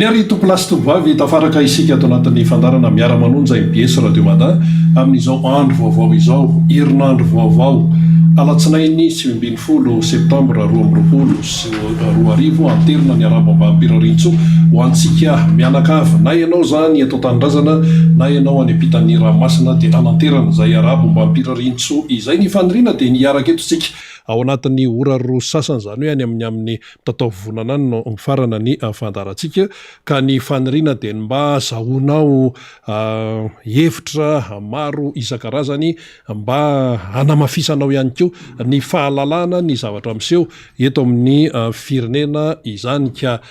eny ary tompolasytovavy tafaraka isika ato anatin'ny fandarana miara-manonja MBS Radio Mada amin'izao andro vaovao izao, herinandro vaovao, alatsinainy 20 septambra 2020 anterina ny arabam-bampirarintso ho antsika mianakavy, na ianao zany atao tanindrazana na ianao any ampitan'ny ranomasina dia ananterana izay arabam-bampirarintso izay ny faniriana dia niaraka eto tsika ao anatin'ny ora roa sasany, zany hoe any amin'ny tataovonana no mifarana ny fandarantsika, ka ny faniriana dia mba zahonao hevitra maro isan-karazany mba hanamafisanao ihany koa ny fahalalana ny zavatra miseho eto amin'ny firenena izany, ka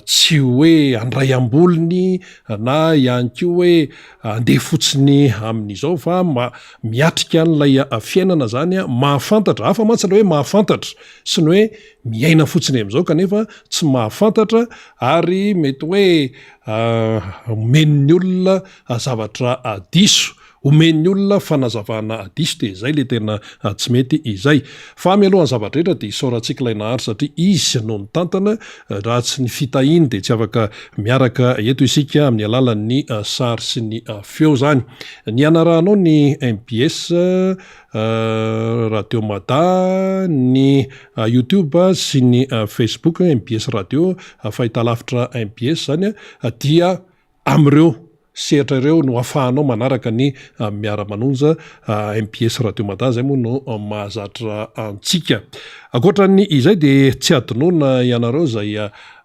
tsy hoe andray ambolony na ihany koa hoe andeha fotsiny amin'izao fa miatrika n'ilay fiainana zany, mahafantatra hafa matsy hoe mahafantatra sy ny hoe miaina fotsiny amin'izao kanefa tsy mahafantatra, ary mety hoe omen'ny olona zavatra diso, omen'ny olona fanazavana diso, dia izay le tena tsy mety izay. Fa mialohan'ny zavatra rehetra dia isaorantsika ilay nahary satria izy no nitantana, raha tsy ny fitahiny dia tsy afaka miaraka eto isika amin'ny alalan'ny sary sy ny feo zany. Ny anaranao ny MBS Radio Mada, ny YouTube sy ny Facebook MBS Radio fahitalavitra MBS zany, dia amin'ireo sehatra ireo no ahafahanao manaraka ny miara-manonja MBS Radio Mada, zay moa no mahazatra antsika. Akoatran'ny izay dia tsy adinoana ianareo zay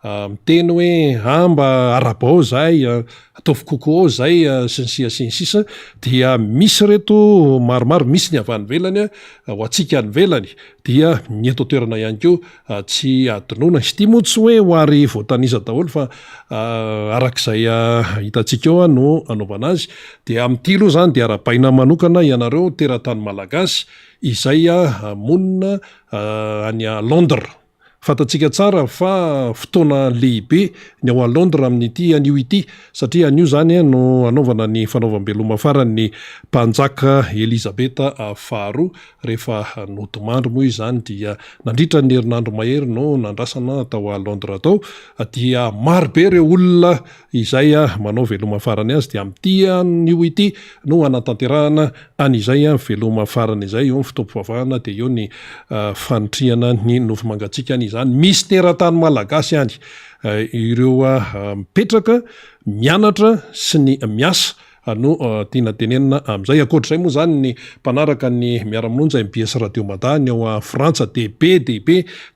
miteny hoe mba arabao zay, ataovy kokoa zay sy ny sisa, dia misy reto maromaro, misy ny avy any velany ho antsika any velany, dia ny eto toerana ihany koa tsy adinoana. Izy ity moa tsy hoe ho ary voatanisa daholo fa arak'izay hitantsika eo no anaovana azy. Dia amin'ity aloha zany dia arabaina manokana ianareo teratany malagasy izay monina any Londres. Fantatsika tsara fa fotoana lehibe ny ao a Londres amin'ity anio ity, satria anio zany no anaovana ny fanaovam-beloma faran'ny mpanjaka Elizabeta faharoa rehefa nodomandry moa izany, dia nandritra ny herinandro mahery no nandrasana tao a Londres tao, dia marobe ireo olona izay manao veloma farany azy, dia amin'ity anio ity no anatanterahana an'izay veloma farany izay, eo ny fotoam-pivavahana dia eo ny fanitrihana ny nofo mangatsika izany. Misy teratany malagasy any ireo mipetraka, mianatra sy ny miasa no tiana tenenina amin'izay. Akoatr'izay moa zany ny mpanaraka ny miara-mononja MBS Radio Mada ny ao a Frantsa dia be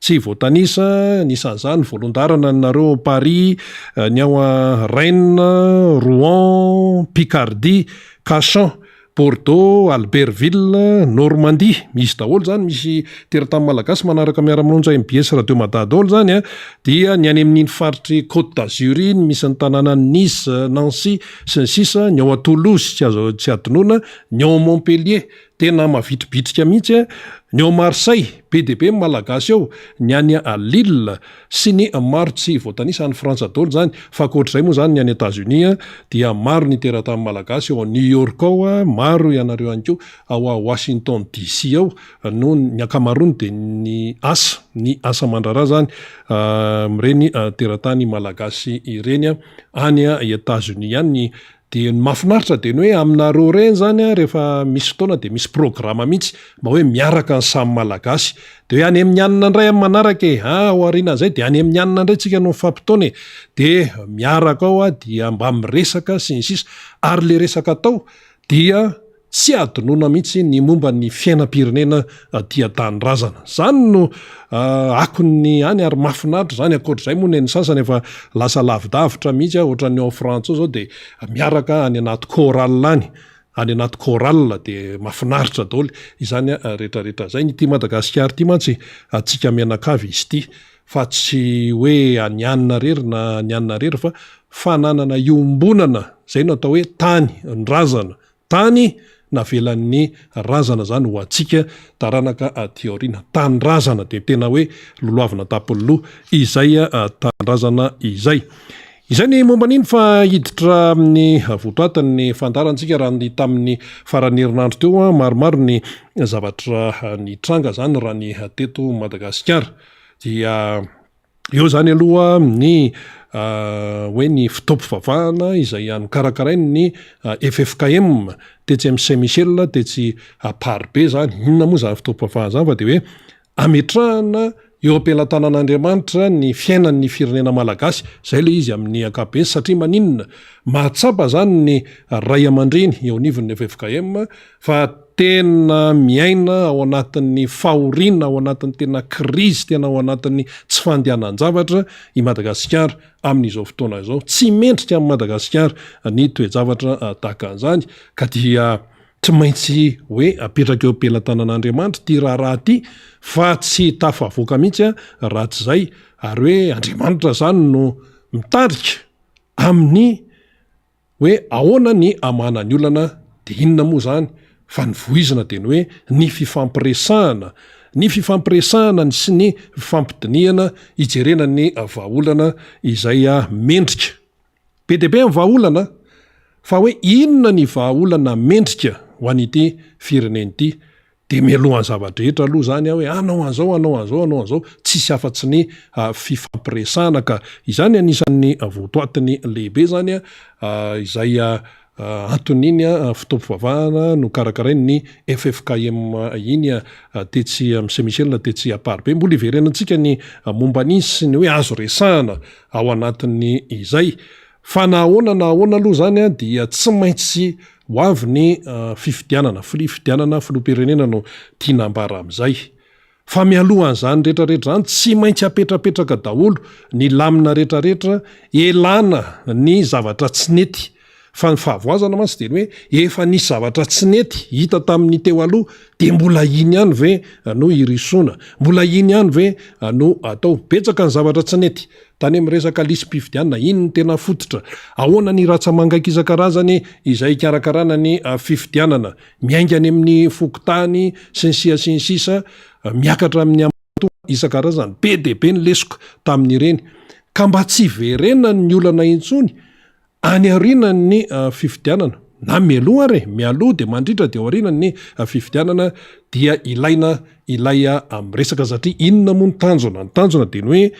tsy voatanisa, nisan'izany voalondarana nareo Paris, ny ao a Rennes, Rouen, Picardie, Cachan, Bordeaux, Albertville, Normandie, misy daholo zany, misy teratany malagasy manaraka miara-mononja MBS Radio Mada daholo zany, dia ny any amin'iny faritry Côte d'Azur, misy ny tanàna Nice, Nancy sy ny sisa, ny ao a Toulouse tsy adinoana, ny ao a Montpellier tena mavitribitrika mihitsy, ny ao Marseille be malagasy ao, ny any a Lille sy ny maro tsy voatanisa any Frantsa daholo zany. Fa akoatr'izay moa zany ny any États-Unis dia maro ny teratany malagasy, ao a New York ao maro ianareo ihany koa, ao a Washington DC ao no ny akamarony dia ny asa mandrara zany mireny teratany malagasy ireny any États-Unis ihany. Dia ny mahafinaritra dia ny hoe aminareo reny zany rehefa misy fotoana dia misy programa mihitsy mba hoe miaraka ny samy malagasy, dia hoe any amin'ny anina indray amin'ny manaraka ho aorianan'izay dia any amin'ny anina indray tsika no mifampitaona, dia miaraka ao dia mba miresaka sy ny sisa, ary le resaka atao dia tsy adinoana mihitsy ny momba ny fiainam-pirenena dia tanindrazana. Zany no akony any ary mahafinaritra zany. Akoatr'izay moa ny sasany efa lasa lavidavitra mihitsy ohatran'ny ao Frantsa zao, dia miaraka any anaty choral dia mahafinaritra daholo izany rehetrarehetra zay. Ny ity Madagasikara ity mantsy atsika mianakavy izy ity, fa tsy hoe anyanina rery na anyanina rery, fa fananana iombonana zay no atao hoe tany navelan'ny razana zany ho antsika taranaka aty-aoriana. Tanindrazana dia tena hoe loloavina tapoloha izay tanindrazana izay. Izay ny momba an'iny fa hiditra amin'ny votoatany ny fandarantsika raha ny tamin'ny faran'ny herinandro teo maromaro ny zavatra ny tranga zany raha ny teto Madagasikara. Dia eo zany aloha ny hoe ny fitaompivavahana izay anokarakarainy ny FFKM tetsy am Saint Michel tetsy Parbe zany inona moa zany fitaompivavahana zany fa de hoe ametrahana eo ampelantanan'Andriamanitra ny fiainan'ny firenena malagasy zay le izy amin'ny ankapobeny satria maninona mahatsapa zany ny ray aman-dreny eo anivon'ny FFKM fa tena miaina ao anatin'ny fahoriana ao anatin'ny tena krizy tena ao anatin'ny tsy fandehanan-javatra i Madagasikara amin'izao fotoana izao tsy mendrika amin'ny Madagasikara ny toejavatra tahaka an'izany ka dia tsy maintsy hoe apetraka eo ampelantanan'Andriamanitra ty raha ty fa tsy tafavoaka mihitsy raha tsy zay ary hoe Andriamanitra zany no mitarika amin'ny hoe ahoana ny amanany olana de inona moa zany fa ny voizina teny hoe ny fifampiresahana ny sy ny fifampidiniana ijerena ny vahaolana izay mendrika be de be amin'ny vahaolana fa hoe inona ny vahaolana mendrika ho an'ity fireneny ity de mialohan'ny zavatra rehetra aloha zany hoe anao an'izao tsisy afa-tsy ny fifampiresahana ka izany anisan'ny votoatiny lehibe zany izay antoniny fitaompivavahana no karakarainy ny FFKM iny tetsy am Saint Michel tetsy Parbe mbola iverenantsika ny momba nisy sy ny hoe azo resahana ao anatin'ny izay fa nahoana aloha zany dia tsy maintsy ho avy ny fifidianana filoha-pirenena no tianambara am'izay fa mialohan'izany rehetrarehetra zany tsy maintsy apetrapetraka daholo ny lamina rehetrarehetra elana ny zavatra tsy nety fa ny fahavoazana mantsy de hoe efa nisy zavatra tsy nety hita tamin'ny teo aloha de mbola iny ihany ve no irisona mbola iny ihany ve no atao betsaka ny zavatra tsy nety tany amin'ny resaka lisy-pifidianana iny ny tena fototra ahoana ny ratsamangaiky isan-karazany izay karakarana ny fifidianana miaingany amin'ny fokotany sy ny sisa miakatra amin'ny amato isan-karazany be de be ny lesoko tamin'ireny ka mba tsy verenany ny olana intsony any aorianany ny fifidianana na mialoha de mandritra de aorianany ny fifidianana dia ilay amin'ny resaka satria inona moa ny tanjona de ny hoe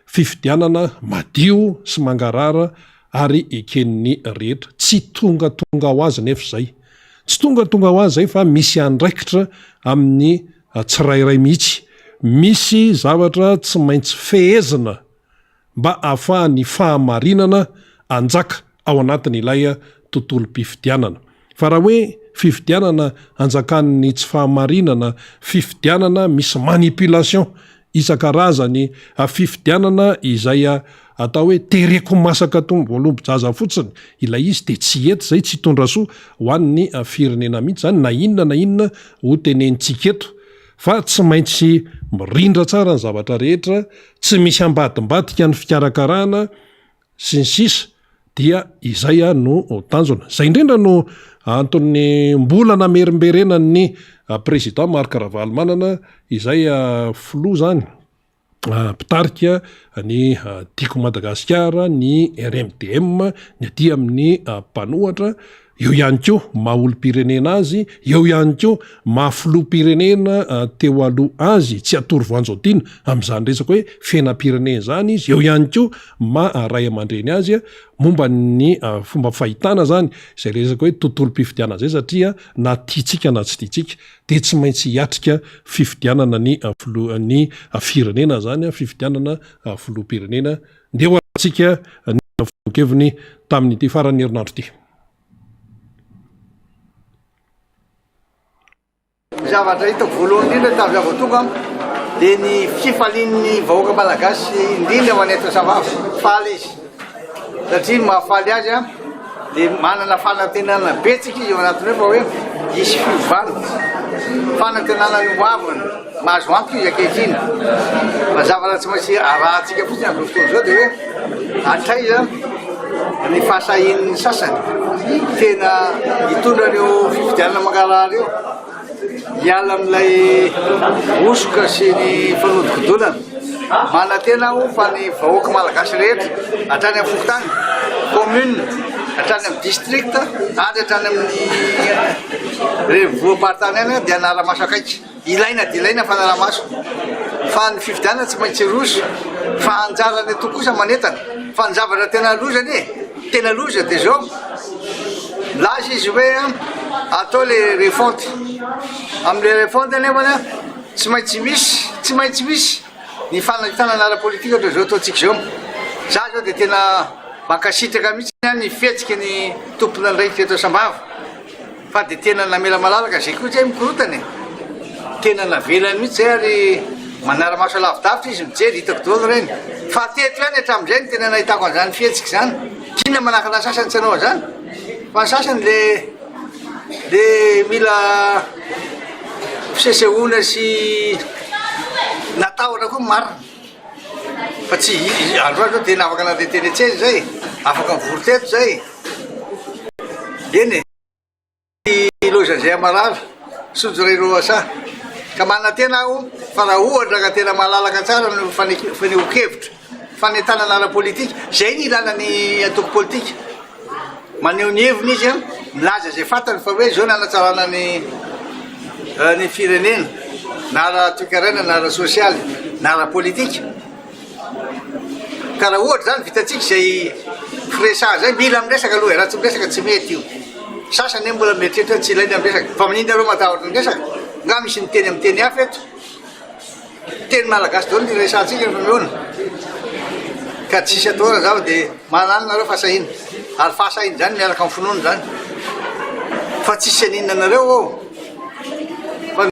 fifidianana madio sy mangarara ary eken'ny rehetra tsy tonga ho azy nefa zay tsy tonga ho azy zay fa misy andraikitra amin'ny tsirairay mihitsy misy zavatra tsy maintsy fehezina mba ahafahany fahamarinana anjaka ao anatin' ilay tontolo-pifidianana fa raha hoe fifidianana anjakan'ny tsy fahamarinana fifidianana misy manipulation isan-karazany fifidianana izay atao hoe tereko masaka tombolombojaza fotsiny ilay izy de tsy eto zay tsy hitondrasoa ho an'ny firenena mihitsy zany na inona ho tenenitsika eto fa tsy maintsy mirindra tsara ny zavatra rehetra tsy misy ambadimbadika ny fikarakarana sy ny sisa dia izay no tanjona zay indrindra no anton'ny mbola namerimberenany président Marc Ravalomanana izay filoha zany pitarika ny Diko Madagasikara ny RMDM ny aty amin'ny mpanohatra eo ihany ko maha-olo-pirenena azy eo ihany ko maha-filoha-pirenena teo aloha azy tsy atory voanjodina amin'izany resaka hoe fiainam-pirenena zany izy eo ihany ko ray aman-dreny azy momba ny fomba fahitana zany izay resaka hoe tontolo-pifidianana zay satria na tiatsika na tsy tiatsika de tsy maintsy hiatrika fifidianana ny firenena zany fifidianana filoha-pirenena nde ho atsika ny vokeviny tamin'ity faran'ny herinandro ity. Zavatra hitako voalohany indrindra tavy avotonga de ny fifalian'ny vahoaka malagasy indrindra maneto savavy faly izy satria mahafaly azy de manana fanantenana betsika izy eo anatiny fa hoe isy fiovana fanantenana ny hoaviny mahazo anto izy akehitriny mazavana tsy maintsy arahantsika fotsiny amin'ny fotoana zao de hoe atraiza ny fahasahin'ny sasany tena hitondran'io fifidianana mangarahara io hiala amin'ilay osoka sy ny fanodikodolana manantena aho fa ny vahoaka malagasy rehetra hatrany amin'ny fokotany commune hatrany amin'ny district ary hatrany amin'ny revoapartany any dia anara-maso akaiky ilaina fanara-maso fa ny fividianana tsy maintsy roso fa anjarany to kosa manetana fa ny zavatra tena lozany tena loza de zao laza izy hoe atao le refonte am'le refonte anefana tsy maintsy misy ny fanavitana ara-politika ohatra zao ataontsika zao za zao de tena mankasitraka mihitsy ny fihetsiky ny tompona ndraiky eto Sambava fa de tena namela malalaka zay koa zay mikorotany tena navelany mihitsy zay ary manara-maso lavidavitra izy mijery hitako dolo reny fa teto any hatram'izay ny tena nahitako an'izany fihetsiky zany kina manahaka na sasany tsy anao zany fa ny sasany le mila fisesehoana sy nataona koa marina fa tsy androany zao tena afaka natetenetseny zay afaka mivory teto zay eny loza zay amarara sojo ray roasa ka manana tena aho fa raha ohatra ka tena malalaka tsara no fanehokevitra fanetanana ara-politika zay ny ilanany atoko politika maneho ny heviny izy milaza zay fantany fa hoe zao nanatsarana ny firenena na ara-toekaraina na ara-sosialy na ara-politika ka raha ohatra zany vitatsika zay fresa zay mila miresaka aloha raha tsy miresaka tsy mety io sasany mbola mieritreritra tsy ilainy amresaka fa manindry areo matahotra miresaka nga misy niteny amy teny hafa eto teny malagasy dolo ny resantsika fa miona ka tsisy ataora zao de mananonareo fahasahina ary fahasahina zany miaraka amy finoana zany fa tsisy aninna anareo ao fa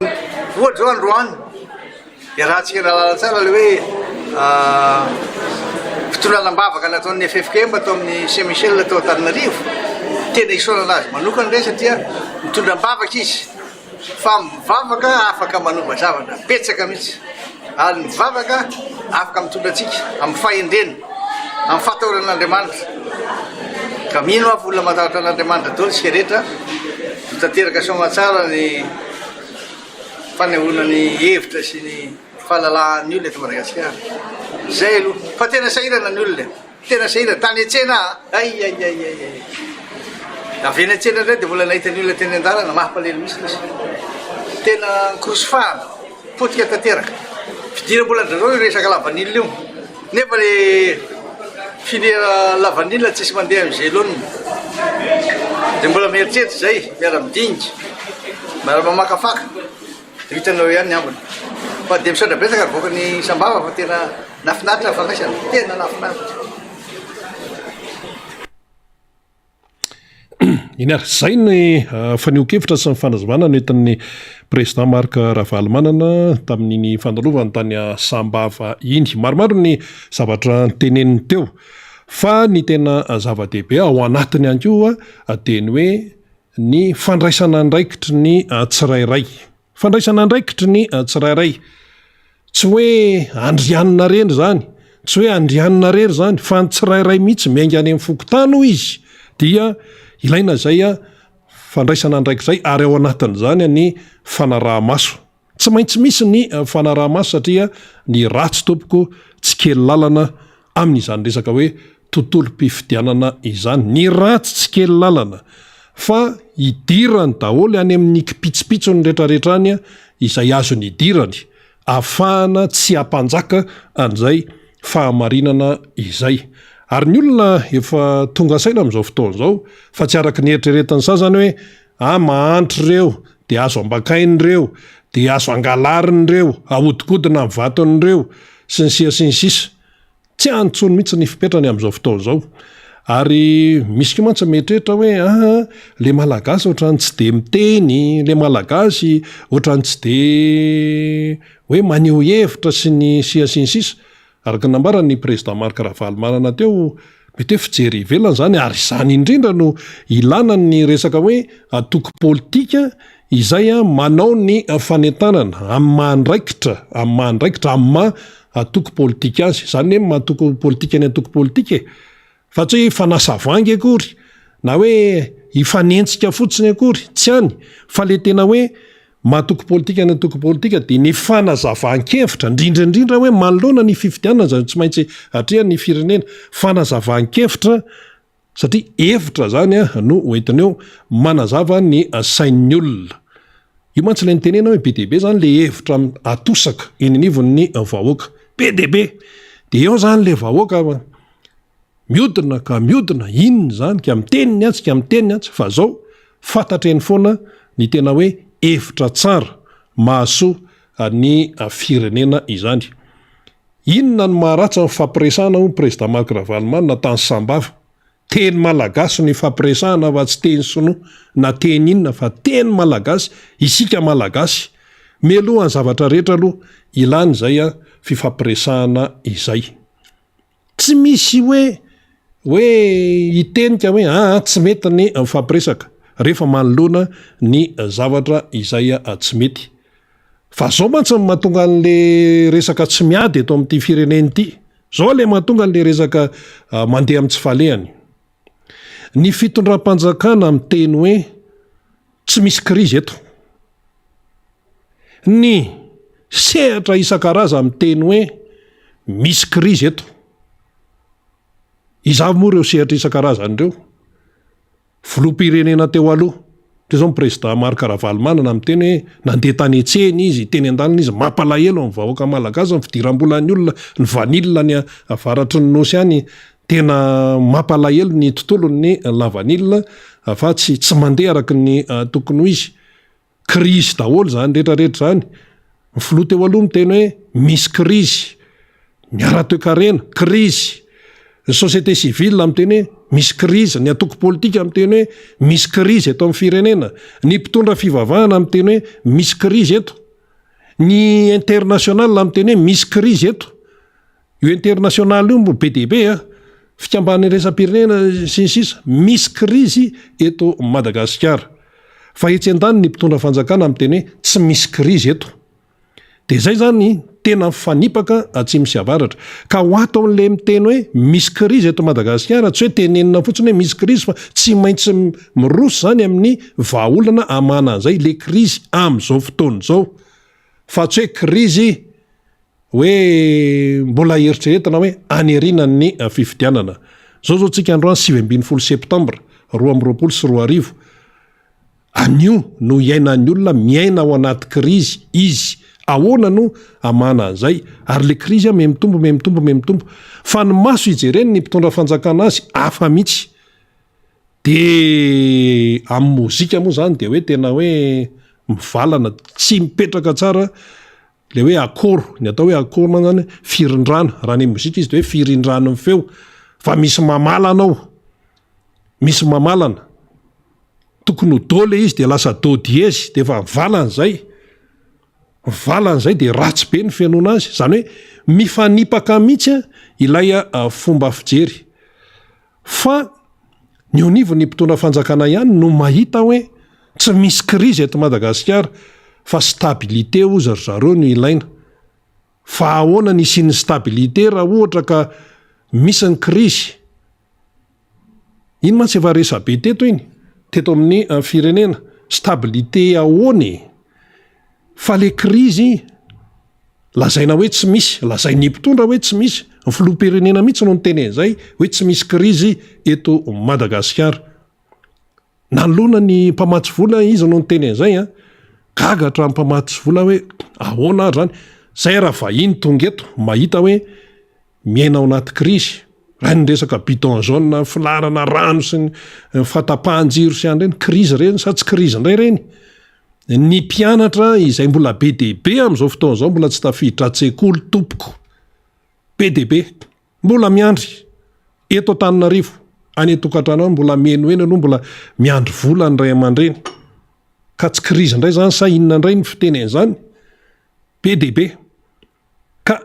ohatra zao androany iarahantsika rahalala tsara le hoe fitondranam-bavaka nataon'ny FFKM atao amin'ny Saint Michel atao Antananarivo tena isoana anazy manokana ndray satria mitondram-bavaka izy fa mivavaka afaka manova zavatra petsaka mihitsy ary mivavaka afaka mitondra atsika amin'ny fahendrena amin'ny fatahoran'Andriamanitra ka mino aho olona matahotra an'Andriamanitra dolo sika rehetra mitateraka somatsara ny fanehoana ny hevitra sy ny fahalalahan'ny olona eto Madagasikara zay aloha fa tena sahirana ny olona tena sahirana tany etsena ay aveny atsena ndray de mbola nahita ny olona teny an-dalana mahampalelo misy izy tena korosofahana potika tanteraka fidira mbola drazao resaka lavanilina io nefa le filiera lavanilina tsisy mandeha amy zelonina de mbola mieritreritra zay miara-midingy miara-mamakafaka de hitanao ihany ambony fa de misandra betsaka ary voaka ny Sambava fa tena nafinaritra fanaisana tena nafinaritra iny ary zay ny fanehokevitra sy ny fanazavana no entan'ny président Marc Ravalomanana tamin'iny fandalovany tany Sambava iny maromaro ny zavatra teneniny teo fa ny tena zava-dehibe ao anatiny ihany koa teny hoe ny fandraisana andraikitry ny tsirairay fandraisana andraikitry ny tsirairay tsy hoe andrianina reny zany tsy hoe andrianina rery zany fa ny tsirairay mihitsy miainga any amin'ny fokotany ho izy dia ilaina zay fandraisana andraiky zay ary ao anatin'izany ny fanaraha-maso tsy maintsy misy ny fanaraha-maso satria ny ratsy tompoko tsy kely lalana amin'izany resaka hoe tontolo-pifidianana izany ny ratsy tsy kely lalana fa idirany daholo any amin'ny kipitsipitsony rehetrarehetrany izay azony idirany ahafahana tsy hampanjaka an'izay fahamarinana izay ary ny olona efa tonga saina am'izao fotoana zao fa tsy araka ny eritreretany sazany hoe mahantra reo de azo ambakainy reo de azo angalariny reo ahodikodina amin'ny vatony reo sy ny sia sy ny sisa tsy antsony mihitsy ny fipetrany am'izao fotoana zao ary misy ko mantsy mieritreritra hoe le malagasy ohatrany tsy de miteny le malagasy ohatrany tsy de hoe maneho hevitra sy ny sia sy ny sisa araka nambarany président Marc Ravalomanana teo mety hoe fijery ivelany zany ary izany indrindra no ilana ny resaka hoe atoko politika izay manao ny fanentanana amin'ny mahandraikitra amin'ny maha atoko politika azy zany hoe mahatoko politika ny atoko politika fa tsy hoe fanasavangy akory na hoe hifanentsika fotsiny akory tsy any fa le tena hoe mahatoko politika ny atoko politika de ny fanazavan-kevitra indrindraindrindra hoe manoloana ny fifidianana zany tsy maintsy atria ny firenena fanazavan-kevitra satria hevitra zany no hoentineo manazava ny sain'ny olona io mantsy la nytenena hoe be deaibe zany le hevitra atosaka ininivon'ny vahoaka be deaibe de eo zany le vahoaka miodina ka miodina inony zany ka miteniny atsy ka miteniny atsy fa zao fantatreny foana ny tena hoe hevitra tsara mahasoa ny firenena izany. Inona ny maharatsy ny fampiresahana ho président Marc Ravalomanana tany sambava teny malagasy ny fampiresahana fa tsy teny sinoa na teny inona fa teny malagasy isika malagasy melohan'ny zavatra rehetra aloha ilany zay fifampiresahana izay. Tsy misy hoe itenika hoe tsy mety ny fampiresaka rehefa manoloana ny zavatra izay tsy mety. Fa zao mantsy mahatonga an'le resaka tsy miady eto amin'ity fireneny ity. Zao le mahatonga an'le resaka mandeha amin'ny tsy falehany. Ny fitondram-panjakana miteny hoe tsy misy krizy eto. Ny sehatra isan-karaza miteny hoe misy krizy eto. Izao moa ireo sehatra isan-karazany ireo. Filoham-pirenena teo aloha teo zao président Marc Ravalomanana miteny hoe nandeha tany etseny izy teny an-dalana izy mampalahelo amin'ny vahoaka malagasy ny fidiram-bolan'ny olona ny vanila ny avaratry ny nosy any tena mampalahelo ny tontolon'ny lavanila fa tsy mandeha araka ny tokony ho izy. Krizy daholo zany rehetrarehetra zany. Ny filoha teo aloha miteny hoe misy krizy miara-toe-karena krizy. Ny société civile miteny hoe misy krizy, ny atoko politika miteny hoe misy krizy eto amin'ny firenena, ny mpitondra fivavahana miteny hoe misy krizy eto, ny international miteny hoe misy krizy eto. Io international io be deaibe fikamban'ny resam-pirenena sy ny sisa misy krizy eto Madagasikara. Fa etsy an-tany ny mpitondra fanjakana miteny hoe tsy misy krizy eto. De zay zany tena fanipaka atsimo sy avaratra. Ka ho ato amin'le miteny hoe misy krizy eto Madagasikara, tsy hoe tenenina fotsiny hoe misy krizy fa tsy maintsy miroso zany amin'ny vahaolana amana an'izay le krizy amin'izao fotoana zao. Fa tsy hoe krizy hoe mbola eritreretina hoe anerinan'ny fifidianana. Zao tsika androany 7 septambra 2024. Anio no iainan'ny olona miaina ao anaty krizy izy. Ahoana no amana an'izay ary le krizy me mitombo. Fa ny maso ijereny ny mpitondra fanjakana azy afa mihitsy. De amin'ny mozika moa zany de hoe tena hoe mivalana tsy mipetraka tsara le hoe akoro, ny atao hoe akoro man zany firindrana raha ny mozika izy de hoe firindrana ny feo fa misy mamalana ao. Misy mamalana. Tokony ho do le izy de lasa do dièse de fa mivalana zay. Valan'izay de ratsy be ny fianoana azy. Zany hoe mifanipaka mihitsy ilay fomba fijery. Fa ny onivon'ny mpitondra fanjakana ihany no mahita hoe tsy misy krizy eto Madagasikara fa stabilité ozy ry zareo no ilaina. Fa ahoana ny isian'ny stabilité raha ohatra ka misy ny krizy. Ino mantsy efa resa be teto iny teto amin'ny firenena stabilité ahoany. Fa le krizy lazaina hoe tsy misy, lazain'ny mpitondra hoe tsy misy, ny filoham-pirenena mihitsy no niteny zay hoe tsy misy krizy eto Madagasikara. Nanoloana ny mpamatsy vola izy no niteny zay gagatra amin'ny mpamatsy vola hoe ahoana ary zany. Zay raha vahiny tonga eto mahita hoe miaina ao anaty krizy. Raha ny resaka bidon jaune, filarana rano sy ny fatapahan-jiro sy an'ireny krizy reny sa tsy krizy indray reny. Ny mpianatra izay mbola be deaibe amin'izao fotoana izao mbola tsy tafiditra an-tsekoly tompoko. Be deaibe mbola miandry eto Antananarivo any tokantrano mbola menoena aloha mbola miandry vola ny ray aman-dreny. Ka tsy krizy indray zany sa inona indray ny fiteneny zany. Be deaibe. Ka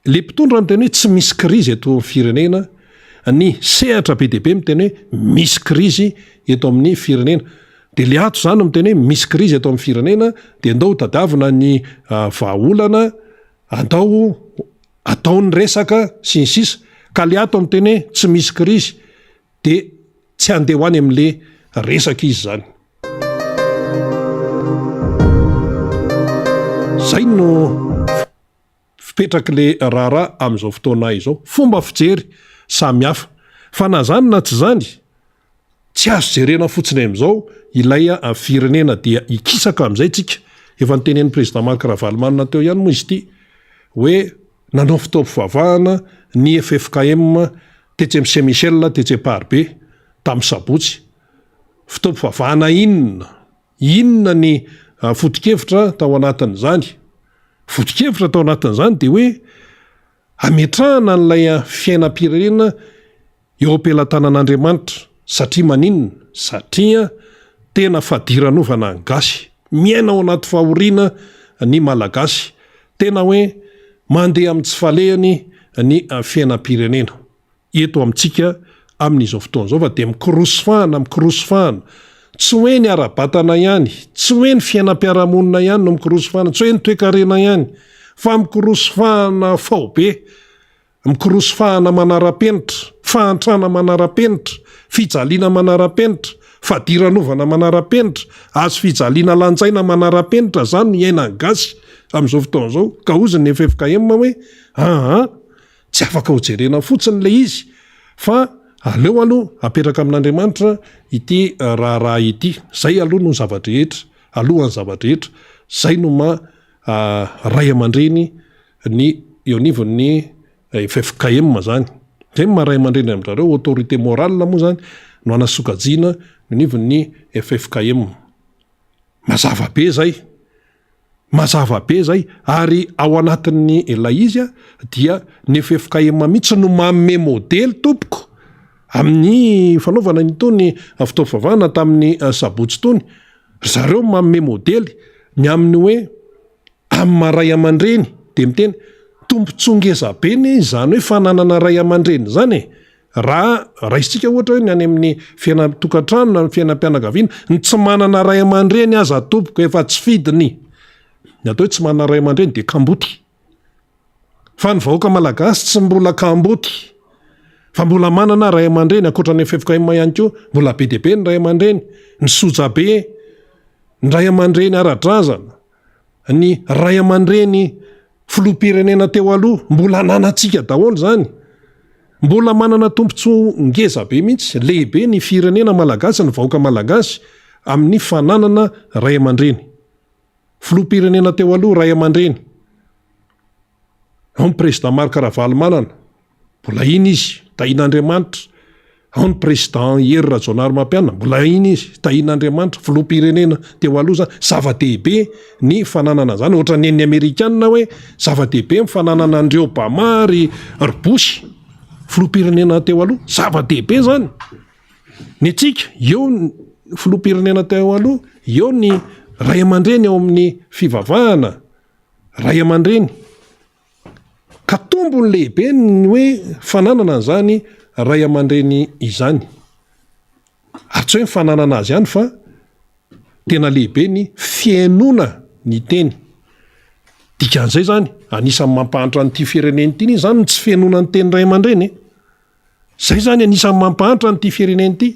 le mpitondra miteny hoe tsy misy krizy eto amin'ny firenena, ny sehatra be deaibe miteny hoe misy krizy eto amin'ny firenena. De le ato zany miteny hoe misy krizy eto amin'ny firenena de andao tadiavina ny vahaolana ataony resaka sy ny sisa. Ka le ato miteny hoe tsy misy krizy de tsy andeha ho any amin'le resaka izy zany. Zay no fipetraka le raharaha amin'izao fotoana izao. Fomba fijery samy hafa. Fa na zany na tsy zany tsy azo jerena fotsiny am'izao ilay firenena dia ikisaka am'izay tsika efa nytenen'ny président Marc Ravalomanina teo ihany moa izy ity hoe nanao fitaovam-pivavahana ny FFKM tetsy am' Saint Michel tetsy Parbe tamin'ny sabotsy fitaovam-pivavahana inona ny foto-kevitra tao anatin'izany foto-kevitra tao anatin'izany de hoe ametrahana n'lay fiainam-pirenena eo am-pelatanan'Andriamanitra satria maninona satria tena fadiranovana ny gasy miaina ao anaty fahoriana ny malagasy tena hoe mandeha amin'ny tsy falehany ny fiainam-pirenena eto amintsika amin'izao fotoana zao fa de mikorosofahana tsy hoe ny ara-batana ihany tsy hoe ny fiainam-piarahamonina ihany no mikorosofahana tsy hoe ny toe-karena ihany fa mikorosofahana faobe mikorosofahana manara-penitra fahantrana manara-penitra fijaliana manara-penitra fadiranovana manara-penitra azo fijaliana lanjaina manara-penitra zany no iaina ny gasy amin'izao fotoana zao ka oziny ny FFKM hoe tsy afaka hojerena fotsiny le izy fa aleo aloha apetraka amin'Andriamanitra ity raha ity zay aloha no zavadrehetra alohan'ny zavadrehetra zay no ray aman-dreny ny eo anivon'ny FFKM zany zay maray aman-dreny amin'rareo autorité morale moa zany no anasokajiana no anivon'ny FFKM mazava be zay ary ao anatin'ny ilay izy dia ny FFKM mihitsy no manome modely tompoko amin'ny fanaovana nytony fitaovam-pivavahana tamin'ny sabotsy tony zareo manome modely ny amin'ny hoe amin'ny maray aman-dreny de miteny tompontsongeza be ny zany hoe fananana ray aman-dreny zany raha raisitsika ohatra hoe ny any amin'ny fiainatokantrano na fiainam-pianakaviana ny tsy manana ray aman-dreny aza tompoko efa tsy fidiny ny atao hoe tsy manana ray aman-dreny de kamboty fa ny vahoaka malagasy tsy mbola kamboty fa mbola manana ray aman-dreny ankoatra ny FFKM ihany koa mbola be deabe ny ray aman-dreny ny soja be ny ray aman-dreny ara-drazana ny ray aman-dreny filoham-pirenena teo aloha mbola nanatsika daholo zany mbola manana tompontso ngeza be mihitsy lehibe ny firenena malagasy ny vahoaka malagasy amin'ny fananana ray aman-dreny filoham-pirenena teo aloha ray aman-dreny ao ny président Marc Ravalomanana mbola iny izy tahin'Andriamanitra ao ny président Hery Rajaonarimampianina mbola iny izy tahin'Andriamanitra filoham-pirenena teo aloha zany zava-dehibe ny fananana zany ohatra ny an'ny Amerikanina hoe zava-dehibe ny fananana andreo Obama ry Bush filoham-pirenena teo aloha zava-dehibe zany ny atsika eo ny filoham-pirenena teo aloha eo ny ray aman-dreny ao amin'ny fivavahana ray aman-dreny ka tombony lehibe ny hoe fananana zany ray aman-dreny izany ary tsy hoe mifananana azy ihany fa tena lehibe ny fiainona ny teny dikan'izay zany anisan'ny mampahantra nyity fireneny ity zany no tsy fiainona ny teny ray aman-dreny zay zany anisan'ny mampahantra nyity fireneny ity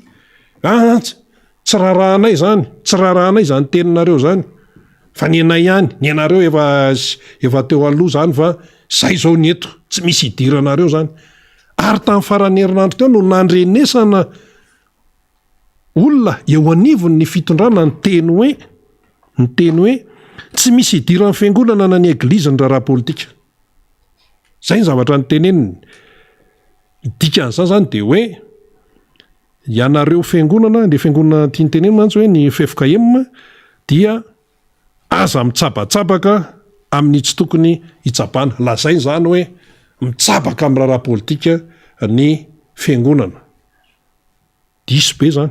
tsy rarahanay zany teninareo zany fa ny anay ihany ny anareo efa teo aloha zany fa zay zao ny eto tsy misy idiranareo zany ary tamin'ny faran'ny herinandro teo no nandrenesana olona eo anivony ny fitondrana ny teny hoe tsy misy idiran'ny fiangonana na ny eglizy ny raharaha politika zay ny zavatra ny teneniny dikan'izany zany de hoe ianareo fiangonana le fiangonana tia ny tenenina mantsy hoe ny FFKM dia aza mitsabatsabaka amin'ny tsy tokony hitsabana lazay zany hoe mitsabaka amin'ny raharaha politika ny fiangonana diso be zany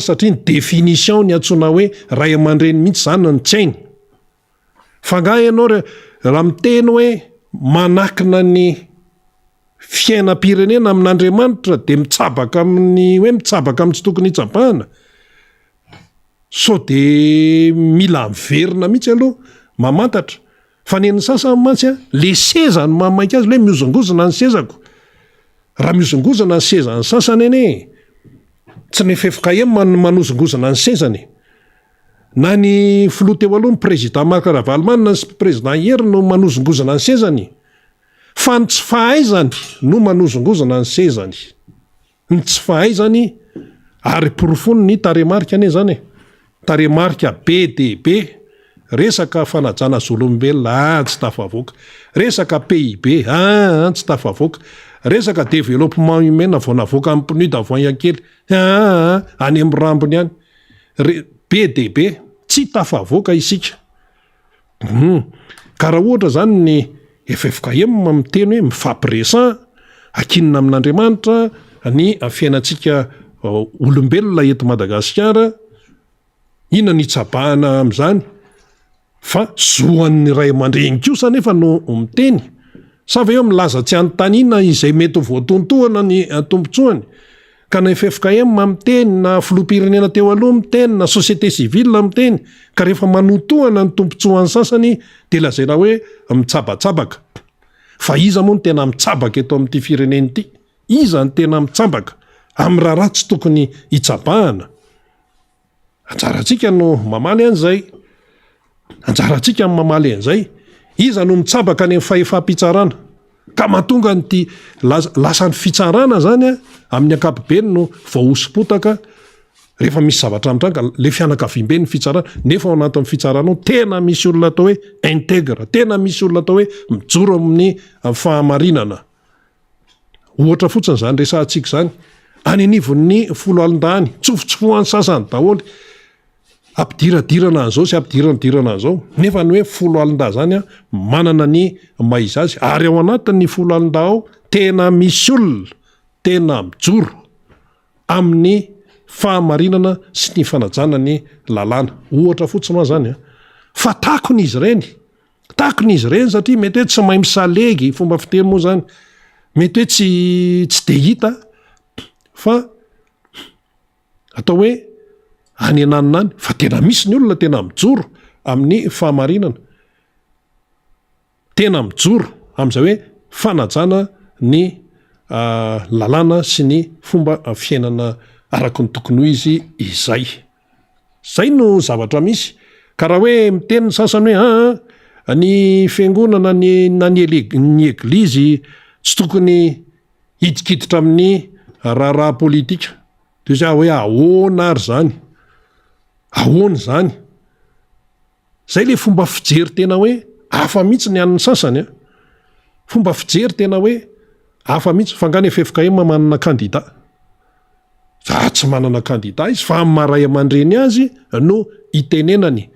satria ny définition ny antsona hoe ray aman-dreny mihitsy zany ny tsainy fa nga ianao raha miteny hoe manakina ny fiainam-pirenena amin'Andriamanitra de mitsabaka amin'ny tsy tokony hitsabana so de mila miverina mihitsy aloha mamantatra fa neny sasany mantsy le seza no mamaika azy le miozongozona ny sezako raha miozongozona ny sezany sasany eny tsy ny FFKM manozongozona ny sezany na ny filoha teo aloha ny président Marc Ravalomanina sy président Hery no manozongozona ny sezany fa ny tsy fahaizany no manozongozona ny sezany ny tsy fahaizany ary porofony ny taremarika ane zany taremarika be dehibe resaka fanajana zolombelona tsy tafavoaka resaka PIB tsy tafavoaka resaka développement humain vao navoaka amin'ny PNUD voayankely any amin'ny rambony any be dehibe tsy tafavoaka isika ka raha ohatra zany ny FFKM miteny hoe mifampiresan akinina amin'Andriamanitra ny fiainantsika olombelona eto Madagasikara inona ny tsabahana amin'izany fa zoan'ny ray aman-dreny kosa nefa no miteny sa ve eo milaza tsy anontaniana izay mety voatontohana ny tombontsoany ka na FFKM miteny na filoham-pirenena teo aloha miteny na société civile miteny ka rehefa manotohana ny tombontsoan'ny sasany dia lazaina hoe mitsabatsabaka fa iza moa no tena mitsabaka eto amin'ity firenena ity iza ny tena mitsabaka amin'ny raha tsy tokony hitsabahana anjarantsika no mamaly an'izay anjarantsika ny mamaly an'izay iza no mitsabaka any amin'ny fahefam-pitsarana ka mahatonga nyty lasan'ny fitsarana zany amin'ny ankapobeny no vaohosim-potaka rehefa misy zavatra mitranga le fianakaviambe ny fitsarana nefa ao anatin'ny fitsarana tena misy olona atao hoe intègre tena misy olona atao hoe mijoro amin'ny fahamarinana ohatra fotsiny zany resantsika zany any anivon'ny folo alindahany tsofotsofohan'ny sasany daholo ampidirana an'izao sy ampidirana an'izao nefa ny hoe folo alindah zany manana ny maiza azy ary ao anatin'ny folo alindah ao tena misy olona tena mijoro amin'ny fahamarinana sy ny fanajana ny lalàna ohatra fotsiny ma zany fa takon'izy ireny satria mety hoe tsy mahay misalegy fomba fiteny moa zany mety hoe tsy de hita fa atao hoe any ananiny fa tena misy ny olona tena mijoro amin'ny fahamarinana tena mijoro amin'izay hoe fanajana ny lalàna sy ny fomba fiainana araka ny tokony ho izy izay no zavatra misy ka raha hoe miteny ny sasany hoe ny fiangonana ny eglizy tsy tokony hidikiditra amin'ny raharaha politika de za hoe ahoana ary zany zay le fomba fijery tena hoe hafa mihitsy ny an'ny sasany fomba fijery tena hoe hafa mihitsy fangany FFKM manana kandida za tsy manana kandida izy fa amin'ny maray aman-dreny azy no itenenany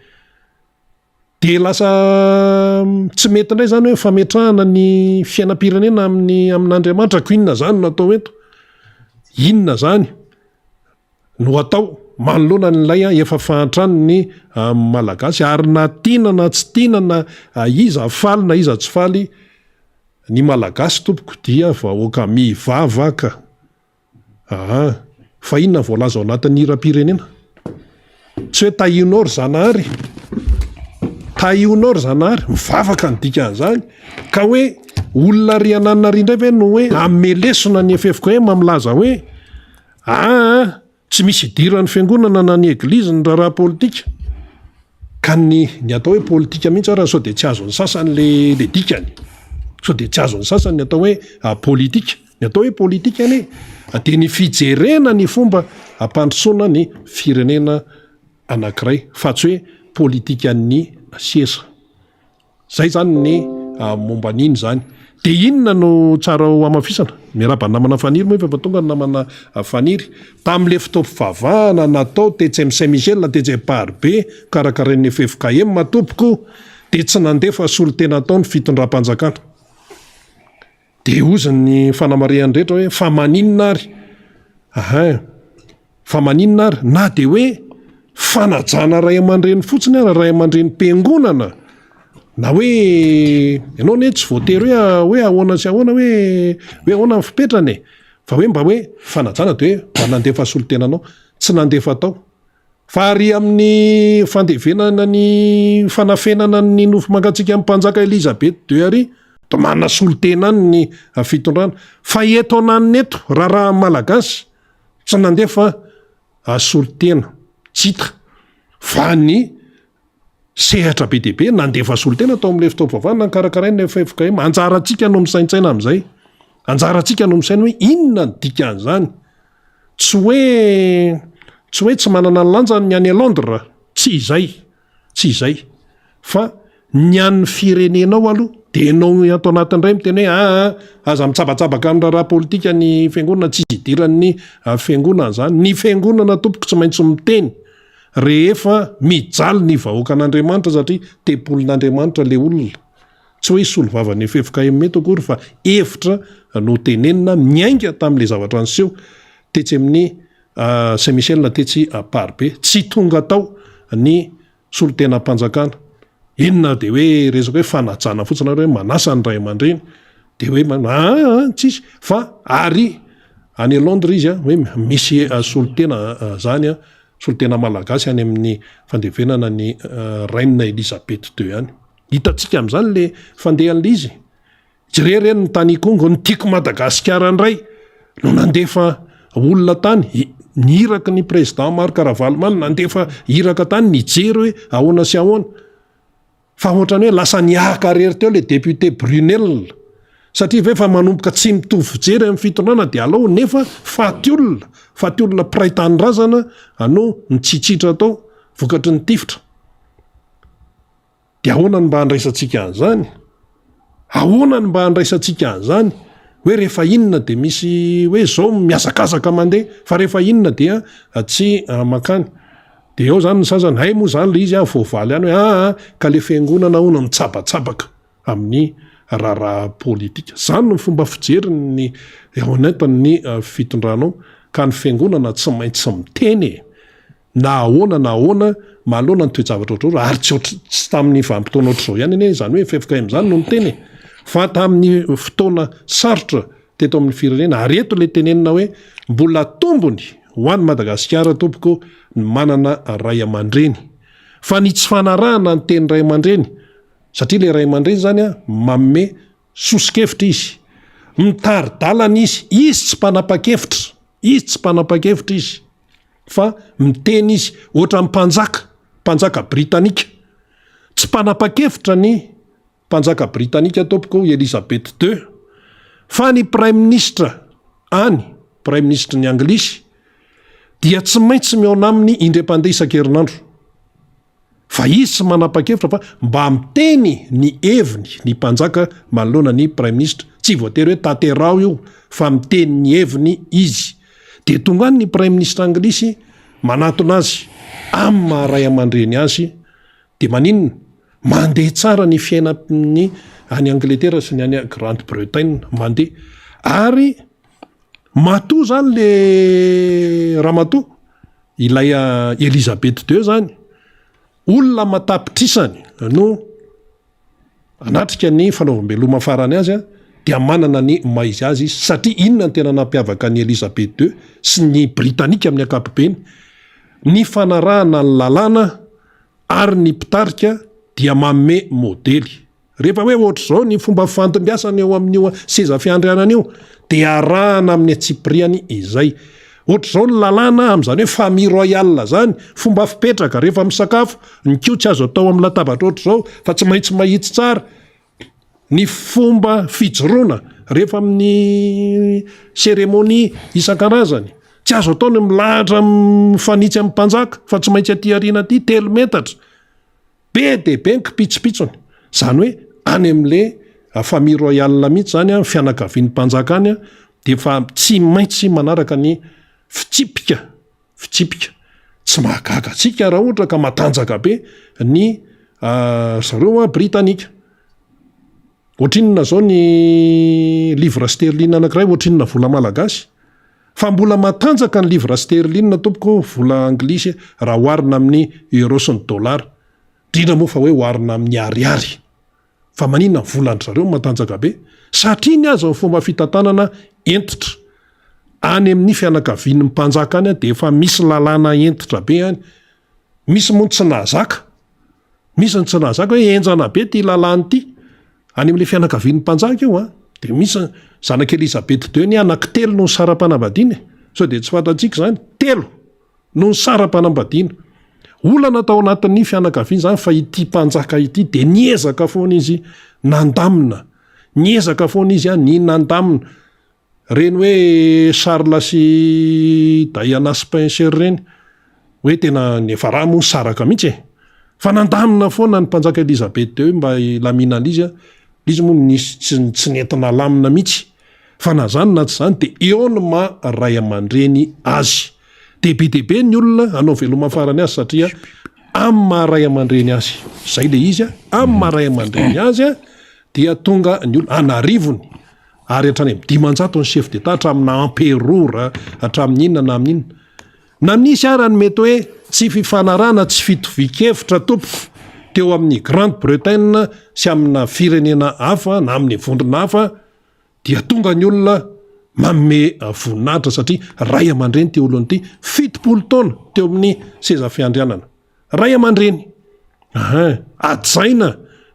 de lasa tsy mety indray zany hoe fametrahana ny fiainam-pirenena amin'Andriamanitra ko inona zany natao eto inona zany no atao manoloana nylay efa fahantrano ny malagasy ary na tiana na tsy tiana na iza faly na iza tsy faly ny malagasy tompoko dia vahoaka mivavaka fa inona voalaza ao anatin'ny hira-pirenena tsy hoe taionor zanahary mivavaka ny dikan'izany ka hoe olona ry ananina ry indray ve no hoe amelesona ny FFKM milaza hoe tsy misy idiran'ny fiangonana na ny eglizy ny raharaha politika ka ny atao hoe politika mihitsy ara sao de tsy azon'ny sasany le dikany sao de tsy azon'ny sasany ny atao hoe politika ny atao hoe politika ane de ny fijerena ny fomba ampandrosoana ny firenena anankiray fa tsy hoe politika ny siesa zay zany ny momba an'iny zany de inona no tsara ho amafisana miaraba namana faniry moa efa tonga ny namana faniry tam'le fitaopivavahana natao tetsy Saint Michel tetsy Parbe karakarain'ny FFKM matompoko de tsy nandefa solotena tao ny fitondram-panjakana de oziny fanamariany rehetra hoe fa maninona ary na de hoe fanajana ray aman-dreny fotsiny ara ray aman-dreny mpiangonana na hoe ianao ne tsy voatery hoe ahoana sy ahoana hoe ahoana ny fipetrane fa hoe mba hoe fanajana de hoe mba nandefa solotenanao tsy nandefa tao fa ary amin'ny fandevenana ny fanafenana ny nofo mangatsika amin'ny mpanjaka Elizabeth II ary da manana solotenany ny fitondrana fa eto ananiny eto raha malagasy tsy nandefa solotena tsitra fa ny sehatra be dehibe nandefa solotena tao amin'le fitaopivavahana karakaraina FFKM anjarantsika no misaintsaina amin'izay anjarantsika no misaina hoe inona ny dikan'izany tsy hoe tsy manana ny lanjany ny any Londres tsy izay fa ny an'ny firenenao aloha de enao atao anatin'ray miteny hoe aza mitsabatsabaka amin'ny raha politika ny fiangonana tsy idiran'ny fiangonana zany ny fiangonana tompoko tsy maintsy miteny rehefa mijaly ny vahoaka an'Andriamanitra satria tempolin'Andriamanitra le olona tsy hoe solovavany efefoka mety akory fa hevitra no tenenina miainga tamin'le zavatra nyseho tetsy amin'ny Saint Michel tetsy Parbe tsy tonga tao ny solon-tenam-panjakana inona de hoe resaka hoe fanajana fotsiny hoe manasa ny ray aman-dreny de hoe tsisy fa ary any Londres izy hoe misy solon-tena zany solon-tena malagasy any amin'ny fandevenana ny Reine Elisabeth II any hitantsika amin'izany le fandehan'le izy jereny ny tany Kongo ny tiako Madagasikara ndray no nandefa olona tany ny iraka ny président Marc Ravalomanana nandefa iraka tany nijery hoe ahoana sy ahoana fa ohatrany hoe lasa niaka rery teo le député Brunel satria vefa manomboka tsy mitovy fijery amin'ny fitondrana de alao nefa faty olona piray tanyrazana ano nitsitritra tao vokatry ny tifitra de ahoana ny mba handraisantsika an'izany hoe rehefa inona de misy hoe zao miazakazaka mandeha fa rehefa inona dia tsy makany de eo zany ny sasany hay moa zany le izy voavaly any hoe ka le fiangonana ona mitsabatsabaka amin'ny raharaha politika zany no fomba fijeriny ao anatin'ny fitondranao ka ny fiangonana tsy maintsy miteny na ahoana mahalona ny toejavatra ohatrao ary tsy tamin'ny vanim-potoana ohatr'izao ihany anie zany hoe fefoka am'izany no niteny fa tamin'ny fotoana sarotra teto amin'ny firenena ary eto le tenenina hoe mbola tombony ho an'ny Madagasikara tompoko ny manana ray aman-dreny fa ny tsy fanarahana ny teny ray aman-dreny satria le ray aman-dreny zany manome sosikevitra izy mitaridalana izy tsy mpanapa-kevitra izy fa miteny izy ohatra mpanjaka britanika tsy mpanapa-kevitra ny mpanjaka britanika tompoko Elisabeth II fa ny prime ministre ny Anglisy dia tsy maintsy miaona amin'ny indrepande isan-kerinandro fa izy tsy manapa-kevitra fa mba miteny ny heviny ny mpanjaka manoloana ny prime ministre tsy voatery hoe taterao io fa miteny ny heviny izy de tonga any ny prime ministre Anglisy manatona azy amin'ny maharay aman-dreny azy de maninona mandeha tsara ny fiainany any Angleterre sy ny any Grande-Bretagne mandeha ary matoa zany le ramatoa ilay Elisabeth II zany olona matapitrisany no anatrika ny fanaovam-beloma farany azy dia manana ny maizy azy satria inona ny tena nampiavaka ny Elisabeth II sy ny Britanika amin'ny ankapobeny ny fanarahana ny lalàna ary ny mpitarika dia manome modely rehefa hoe ohatr'izao ny fomba fantombiasana eo amin'io seza fiandrianana io dia arahana amin'ny atsipriany izay ohatr'izao ny lalàna amin'izany hoe famille royale zany fomba fipetraka rehefa misakafo ny kio tsy azo atao amin'ny latabatra ohatr'izao fa tsy maintsy mahitsy tsara ny fomba fijoroana rehefa amin'ny seremonia isan-karazany tsy azo atao ny milahatra mifanitsy amin'ny mpanjaka fa tsy maintsy aty ariana aty 3 metatra be de be nkipitsopitsony zany hoe any amin'le famille royale mihitsy zany fianakavian'ny mpanjaka any de fa tsy maintsy manaraka ny fitsipika tsy mahagaga atsika raha ohatra ka matanjaka be ny zareo britanika ohatrinona zao ny livre sterline anankiray ohatrinona vola malagasy fa mbola matanjaka ny livre sterline tompoko vola anglisy raha oharina amin'ny euro sy ny dollara indrindra moa fa hoe oharina amin'ny ariary fa maninona volany zareo matanjaka be satria ny azy ny fomba fitantanana entitra any amin'ny fianakavian'ny mpanjaka any de efa misy lalàna entitra be any misy moa tsy nahazaka hoe enjana be ty lalàny ty any amin'le fianakavian'ny mpanjaka io de misy zanaka Elisabeth II ny anaky 3 no ny sara-panambadiana so de tsy fantatsika zany 3 no ny sara-panambadiana olana tao anatin'ny fianakaviana zany fa ity mpanjaka ity de niezaka foana izy nandamina ny nandamina reny hoe Charles sy Diana Spencer reny hoe tena nefa mo saraka mihitsy fa nandamina foana ny mpanjaka Elizabeth teo mba lamina an'izy izy moa nisy tsy nentina lamina mihitsy fa na zany na tsy zany de eo no ray aman-dreny azy dehibe ny olona anao veloma farany azy satria amin'ny maharay aman-dreny azy zay le izy amin'ny maharay aman-dreny azy dia tonga ny olona anarivony ary hatrany 500 ny chef d'état hatramina empereur hatramin'ny inona na amin'inona na misy arany mety hoe tsy fifanarana tsy fitovikevitra tompoko teo amin'ny Grande-Bretagne sy amina firenena hafa na amin'ny vondrona hafa dia tonga ny olona manome voninahitra satria ray aman-dreny teo oloany ty 70 taona teo amin'ny seza fiandrianana ray aman-dreny ajaina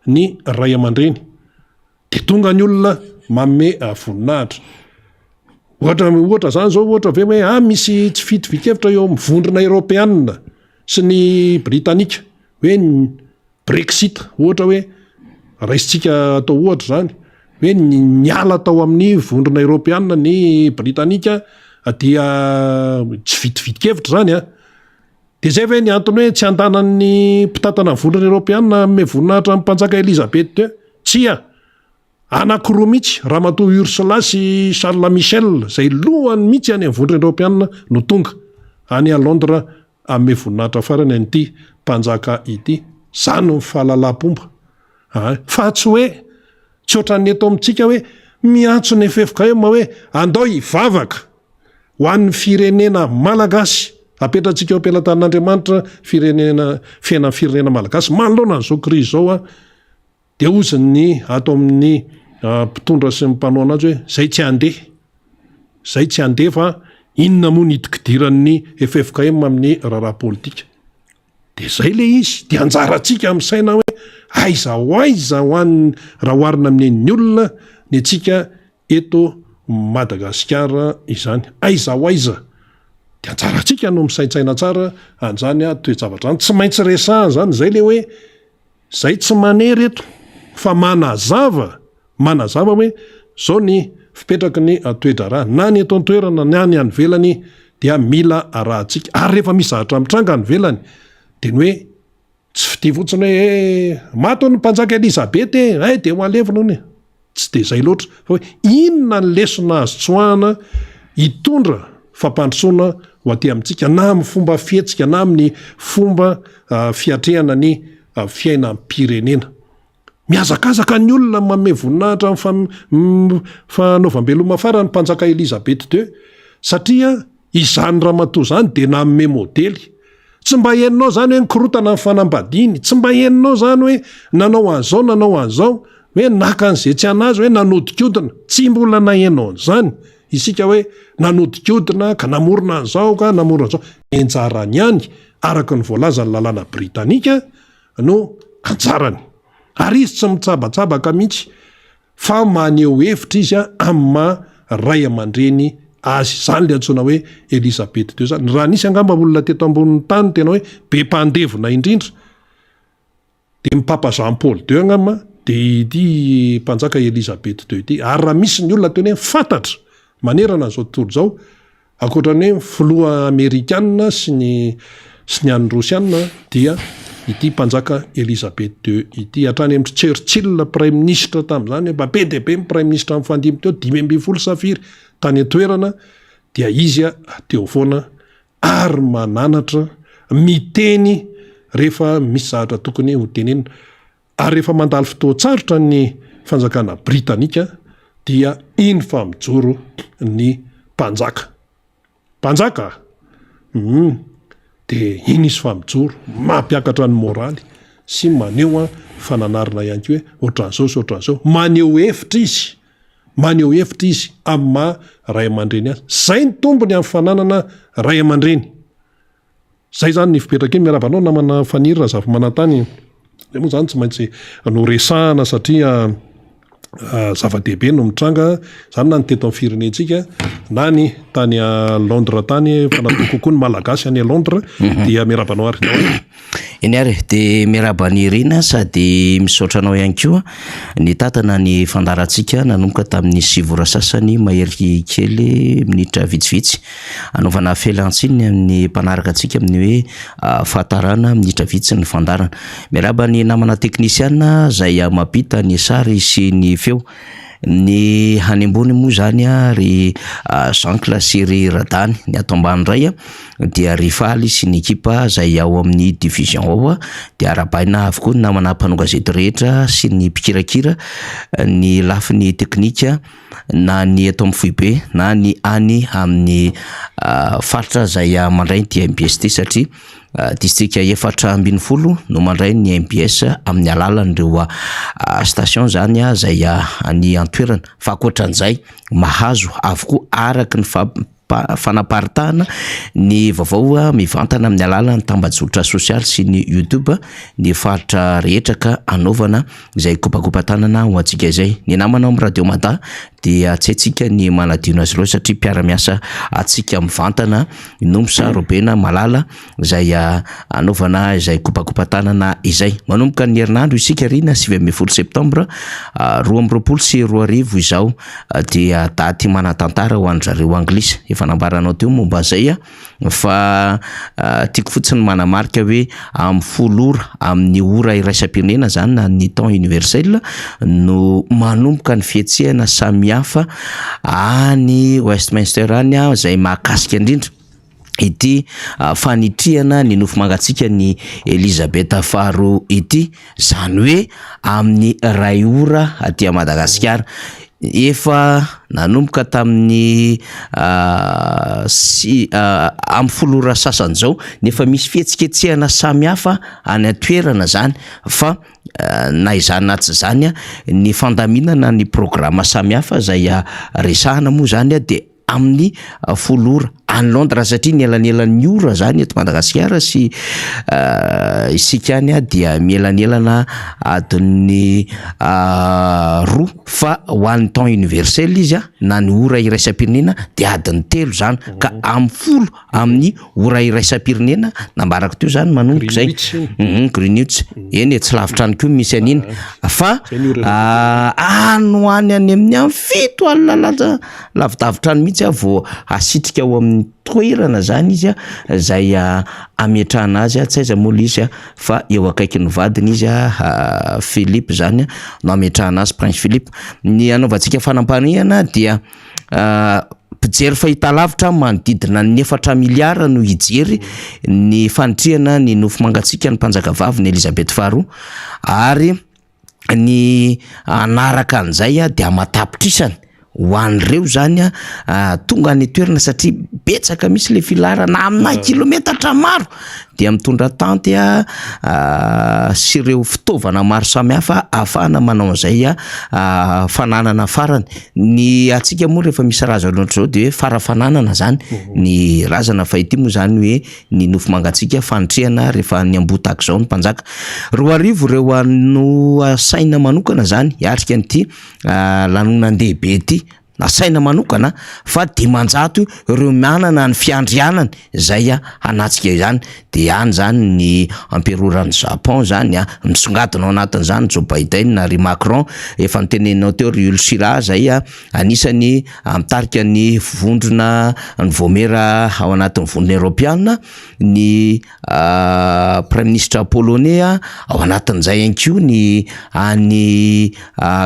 ny ray aman-dreny de tonga ny olona manome voninahitra ohatra zany zao ohatra ve hoe misy tsy fitovikevitra eo amin'ny vondrona Européenne sy ny Britanika hoe Brexit ohatra hoe raisitsika atao ohatra zany hoe niala tao amin'ny vondrona Européenne ny Britanika dia tsy vitovitikevitra zany de zay ve ny antony hoe tsy andanan'ny mpitatana ny vondrona Européenne me voninahitra amin'ny mpanjaka Elizabeth teo tsia anankiroa mihitsy Ramatoa Ursula sy Charles Michel zay lohany mihitsy any amin'ny vondrona Européenne no tonga any a Londres ame voninahitra farany an'ity mpanjaka ity zany ny fahalalam-pomba fa tsy hoe tsy ohatran'ny eto amintsika hoe miantso ny efefoka eo ma hoe andao hivavaka ho an'ny firenena malagasy apetratsika eo ampelantanin'Andriamanitra fiainan'ny firenena malagasy manoloana n'izao crise zao de oziny ato amin'ny mpitondra sy ny mpanao anazy hoe zay tsy andeha fa inona moa nitikidiran'ny FFKM amin'ny raharaha politika de zay le izy de anjaratsika amin'ny saina hoe aiza ho an'ny raha oharina amin'ny olona ny atsika eto Madagasikara izany aiza de anjaratsika no misaintsaina tsara anjany toejavatra zany tsy maintsy resahana zany zay le hoe zay tsy manery eto fa manazava hoe zao ny fipetraky ny toedraraha na ny eto an-toerana na ny any velany dia mila arahantsika ary rehefa misy zavatra mitranga any velany de ny hoe tsy fity fotsiny hoe mato ny mpanjaka Elizabeth de ho alevina ny tsy de zay loatra fa hoe inona ny lesona azo tsoahana hitondra fampandrosoana ho aty amintsika na amin'ny fomba fihetsika na amin'ny fomba fiatrehana ny fiainam-pirenena miazakazaka ny olona manome voninahitra fanaovam-beloma fara ny mpanjaka Elizabeth II satria izany Ramatoa zany de nanome modely tsy mba heninao zany hoe nikorotana ny fanambadiny tsy mba heninao zany hoe nanao an'zao hoe naka an'izay tsy anazy hoe nanodikodina tsy mbola nahenao an'zany isika hoe nanodikodina ka namorona an'zao ka namorona an'zao enjarany ihany araka ny voalaza ny lalàna Britanika no anjarany ary izy tsy mitsabatsabaka mihitsy fa maneho hevitra izy amma ray aman-dreny azy zany le antsoina hoe Elizabeth II zany raha nisy angamba olona teto ambonin'ny tany tena hoe be mpandevona indrindra de ny Papa Jean Paul II angamba de ity mpanjaka Elizabeth II ity ary raha misy ny olona tena hoe fantatra manerana an'izao tontolo zao akoatran'ny hoe filoha Amerikanina sy ny any Rosiana dia ity mpanjaka Elizabeth II ity hatrany amin'ny Churchill prime ministre tamin'izany mba be de be ny prime ministre amin'ny fandimby teo 520 safiry tany atoerana dia izy teo foana ary mananatra miteny rehefa misy zavatra tokony ho tenenina ary rehefa mandalo fotoan-tsarotra ny fanjakana Britanika dia iny fa mijoro ny mpanjaka de iny izy fa mijoro mampiakatra ny moraly sy maneho fananarina ihany ko hoe ohatran'izao maneho hevitra izy amma ray aman-dreny azy zay ny tombony amin'ny fananana ray aman-dreny zay zany ny fipetraka iny miarabanao namana fanirina zava manantany zay moa zany tsy maintsy no resahana satria zava-dehibe no mitranga zany na ny teto amin'ny firenentsika na ny tany Londres tany fanatao kokoa ny malagasy any Londres dia mirabanao ary eny ary de mirabany rina sady misaotranao ihany koa ny tatana ny fandarantsika nanomboka tamin'ny sivora sasany mahery kely minitra vitsivitsy anaovana felantsiny amin'ny mpanaraka antsika amin'ny hoe fahatarana minitra vitsy ny fandarana mirabany namana teknisiana zay mampita ny sary sy ny feo ny hany ambony moa zany ry Jean-Claude sy ry Radany ny ato ambany ray dia rifaly sy ny ekipa zay ao amin'ny division ao dia arabaina avokoa ny namana mpanogazety rehetra sy ny mpikirakira ny lafiny teknika na ny eto amin'ny Foibe na ny any amin'ny faritra zay mandray dia MBST satria distrika 440 no mandray ny MBS amin'ny alalan'ireo station zany zay any antoerana fa ankoatran'izay mahazo avokoa araky ny fanaparitahana ny vaovao mivantana amin'ny alalan'ny tambazotra sosialy sy ny YouTube ny faritra rehetra ka anaovana izay kopakopatanana ho antsika izay ny namana amin'ny radio mata dia tsy antsika ny manadino azy ireo satria mpiara-miasa atsika mivantana nomsa robena malala izay anaovana izay kopakopatanana izay manomboka ny herinandro isika rina 9 septambra 2020 sy 2020 izao dia daty manatantara ho an'zareo anglisy fanambaranao teo momba zay fa tiako fotsiny manamarika hoe amin'ny folora amin'ny ora iraisam-pirenena zany na ny temps universel no manomboka ny fietsehana samihafa any Westminster any zay mahakasika indrindra ity fanitriana ny nofo mangatsika ny Elisabeth Faro ity zany hoe amin'ny ray ora aty Madagasikara efa nanomboka tamin'ny amin'ny folora sasany zao nefa misy fihetsiketsehana samihafa any atoerana zany fa na izany na tsy zany ny fandaminana ny programa samihafa zay resahana moa zany de amin'ny folora any Londres satria ny elanelan'ny ora zany eto Madagasikara sy isika any dia mielanelana adiny 2 fa ho an'ny temps universel izy na ny ora iraisam-pirenena dia adiny 3 zany ka amin'ny folo amin'ny ora iraisam-pirenena nambarako teo zany manomboka zay Greenwich eny tsy lavitra any koa misy an'iny fa any any amin'ny fito alina lavidavitra any mihitsy vao asitrika ao amin'ny toerana zany izy zay ametrahana azy tsy aiza mola izy fa eo akaiky ny vadiny izy Philippe zany no ametrahana azy Prince Philippe ny anaovantsika fanampaniana dia pijery fahita lavitra manodidina ny 4 miliara no hijery ny fanitriana ny nofo mangatsika ny mpanjaka vavy ny Elisabeth Faro ary ny anaraka an'izay dia matapitrisany ho an'ireo zany tonga ny toerana satria betsaka misy le filarana amina kilometatra maro dia mitondra tanty sy ireo fitaovana maro samihafa ahafahana manao an'izay fananana farany ny atsika moa rehefa misy razana ohatr'izao de hoe farafananana zany ny razana fahity moa zany hoe ny nofo mangatsika fanitrihana rehefa ny ambotaka zao ny mpanjaka 2000 reo no saina manokana zany hiatrika an'ity lanonandehibe ity nasaina manokana fa dimanjato ireo manana ny fiandrianana zay anatsika izany de any zany ny emperoran'ny Japon zany misongadina ao anatin'izany Joe Biden na ry Macron efa nitenenao teo ry Ursula zay anisany mitarika ny vondrona ny vomera ao anatin'ny vondrona Europiana ny Prime Ministre polonais ao anatin'izay ihany koa ny any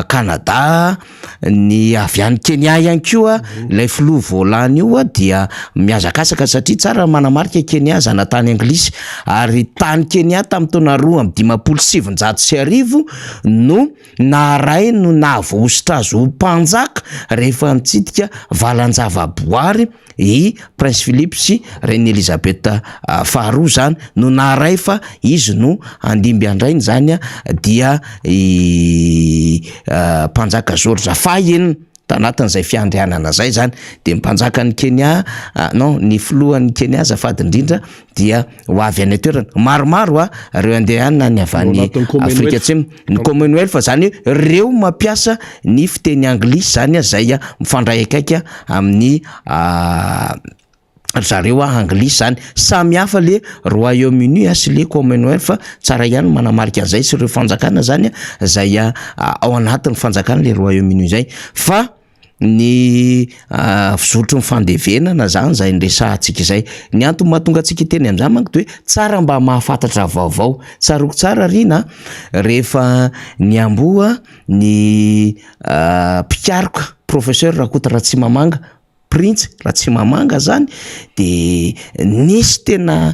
Canada ny avy any Kenya ihany koa ilay filoha voalany io dia miazakasaka satria tsara manamarika Kenya zana tany anglisy ary tany Kenya tamin'ny taona 2017 no naray no nahavoasitra azy ho mpanjaka rehefa mitsidika valanjavaboary i Prince Philippe sy Reine Elisabeth Faro zany no naray fa izy no andimby andrainy zany dia mpanjaka George Fahy tanatin'izay fiandrianana zay zany de mpanjakany Kenya non ny filohan'ny Kenya azafady indrindra dia ho avy any toerana maromaro reo andehanana ny avany Afrika Atsimo ny Commonwealth zany reo mampiasa ny fiteny anglisy zany zay mifandray akaiky amin'ny zareo anglisy zany samy hafa le Royaume-Uni sy le Commonwealth fa tsara ihany manamarika an'izay sy reo fanjakana zany zay ao anatin'ny fanjakana le Royaume-Uni zay fa ny fizotro ny fandevenana zany zay ndresantsika zay ny antony mahatonga antsika teny am'izany manko de hoe tsara mba mahafantatra vaovao tsaroko tsara rina rehefa ny amboa ny mpikaroka professeur Rakoto Ratsimamanga Prince Ratsimamanga zany de nisy tena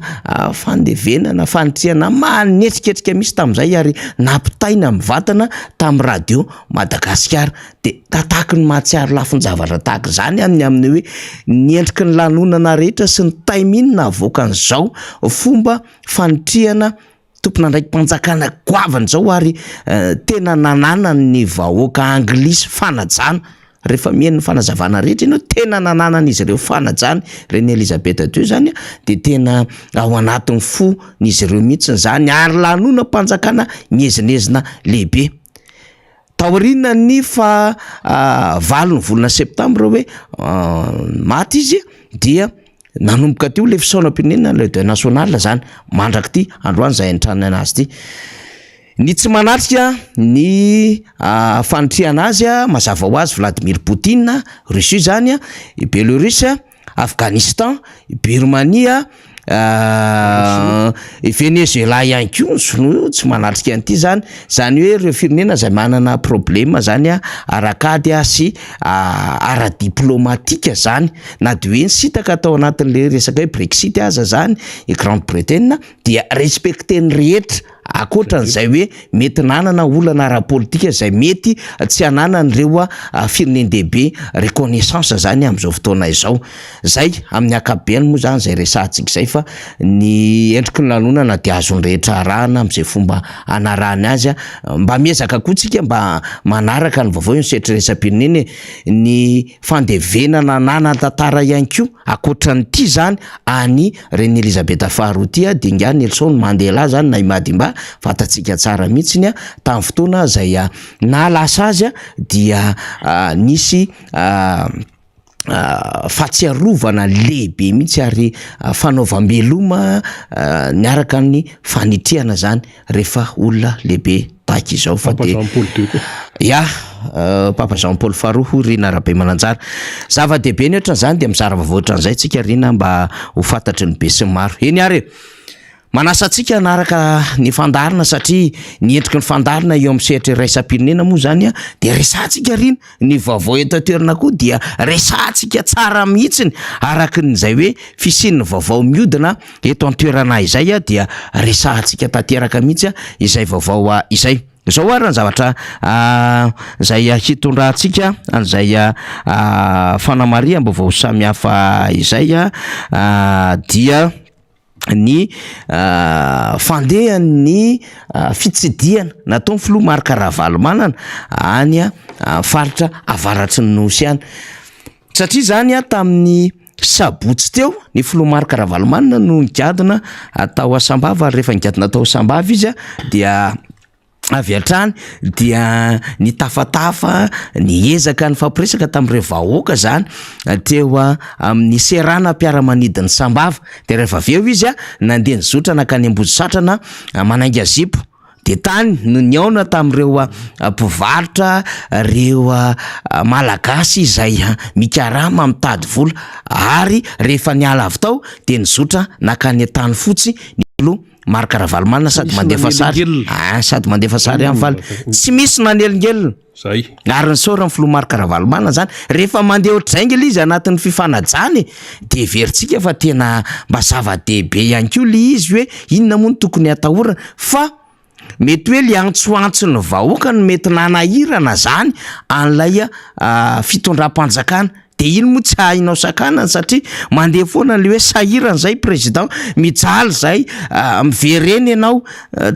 fandevenana fanitriana manetriketrika misy tam'izay ary nampitaina mivatana tam radio Madagasikara de tataka ny mahatsiaro lafin-javatra tahaka zany amin'ny hoe niendriky ny lanonana rehetra sy ny taiminina avoakan'izao fomba fanitriana tompona ndraiky mpanjakana goavana zao ary tena nanana ny vahoaka anglisy fanajana rehefa mien'ny fanazavana rehetra ianao tena nananan'izy ireo fanajany reny Elisabeth II zany de tena ao anatin'ny fo n'izy ireo mihitsy zany ary lanona mpanjakana miezinezina lehibe taorina ny fa valon'ny volana septambra hoe maty izy dia nanomboka teo le fisaonam-pirenena le deuil national zany mandraky ty androany zay antrany anazy ty ny tsy manatrika ny fanitriana azy mazava ho azy Vladimir Poutine Russie zany Belarus Afghanistan Birmania Venezuela ihany koa no tsy manatrika an'ity zany hoe reo firenena zay manana problema zany arakady sy ara-diplomatika zany na de hoe nisitaka atao anatin'le resaka hoe Brexit aza zany i Grande-Bretagne dia respecteny rehetra akoatran'izay hoe mety nanana olana ara-politika zay mety tsy ananan'ireo firenendehibe reconnaissance zany am'izao fotoana izao zay amin'ny akabeny moa zany zay resantsika zay fa ny endriky ny lanonana de azony rehetra arahana am'izay fomba anarahany azy mba miezaka koa tsika mba manaraka ny vaovao ny setraresa-pirenena ny fandevenana nanan-tantara ihany koa akoatran'ity zany any reny Elisabeth faharoa ty dinga Nelson Mandela zany na imadimba fatatsika tsara mihitsiny tamin'ny fotoana zay nalasa azy dia nisy fatsiarovana lehibe mihitsy ary fanaovam-beloma niaraka ny fanitriana zany rehefa olona lehibe tahaka izao fa de Papa Jean-Paul faharoa Rina Rabe Mananjara zava-dehibe ny ohatran'izany de mizara vavoatra an'izay tsika Rina mba ho fantatry ny be sy ny maro eny ary manasa antsika anaraka ny fandarina satria ny endriky ny fandarina eo amin'ny sehatra raisam-pirenena moa zany de resantsika Rina ny vaovao eto toerana koa dia resantsika tsara mihitsiny araky n'izay hoe fisian'ny vaovao miodina eto an-toerana izay dia resantsika tanteraka mihitsy izay vaovao izay zao ary ny zavatra zay hitondrantsika an'izay fanamariam-baovao samy hafa izay dia ny fandehan'ny fitsidiana nataon'ny filoha Marc Ravalomanana any faritra avaratry ny nosy any satria zany tamin'ny sabotsy teo ny filoha Marc Ravalomanana no nigadona atao Asambava ary rehefa nigadona atao Asambava izy dia avy hatrany dia ny tafatafa ny ezaka ny fampiresaka tamin'ireo vahoaka zany teo amin'ny serana mpiara-manidin'ny Sambava de rehefa aveo izy nandeha nizotra nakany Ambodisatrana manainga zipo de tany no niaona tamin'ireo mpivarotra reo malagasy izay mikarama mitady vola ary rehefa niala avy tao de nizotra nakany tany fotsy ny filoha Marc Ravalomanana sady mandefa sary sady mandefa sary amin'ny valy tsy misy nanelingelina zay ary ny sorany filoha Marc Ravalomanana zany rehefa mandeha ohatraingely izy anatin'ny fifanajany de veritsika fa tena mba zava-dehibe ihany koa le izy hoe inona moa no tokony atahorana fa mety hoe le antsoantso ny vahoaka no mety nanahirana zany an'ilay fitondram-panjakana de ino moa tsy hainao sakana satria mandeha foana le hoe sahirana zay président mijaly zay mivereny ianao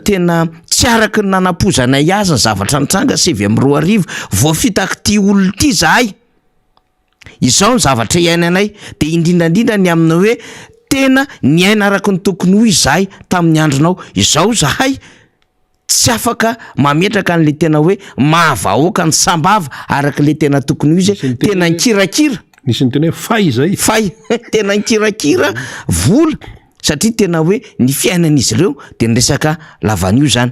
tena tsy araky ny nanapozanay azy ny zavatra nitranga 7 amby 2 arivo voafitako ty olona ty zahay izao ny zavatra iainanay de indrindrandrindra ny amina hoe tena ny aina araka ny tokony ho izahay tamin'ny andronao izao zahay tsy afaka mametraka n'le tena hoe mahavahoaka ny sambava araka le tena tokony ho izy tena nkirakira nisy ny tena hoe fay zay fay tena nkirakira vola satria tena hoe ny fiainan'izy ireo de nyresaka lavanio zany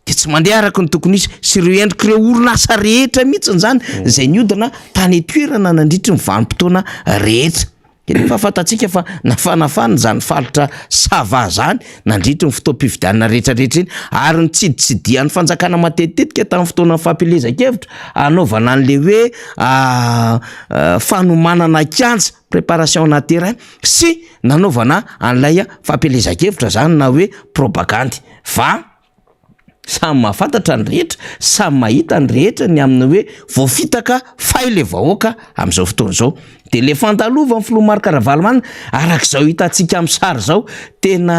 de tsy mandeha araka ny tokony izy sy ireo endrik'ireo orinasa rehetra mihitsiny zany zay niodina tany toerana nandritry ny vanim-potoana rehetra fa fatatsika fa nafanafany zany falitra sava zany nandritry ny fotoam-pifidianana rehetrarehetra iny ary ny tsiditsidian'ny fanjakana matetetika tamin'ny fotoana fampielezan-kevitra anaovana an'le hoe fanomanana kanja préparation na terrain sy nanaovana an'ilay fampielezan-kevitra zany na hoe propagandy fa samy mahafantatra ny rehetra samy mahita ny rehetra ny amina hoe voafitaka fay le vahoaka amin'izao fotoana zao de le fantalova ny filoha Marc Ravalomanana arak'izao hitantsika amin'ny sary zao tena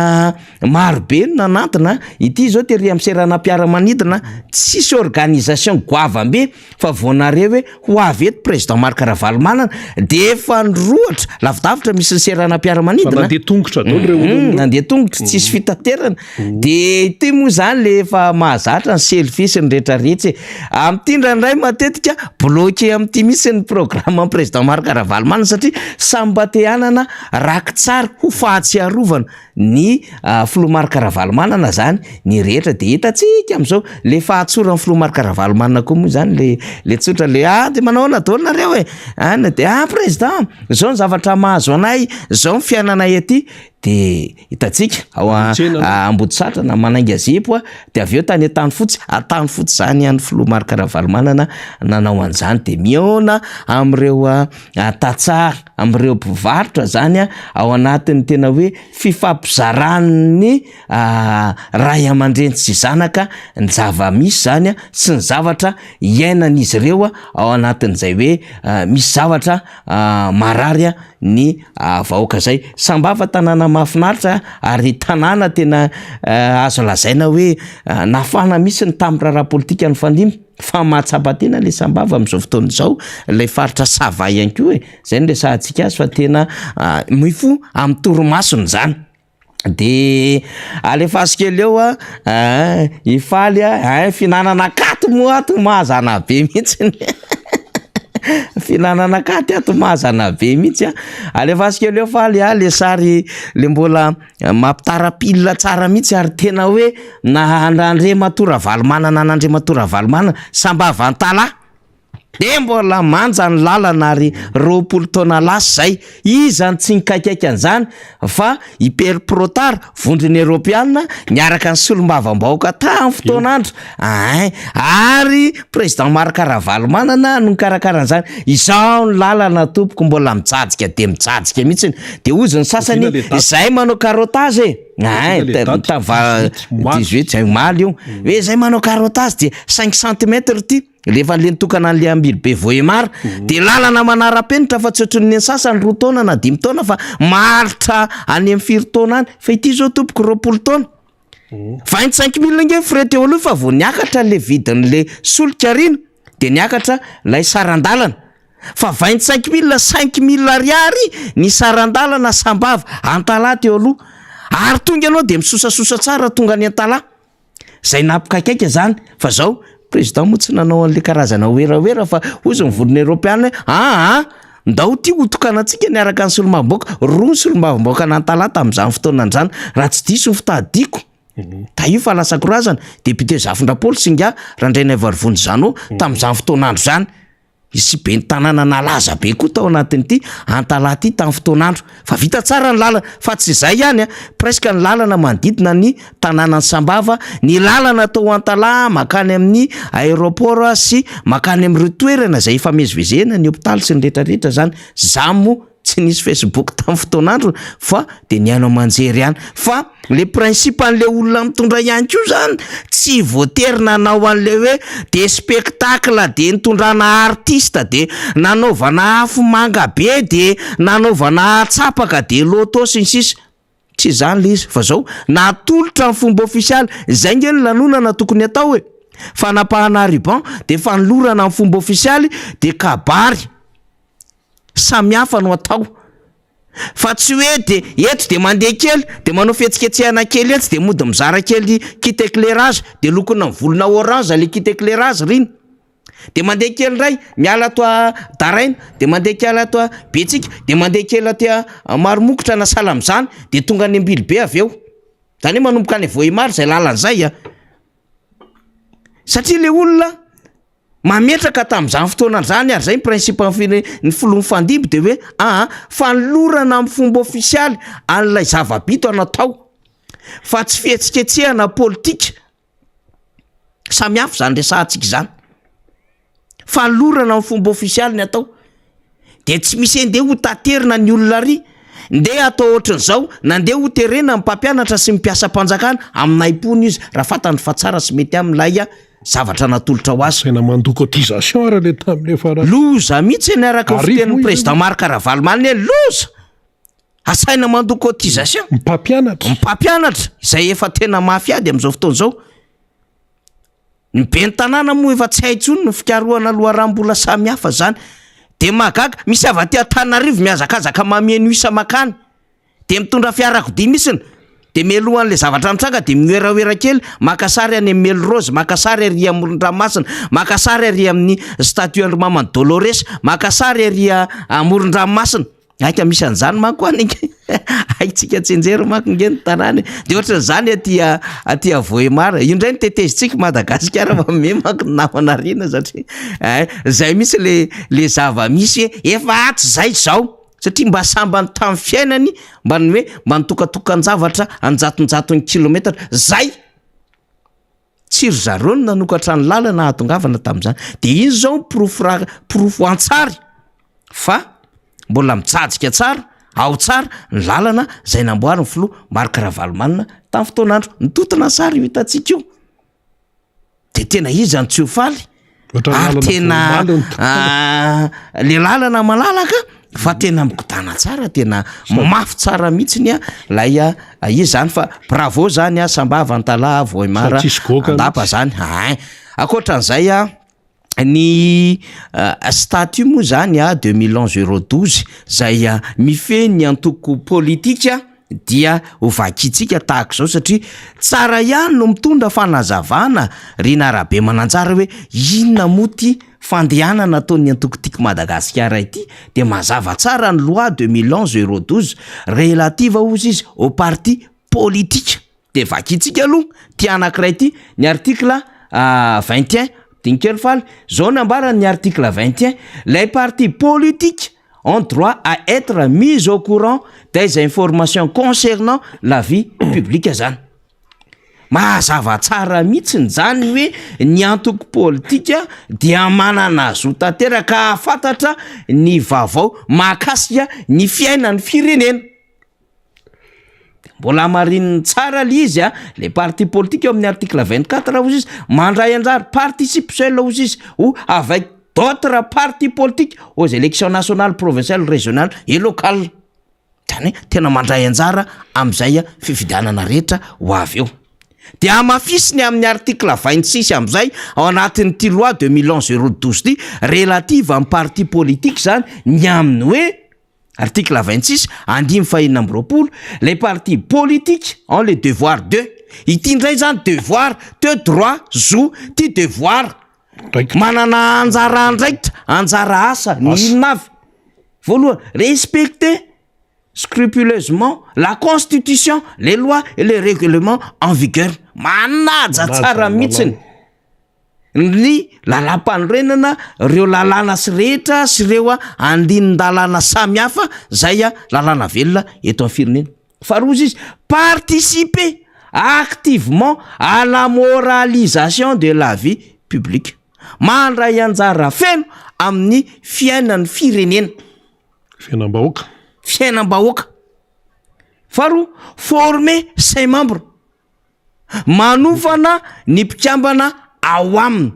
marobe no nanantona ity zao tery amin'ny seranam-piaramanidina tsisy organisation goavambe fa voanareo hoe ho avy eto président Marc Ravalomanana de efa nyroatra lavidavitra misy ny seranam-piaramanidina nandeha tongotra daholo reo nandeha tongotra tsisy fitaterana de ity moa zany le efa mahazatra ny selfie sy ny rehetrarehetra amin'ity ndraindray matetika bloqué amin'ity misy ny programme amin'ny président Marc Ravalomanana satria samy te hanana raky tsara ho fahatsiarovana ny filoha Marc Ravalomanana zany ny rehetra de hitatsika am'izao le fahatsorany filoha Marc Ravalomanana koa moa zany le tsotra le de manao daholo nareo ana de président zao ny zavatra mahazo anay zao ny fiainanay aty de hitatsika ao Ambodisatra na Manainga Zipo de avy eo tany fotsy zany any filoha Marc Ravalomanana nanao an'izany de miona am'ireo tatsara am'ireo mpivarotra zany ao anatin'ny tena hoe fifampizarany ray aman-dreny sy zanaka ny zava-misy zany sy ny zavatra iainan'izy ireo ao anatin'izay hoe misy zavatra marary ny vahoaka zay sambava tanàna mahafinaritra ary tanàna tena azo lazaina hoe nafana misy ny tamitra politika ny fandimby fa mahatsapatena le sambava amin'izao fotoana izao le faritra sava ihany koa zay no resahantsika azy fa tena mifo amin'ny toromasony zany de alefa asikely eo ifaly finanana katy moa ato mahazana be mihitsy finanana katy ato mahazana be mihitsy alefa asikely eo faly le sary le mbola mampitarapilina tsara mihitsy ary tena hoe na Andriamato Ravalomanana n'Andriamato Ravalomanana sambava antala de mbola manja ny lalana ary 20 taona lasa zay izany tsy nikaikaiky an'izany fa hyper protar vondrony Europiana niaraka ny solombavam-bahoaka tamin'ny fotoan'andro ary président Marc Ravalomanana no nikarakara an'izany izao ny lalana tompoko mbola mijajika de mijajika mihitsy de ozy ny sasany zay manao carotage 18 zay maly io hoe zay manao carotage de 5 cm ty lefa le nitokana an'le ambily be voemara de lalana manara-penitra fa tsy ohatrin'ny sasany 2 taona na 5 taona fa maritra any amin'ny 4 taona any fa ity zao tompoko 20 taona 25 000 nge frais teo aloha fa vo niakatra le vidin'le solika rino de niakatra lay sarandalana fa 25 000 5 000 ariary ny sarandalana sambava antala teo aloha ary tonga anao de misosasosa tsara tonga any antala zay nampikaikaika zany fa zao président moa tsy nanao an'le karazana oeraoera fa ozy ny vodiny Europiana ndao ty hotokanantsika niaraka ny solombavam-bahoaka roa ny solombavam-bahoaka nantalata amin'izany fotoana zany raha tsy diso ny fitadiako ta io fa lasakorazana député Zafindra-Paoly Singa Randraina Varivony zany tamin'izany fotoan'andro zany isy be ny tanàna nalaza be koa tao anatin'ity antalaty tamin'ny fotoan'andro fa vita tsara ny lalana fa tsy zay ihany presque ny lalana manodidina ny tanàna ny sambava ny lalana tao antala makany amin'ny aéroport sy makany amin'ireo toerana zay ifamezivezena ny hôpitaly sy ny rehetrarehetra zany zamo tsy nisy Facebook tamin'ny fotoan'andro fa de ny hainao manjery ihany fa le principe an'le olona mitondra ihany koa zany tsy voatery nanao an'le hoe de spectacle de nitondrana artiste de nanaovana afo manga be de nanaovana tsapaka de loto sy ny sisa tsy zany le izy fa zao natolotra ny fomba ofisialy zay nge ny lanonana tokony atao hoe fanapahana ruban de fanolorana ny fomba ofisialy de kabary samihafa no atao fa tsy hoe de eto de mandeha kely de manao fihetsiketsehana kely etsy de mody mizara kely kit éclairage de lokona volona orange le kit éclairage riny de mandeha kely ray miala toa daraina de mandeha kely toa betsika de mandeha kely tia maromokotra na salamzany de tonga any ambily be avy eo zany hoe manomboka any Vohimary zay lalan'zay satria le olona mametraka tamin'izany fotoana zany ary zay principe ny folomy fandimby de hoe fanolorana amin'ny fomba ofisialy an'ilay zava-bito anatao fa tsy fihetsiketsehana politika samihafa zany resahantsika zany fanolorana amin'ny fomba ofisialy ny atao de tsy misy andeha ho taterina ny olona ry ndeha atao ohatran'izao nandeha ho terena amin'ny mpampianatra sy mipiasa mpanjakana amin'aim-pony izy raha fatany fa tsara sy mety amin'ilay zavatra natolotra ho azy saina mandoko cotisation ara le tamin'le fara loza mihitsy ny araka ny fitenin'ny président Marc Ravalomanina loza asaina mandoko cotisation mpampianatra izay efa tena mafiady amin'izao fotoana izao ny be ny tanàna moa efa tsy haintsony ny fikarohana loharam-bola samihafa zany de magaga misy avaty Antananarivo miazakazaka mameno isa makany de mitondra fiarakodia misiny de melohan'le zavatra mitranga de mioeraoera kely makasary any amin'ny Melrose makasary ary amoron-dranomasina makasary ary amin'ny statue Andry Mamadou Dolores makasary ary amoron-dranomasina aika misy an'izany manko anika aitsika tsenjery manko nge ny tanàny de ohatran'izany aty Vohimary io ndray ny tetezitsika Madagasikara mame manko ny namanarina satria zay misy le zava-misy efa aty zay zao satria mba sambany tamin'ny fiainany mba ny hoe mba nitokatokan-javatra anjatonjaton'ny kilometatra zay tsiry zareo no nanokatra ny lalana hatongavana tamin'izany de iny zao porofo antsary fa mbola mitsajika tsara ao tsara ny lalana zay namboary ny filoha Marc Ravalomanina tamin'ny fotoanandro nitotona sary hitantsika io de tena izy any tsy ho faly ary tena le lalana malalaka fa tena mikodana tsara tena mafy tsara mihitsiny lay izy zany fa bravo zany sambava Ntala Vohimary andapa zany akoatran'izay ny statut moa zany 2011-012 zay mifeny antoko politika dia ovakitsika tahaka zao satria tsara ihany no mitondra fanazavana Rina Rabe mananjara hoe inona moty fandehanana ataon'ny antokotika Madagasikara ity de mazava tsara ny loi 2011-012 relative ozy izy au parti politique de vakitsika aloha ty anankiray ity ny article 21 dinkely faly zao nambarany article 21 les partis politiques ont droit à être mis au courant des informations concernant la vie publique zany mazava tsara mihitsy zany hoe ny antoko politika dia manana zo tanteraka fantatra ny vaovao mahakasika ny fiainan'ny firenena mbola marininy tsara le izy les partis politiques eo amin'ny article 24 ozy izy mandray anjara participe seul ozy izy ou avec d'autres partis politiques aux élections nationales provinciales régionales et locales zany tena mandray anjara am'izay fifidianana rehetra ho avy eo de amafisiny amin'ny article 26 am'izay ao anatin'ny ty loi 2011-012 ty relative amin'ny parti politique zany ny aminy hoe article 26 andimy fahinina amby-roapolo les partis politiques ont le devoir de ity ndray zany devoir te droit zo ty devoir manana anjara andraikitra anjara asa ny inona avy voalohany respecter scrupuleusement la constitution les lois et les règlements en vigueur manaja tsara mihitsiny ny lalam-panorenana reo lalàna sy rehetra sy reo andinin-dalàna samihafa zay lalàna velona eto amin'ny firenena faharoa izy participer activement à la moralisation de la vie publique mandray anjara feno amin'ny fiainan'ny firenena fiainam-bahoaka faharoa former ses membres manofana ny mpikambana ao aminy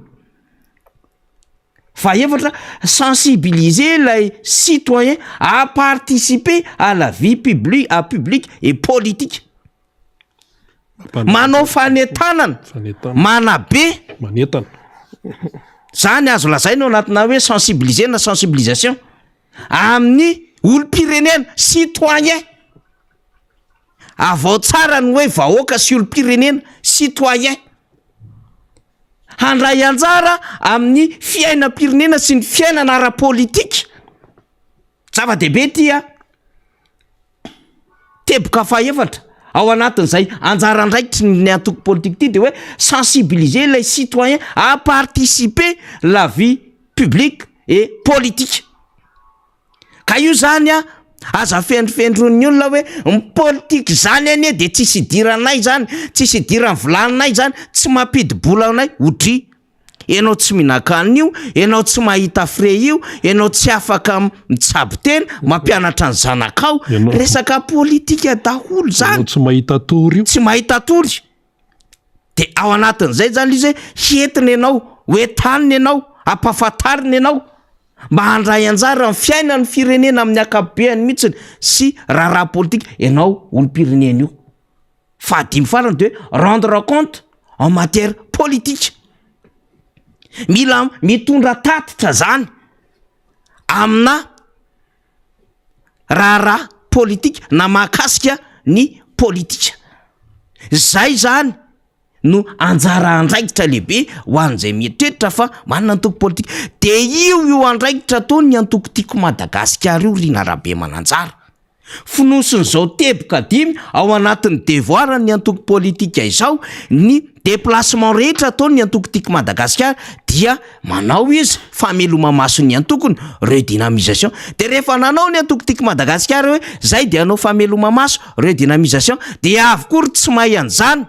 fa efatra sensibiliser les citoyens à participer à la vie publique et politique manao fanetanana manabe manetana zany azo lazaina ao anatina hoe sensibiliser na sensibilisation amin'ny olom-pirenena citoyen. Avao tsara ny hoe vahoaka sy olom-pirenena citoyen. Handray anjara amin'ny fiainam-pirenena sy ny fiainana ara-politika. Zava-dehibe tia teboka fahaefatra ao anatin'izay anjara andraikitry ny antoko politika ty de hoe sensibiliser les citoyens à participer la vie publique et politique. Ka io zany aza fendrofendron'ny olona hoe politika zany anie de tsisy idiranay zany, tsisy idiran'ny volaninay zany, tsy mampidi-bola anay otry. Ianao tsy mihinan-kanina io, ianao tsy mahita frais io, ianao tsy afaka mitsabo tena, mampianatra ny zanakao, resaka politika daholo zany. Tsy mahita tory io. Tsy mahita tory. De ao anatin'izay zany izy hientina ianao, hoentanina ianao, ampahafantarina ianao, mba handray anjara ny fiainan'ny firenena amin'ny akapobeany mihitsiny sy raharaha politika ianao olom-pirenena io. Fahadimy farany de rendre compte en matière politique. Mila mitondra tatitra zany amina raharaha politika na mahakasika ny politika. Zay zany no anjara andraikitra lehibe ho an'izay mieritreritra fa manana antoko politika. De io andraikitra ataony ny antoko tiako Madagasikara io Rina Rabe Mananjara. Fonosin'izao teboka dimy ao anatin'ny devoir ny antoko politika izao, ny déplacement rehetra ataony ny antoko tiako Madagasikara dia manao izy fameloma maso ny antokony redynamisation. De rehefa nanao ny antoko tiako Madagasikara hoe zay de anao fameloma maso redynamisation, de avokory tsy mahay an'izany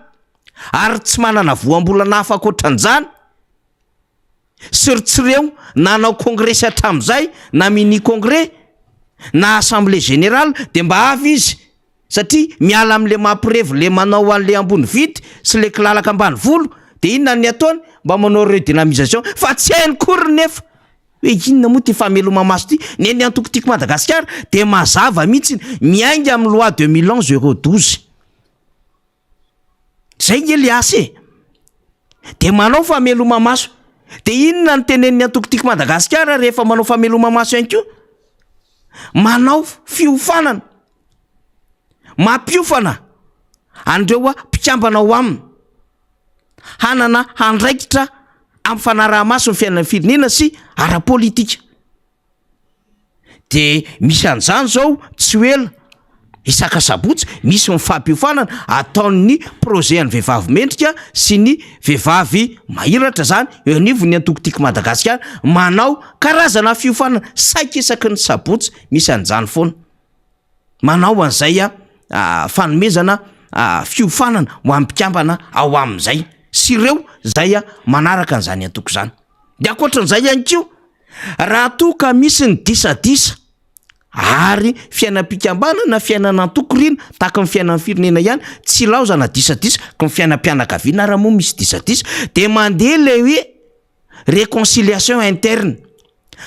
ary tsy manana voambolana hafa akoatran'izany. Siritsireo nanao congrès hatramin'izay na mini congrès na assemblée générale de mba avy izy satria miala am'le mampirevy le manao an'le ambony vity sy le kilalaka ambany volo de inona ny ataony mba manao redynamisation fa tsy hainy kory nefa hoe inona moa ty fameloma maso ty ny antoko tiako Madagasikara de mazava mihitsy miainga amin'ny loi 2011/012. Zay nge le ase de manao fameloma maso. De inona ny tenen'ny antoko tiako Madagasikara rehefa manao fameloma maso ihany koa? Manao fiofanana, mampiofana andreo mpikambana ao aminy, hanana handraikitra amin'ny fanaraha-maso ny fiainan'ny firenena sy ara-politika. De misy an'izany zao tsy hoela isaka sabotsy misy mifampiofanana ataon'ny projet ny vehivavy mendrika sy ny vehivavy mahiratra zany eo anivon'ny antoko tiako Madagasikara manao karazana fiofanana saika isaky ny sabotsy misy an'izany foana. Manao an'izay fanomezana fiofanana ho am-pikambana ao amin'izay sy ireo zay manaraka an'izany antoko zany. De akoatran'izay ihany koa raha toa ka misy ny disadisa ary fiainam-pikambana na fiainana antoko rina tahaka ny fiainan'ny firenena ihany tsy laozana disadisa ka ny fiainam-pianakaviana raha moa misy disadisa de mandeha le hoe réconciliation interne,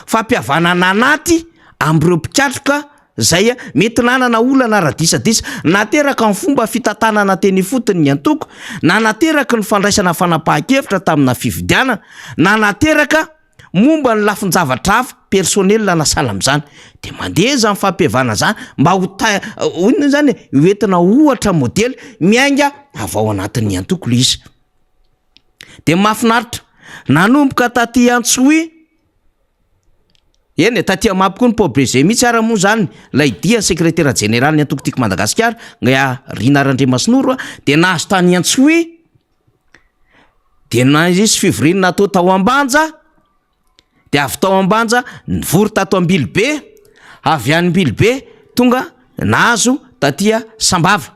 fampihavanana anaty am'ireo mpikatroka zay mety nanana olana raha disadisa nateraka ny fomba fitantanana teny fotony ny antoko na nateraka ny fandraisana fanapahan-kevitra tamina fividiana na nateraka momba ny lafin-javatra hafa personnel na sala am'izany de mandeha zany fampihavana zany mba inona zany hoentina ohatra modely miainga avao anatin'ny antoko le izy. De mahafinaritra nanomboka taty Antsohy eny taty Amapoko ny Pobrezy mihitsy ara moa zany lay dia secrétaire général ny antoko tiako Madagasikara nga Rina Randriamasinoro de nahazo tany Antsohy de na izy février natao tao Ambanja de avy tao Ambanja nivory tato Ambilobe, avy any Ambilobe tonga nahazo tatia Sambava.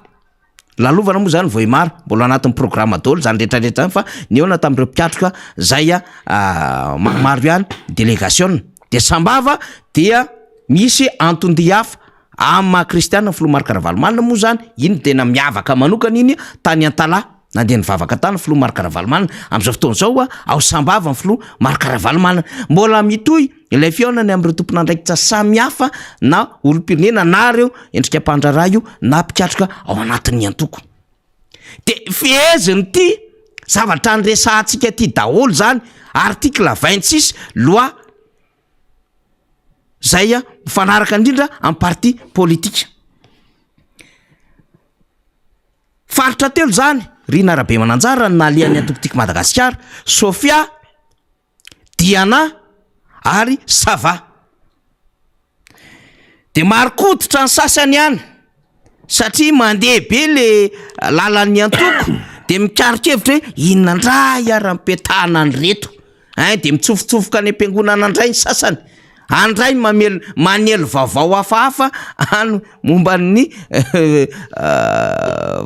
Lalovana moa zany voimaro mbola anatin'ny programme daholo zany rehetrarehetra fa neona tamin'ireo mpikatroka zay maro ihany délégation. De Sambava dia misy antondy hafa amma kristiana Filoha Marc Ravalomanina moa zany iny tena miavaka manokana iny tany Antala nandeha nivavaka tany Filoha Marc Ravalomanina am'izao fotoan'izao ao Sambava ny Filoha Marc Ravalomanina mbola mitohy ilay fiaonany am'ireo tompon'andraikitra samy hafa na olom-pirenena na reo endrika mpandraraha io na mpikatroka ao anatin'ny antoko. De feheziny ty zavatra nyresahantsika ty daholo zany article 26 loi zay mifanaraka indrindra amin'ny parti politika. Faritra telo zany Rina Rabe Mananjara nalian'ny Antokotika Madagasikara, Sofia, Diana ary Sava. De marikototra ny sasany ihany satria mandeha be le lalan'ny Antoko de mikarikevitra hoe inona indray ara-mipetahana ny reto. De mitsofontsofoka any am-piangonana andray ny sasany. Andray manelo vaovao hafahafa any momban'ny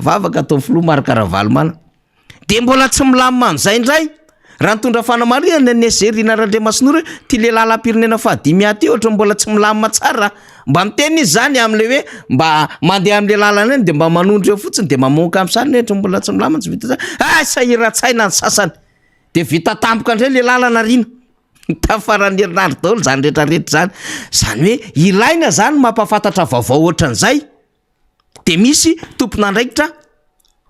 vavaka tao filoha Marikaravalomana. De mbola tsy milamina an'izay indray raha nitondra fanamarihana ny Rina Randriamasinoro ty le lalam-pirenena fahadimy aty ohatra mbola tsy milamina tsara. Mba miteny izy zany am'le hoe mba mandeha am'le lalana eny de mba manondro eo fotsiny de mamoaka am'sany ohatra mbola tsy milamina tsy vita zany. Sahiran-tsaina ny sasany. De vita tampoka indray le lalana Rina. Tafarany herinandro daholo zany rehetrarehetra zany. Zany hoe ilaina zany mampafantatra vaovao ohatran'izay. De misy tompon'andraikitra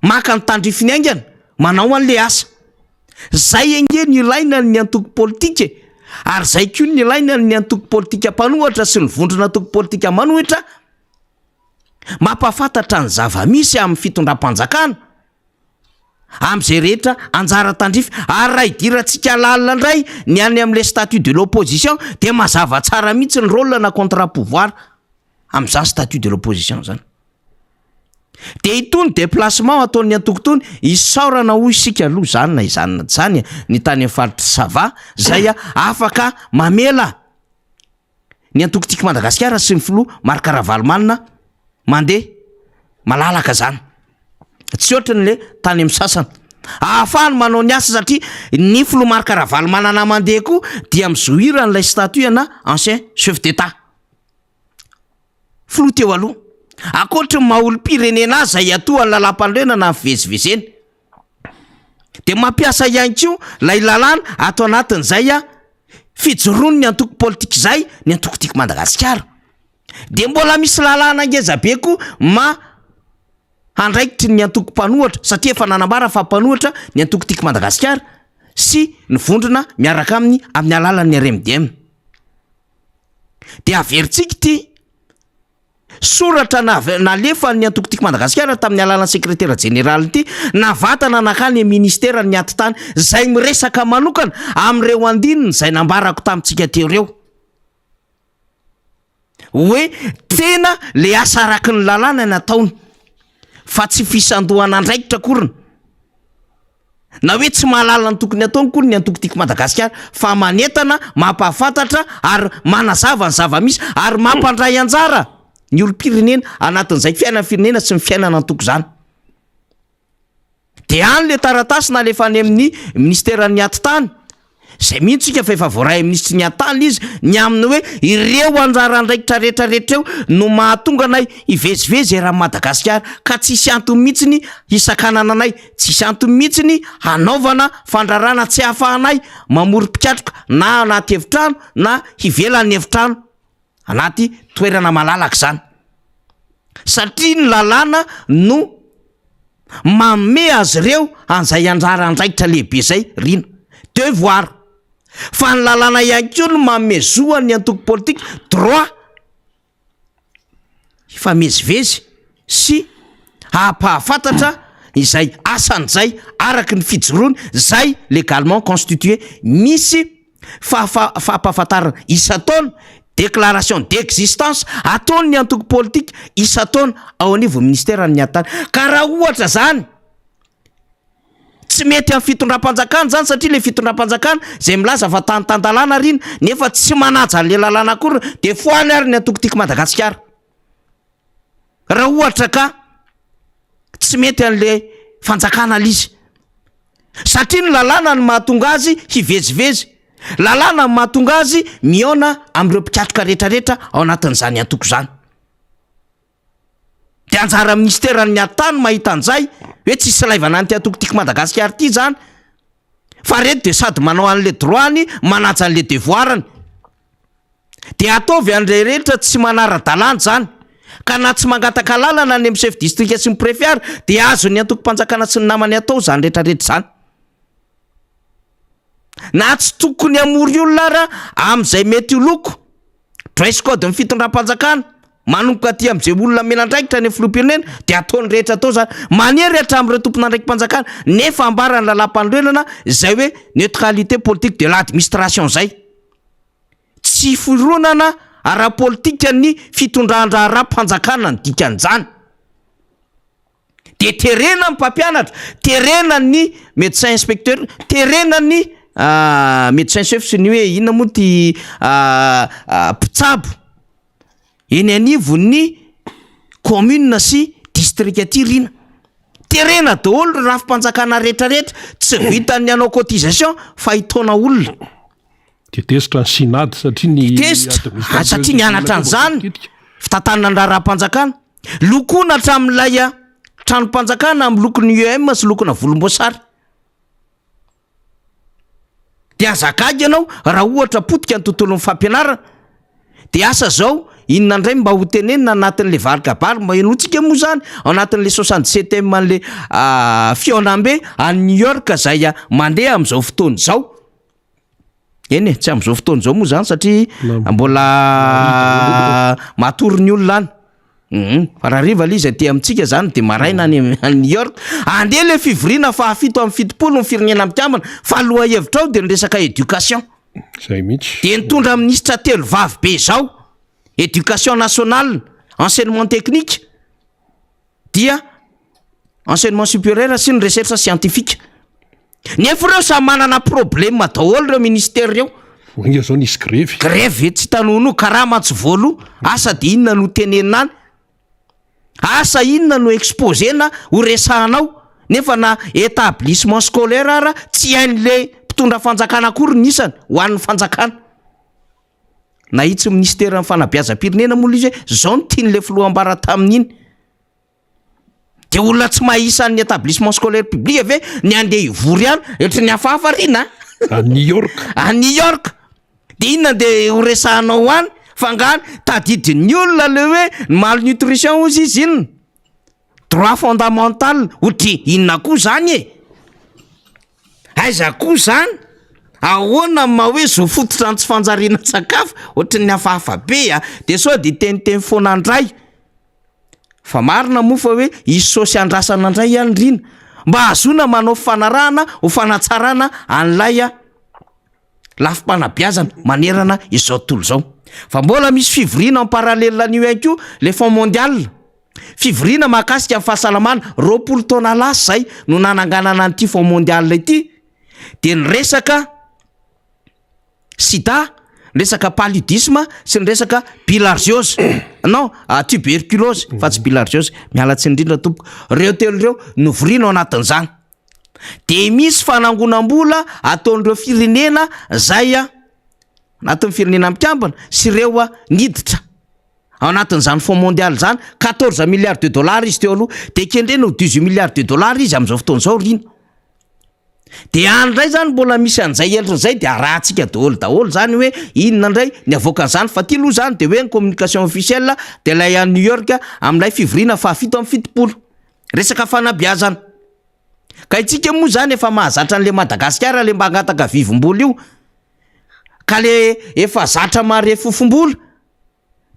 maka ny tandrifiny aingana manao an'le asa. Zay enge ny ilaina ny antoko politika. Ary zay koa ny ilaina ny antoko politika mpanohatra sy ny vondrona antoko politika manohitra mampafantatra ny zava-misy amin'ny fitondram-panjakana. Am'izay rehetra anjara tandrify ary raha idirantsika lalina indray ny any amin'le statut de l'opposition de mazava tsara mihitsy ny rôle na contre-pouvoir amin'izany statut de l'opposition zany. De itony déplacement ataon'ny antokotony isaorana hoy isika aloha zany na izany na zany ny tany amin'ny faritra Sava zay afaka mamela ny Antokotika Madagasikara sy ny filoha Marikaravalomana mandeha malalaka zany. Tsy ohatran'le tany amin'ny sasany. Ahafahany manao ny asa satria ny filoha Marikaravalomana na mandeha koa dia mizohira n'ilay statut na ancien chef d'État. Filoha teo aloha. Akoatra ny maha-olom-pirenena zay atoa ny lalam-pandrena na mivezivezeny. De mampiasa ihany koa lay lalàna ato anatin'izay fijoroany ny antoko politika zay ny Antokotika Madagasikara. De mbola misy lalàna ngeza be koa andraikitry ny antoko mpanohatra satria efa nanambara fa mpanohatra ny Antokotika Madagasikara sy ny vondrona miaraka amin'ny alalan'ny RMDM. De averintsika ty soratra nalefa ny Antokotika Madagasikara tamin'ny alalan'ny sekretera jeneraly ity navatana nakany ministera ny atitany zay miresaka manokana am'ireo andininy zay nambarako tamintsika teo reo. Hoe tena le asa araky ny lalàna nataony fa tsy fisandohana andraikitra korona. Na hoe tsy mahalala ny tokony ataony koa ny Antokotika Madagasikara fa manentana mampafantatra ary manazava ny zava-misy ary mampandray anjara ny olom-pirenena anatin'izay fiainana firenena sy ny fiainana antoko zany. De any le taratasy nalefa any amin'ny ministeran'ny atitany zay mihitsika fa efa voaray ministry ny atany izy ny aminy hoe ireo anjara andraikitra rehetrarehetra eo no mahatonga anay ivezivezy raha Madagasikara ka tsisy antony mihitsiny hisakanana anay, tsisy antony mihitsiny hanaovana fandrarana tsy hahafahanay mamorom-pikatroka na anaty efitrano na hivelan'ny efitrano anaty toerana malalaka zany. Satria ny lalàna no manome azy ireo an'izay anjara andraikitra lehibe zay Rina. Devoir. Fa ny lalàna ihany koa no mamezoany antoko politika droit ifamezivezy sy ahapahafantatra izay asan'izay araky ny fijoroany zay légalement constitué. Misy fahampahafantarana isa-taona déclaration d'existence ataon'ny antoko politika isa-taona ao anivo ministeran'ny atany. Ka raha ohatra zany tsy mety amin'ny fitondram-panjakana zany satria le fitondram-panjakana zay milaza fa tantandalana Rina nefa tsy manaja le lalàna akory de foany ary ny Antokotika Madagasikara. Raha ohatra ka tsy mety an'le fanjakana lizy satria ny lalàna no mahatonga azy hivezivezy, lalàna no mahatonga azy miona am'ireo mpikatroka rehetrarehetra ao anatin'izany antoko zany. De anjara ministeran'ny atany mahita an'izay hoe tsisy laivana an'ity Antokotika Madagasikara ity zany fa reto de sady manao an'le droany manaja an'le devoirany. De ataovy an'ireo rehetra tsy manara-dalàna zany ka na tsy mangataka lalana any amin'ny chef district sy ny préfet de azon'ny antoko-panjakana sy ny namany atao zany rehetrarehetra zany. Na tsy tokony amory olona ara am'izay mety ho loko dress code ny fitondram-panjakana manomboka aty am'izay olona melandraikitra ny filoam-pirenena de ataony rehetra atao zany manery hatramin'ireo tompon'andraiki-mpanjakana nefa ambarany lalam-panorenana zay hoe neutralité politique de l'administration zay tsy fironana ara-politika ny fitondrandra ara-mpanjakana ny dikan'izany de terena ny mpampianatra terena ny médecin inspecteur terena ny médecin chef sy ny hoe inona moa ty mpitsabo eny anivon'ny commune sy district aty rina terena daholo raha fimpanjakana rehetrarehetra tsy vitan'ny anao cotisation fa hitaona olona tesitra ny synady satria ny tesitra satria nianatra an'izany fitantanana ny raha-mpanjakana lokona hatramin'ilay trano-mpanjakana amin'ny lokony UM sy lokona volomboasary de azakagy ianao raha ohatra potika ny tontolon'ny fampianarana de asa zao inona indray mba ho tenenina anatin'le varikabary mba enotsika moa zany anatin'le 67e an'le fionambe any New York zay mandeha am'izao fotoana zao eny tsy am'izao fotoana zao moa zany satria mbola matory ny olona any fa raha riva le izy aty amintsika zany de maraina any New York andeha le fivoriana fahafito amin'ny fitopolo ny firenena mikambana fa aloha hevitra ao de ny resaka éducation zay mihitsy de nitondra ministra telo vavy be zao éducation nationale enseignement technique dia enseignement supérieur sy ny recherche scientifique nefa ireo samy manana problème daholo ireo ministère reo oinga zao nisy grève tsy tanono karaha mantsy volo asa de inona no tenenany asa inona no exposena ho resahanao nefa na établissement scolaire ara tsy hain'le mpitondra fanjakana akory nisany ho an'ny fanjakana na itsy ministère ny fanabeazam-pirenena moa izy hoe zao no tian'le filoham-bara tamin'iny de olona tsy mahisan'ny établissement scolaire public ave ny andeha ivory any etra ny hafahafa rina a New York de inona de ho resahanao any fangany tadidin'ny olona le hoe malnutrition ozy izy inona droit fondamental otry inona koa zany aiza koa zany ahoana ma hoe zo fototra ny tsy fanjariana sakafo ohatry ny hafahafa be de sao de teniteny foana andray fa marina moa fa hoe isy sosy andrasana andray ihany rina mba azona manao fanarahana ho fanatsarana an'lay lafim-panabeazana manerana izao tontolo zao fa mbola misy fivoriana en parallèle an'io ihany koa le fond mondial fivoriana mahakasika amin'ny fahasalamana 20 taona lasa zay no nananganana an'ity fond mondial ity de ny resaka sida ny resaka paludisme sy ny resaka bilharziose non tuberculose fa tsy bilharziose mialatsy indrindra tompoko reo telo reo novoriana ao anatin'izany de misy fanangonam-bola ataon'ireo firenena zay anatin'ny firenena mikambana sy ireo niditra ao anatin'izany fond mondial zany 14 milliards de dollars izy teo aloha de kendrena ho 18 milliards de dollars izy am'izao fotoana zao rina de andray zany mbola misy an'izay eltran'izay de arahantsika daholo zany hoe inona indray ny avoakan'izany fa ty aloha zany de hoe ny communication officielle de lay a New York amin'ilay fivoriana fahafito amin'ny fitopolo resaka fanabeazana ka itsika moa zany efa mahazatra an'le Madagasikara le mba hangataka vivim-bola io ka le efa zatra mare fofom-bola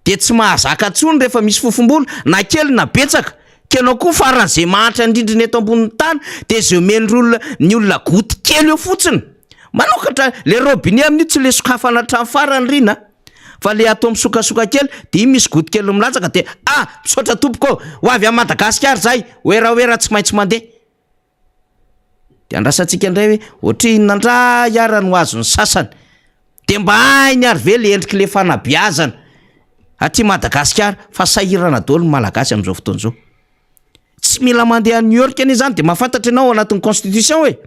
de tsy mahazaka tsony rehefa misy fofom-bola na kely na betsaka kenao koa faran'izay mahantra indrindriny eto ambonin'ny tany de zay omen'olona ny olona goty kely eo fotsiny manokatra le robinet amin'io tsy le sokafana hatramin'ny farany rina fa le atao misokasoka kely de iny misy goty kely milatsaka de misaotra tompoko ho avy a Madagasikara zay oera tsy maintsy mandeha de andrasantsika indray hoe ohatry inandray ara no azony sasany de mba hainy ary ve le endriky le fanabeazana aty Madagasikara fa sahirana daholo ny malagasy am'izao fotoana zao tsy mila mandeha a New York ane zany de mahafantatra ianao anatin'ny constitution hoe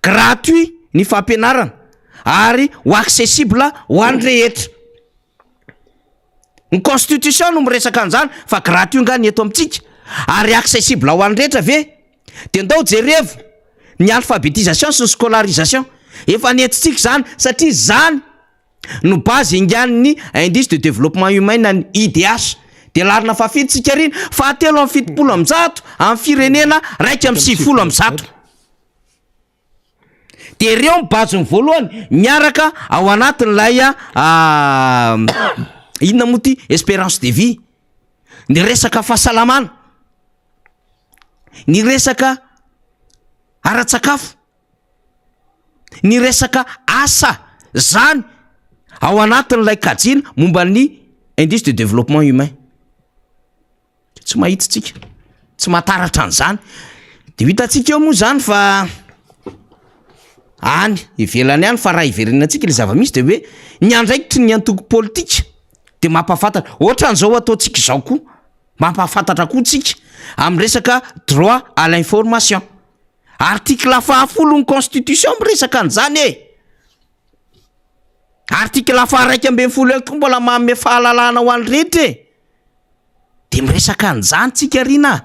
gratuit ny fampianarana ary ho accessible ho an'ny rehetra ny constitution no miresaka an'izany fa gratuit ngany eto amintsika ary accessible ho an'ny rehetra ve de ndao jerevo ny alphabétisation sy ny scolarisation efa nentsika zany satria zany no base ingan'ny indice de développement humain ny IDH de larina fafitsika riny fahatelo amin'ny fitopolo am'zato amin'ny firenena raiky amin'ny 70 am'zato de reo mibazony voalohany miaraka ao anatin'lay inona moa ty espérance de vie, ny resaka fahasalamana, ny resaka ara-tsakafo, ny resaka asa zany ao anatin'lay kajina momba ny indice de développement humain. Tsy mahitsitsika, tsy mahataratra an'izany. De hitatsika eo moa zany fa any ivelany any fa raha iverenantsika le zava-misy de hoe ny andraikitry ny antoko politika de mampahafantatra ohatran'izao ataontsika izao koa, mampahafantatra koa tsika amin'ny resaka droit à l'information. Article 10 constitution miresaka an'izany e. Article 112 koa mbola manome fahalalana ho an'ny rehetra e. De miresaka an'izany tsika rina,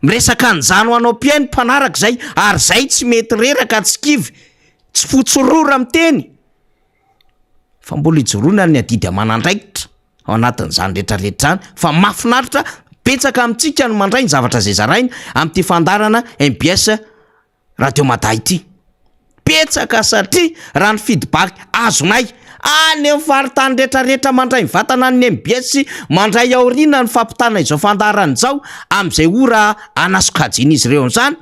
miresaka an'izany ho anao mpiainy mpanaraka zay, ary zay tsy mety reraka tsy kivy, tsy fotsorora miteny fa mbola ijoroana ny adidy aman'andraikitra ao anatin'izany rehetrarehetra zany. Fa mahafinaritra betsaka amintsika no mandray ny zavatra zay zaraina amin'ity fandarana MBS Radio Mada ity. Betsaka satria raha ny feedback azonay any amin'ny faritany rehetrarehetra mandray ny vatana ny MBS, mandray aoriana ny fampitana izao fandarana izao amin'izay ora anasokajina izy ireo zany.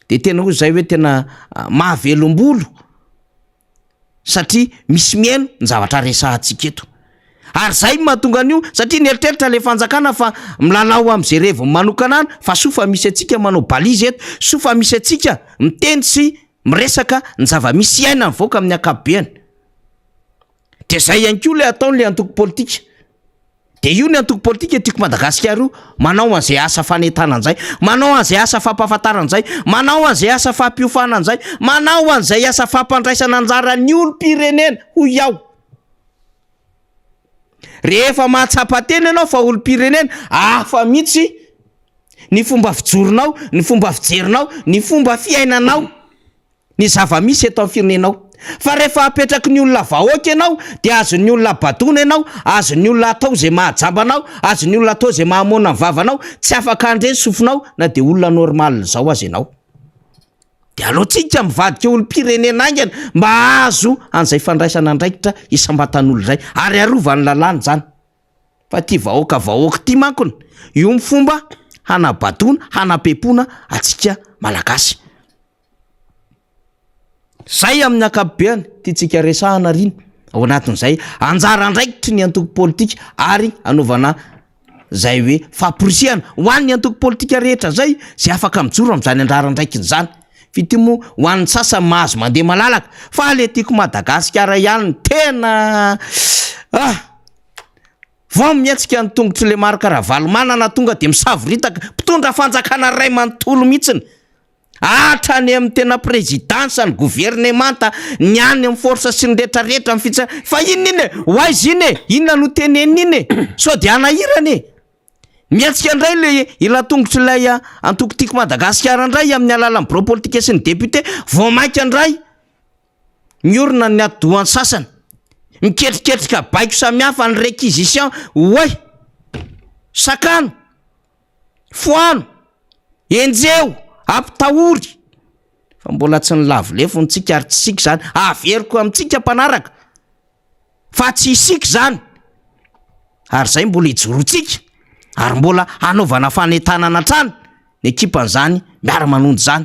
De tena ho zay hoe tena mahavelombolo satria misy mihaino ny zavatra resahantsika eto. Ary zay mahatonga an'io satria nieritreritra le fanjakana fa milalao amin'izay revony manokana any fa sofa misy atsika manao balizy eto, sofa misy atsika miteny sy miresaka ny zava-misy iaina mivoaka amin'ny akapobeany. De zay ihany koa le ataony le antoko politika. De io ny antoko politika tiako Madagasikara io, manao an'izay asa fanetana an'izay, manao an'izay asa fampahafantarana an'izay, manao an'izay asa fampiofana an'izay, manao an'izay asa fampandraisana anjara ny olom-pirenena ho iaho. Rehefa mahatsapa-teny ianao fa olom-pirenena hafa mihitsy ny fomba fijoronao, ny fomba fijerinao, ny fomba fiainanao, ny zava-misy eto amin'ny firenenao. Fa rehefa apetraky ny olona vahoaka ianao de azon'ny olona batona ianao, azon'ny olona atao zay mahajabanao, azon'ny olona atao zay mahamoana ny vavanao, tsy afaka andreny sofinao na de olona normal zao azy ianao. De alohantsika mivadika olom-pirenena aingana mba azo an'izay fandraisana andraikitra isam-batan'olo izay ary arovany lalàna zany. Fa ty vahoaka ty mankony io ny fomba hanabatona, hanapepona atsika malagasy. Zay amin'ny akapobeany tiatsika resahana riny ao anatin'izay anjara andraikitry ny antoko politika ary anaovana zay hoe famporisihana ho an'ny antoko politika rehetra zay afaka mijoro amin'izany anjara andraikiny zany. Fity moa ho an'ny sasany mahazo mandeha malalaka fa le tiako Madagasikara ihany tena vao miatsika ny tongotry le maro karavalo manana tonga de misavoritaka mpitondra fanjakana ray manontolo mihitsiny. Hatrany amin'ny tena présidence ny gouvernemanta ny any amin'ny force sy ny rehetrarehetra amin'ny fitsara. Fa inona iny e? Hoaizy iny e? Inona no teneny iny e? So de anahirany e? Miatsika indray le ila tongotry ilay antoko tiako Madagasikara indray amin'ny alalan'ny bureau politika sy ny député vao mainka indray miorina ny adohan'ny sasany miketriketrika baiko samihafa ny réquisition hoe sakano, foano, enjeo, ampitahory fa mbola tsy ny lavolefonytsika ary tsy isika zany averiko amintsika mpanaraka fa tsy isika zany ary zay mbola ijorotsika ary mbola hanaovana fanetanana trano ny ekipan'izany miara manondy zany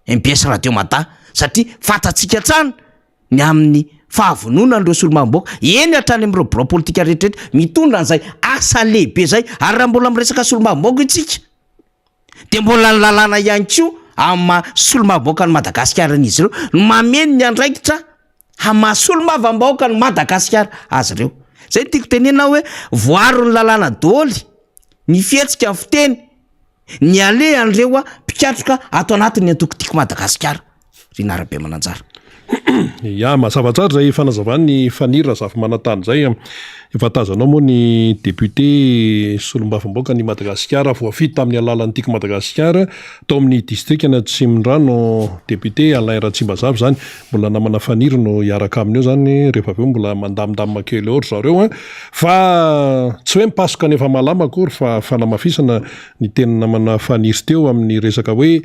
MBS Radio Mada satria fatatsika trano ny amin'ny fahavonona n'ireo solombavambaoaka eny hatrany amin'ireo bureau politika rehetrarehetra mitondra an'izay asa lehibe zay. Ary raha mbola miresaka solombavambaoaka itsika de mbola ny lalàna ihany koa amin'ny solombavambaoaka ny Madagasikara n'izy ireo mameno ny andraikitra amin'ny solombavambaoaka ny Madagasikara azy ireo. Zay tiako tenena hoe voaro ny lalàna dôly ny fietsika amin'ny fiteny ny ale an'ireo mpikatroka ato anatin'ny antoko tiako Madagasikara rinarabe mananjara. Ya mazava tsara zay fanazavany fanira zafy manantany zay efa tazanao moa ny député solombavambaoaka ny Madagasikara voafity tamin'ny alalan'ny tiako Madagasikara tao amin'ny district na Tsimrindrano député Alain Ratsimbazava zany mbola namana faniro no hiaraka amin'io zany rehefa aveo mbola mandamindamina kely ohatra zareo fa tsy hoe mipasoka nefa malama akory fa fanamafisana ny tena namana faniry teo amin'ny resaka hoe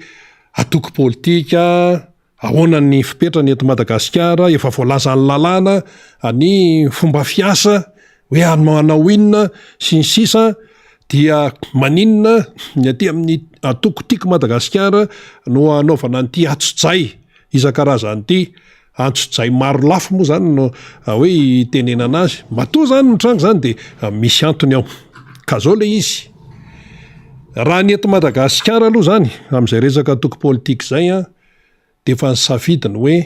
atoko politika ahoana ny fipetra ny eto Madagasikara efa voalazany lalàna ny fomba fiasa hoe manao inona sy ny sisa dia maninona ny aty amin'ny atokotiako Madagasikara no anaovana an'ity atso-jay isan-karazany ity antso-jay maro lafo moa zany no hoe tenenana azy matoa zany ny trano zany de misy antony ao ka zao le izy raha ny eto Madagasikara aloha zany amin'izay resaka atoko politika zay de efa nisafidiny hoe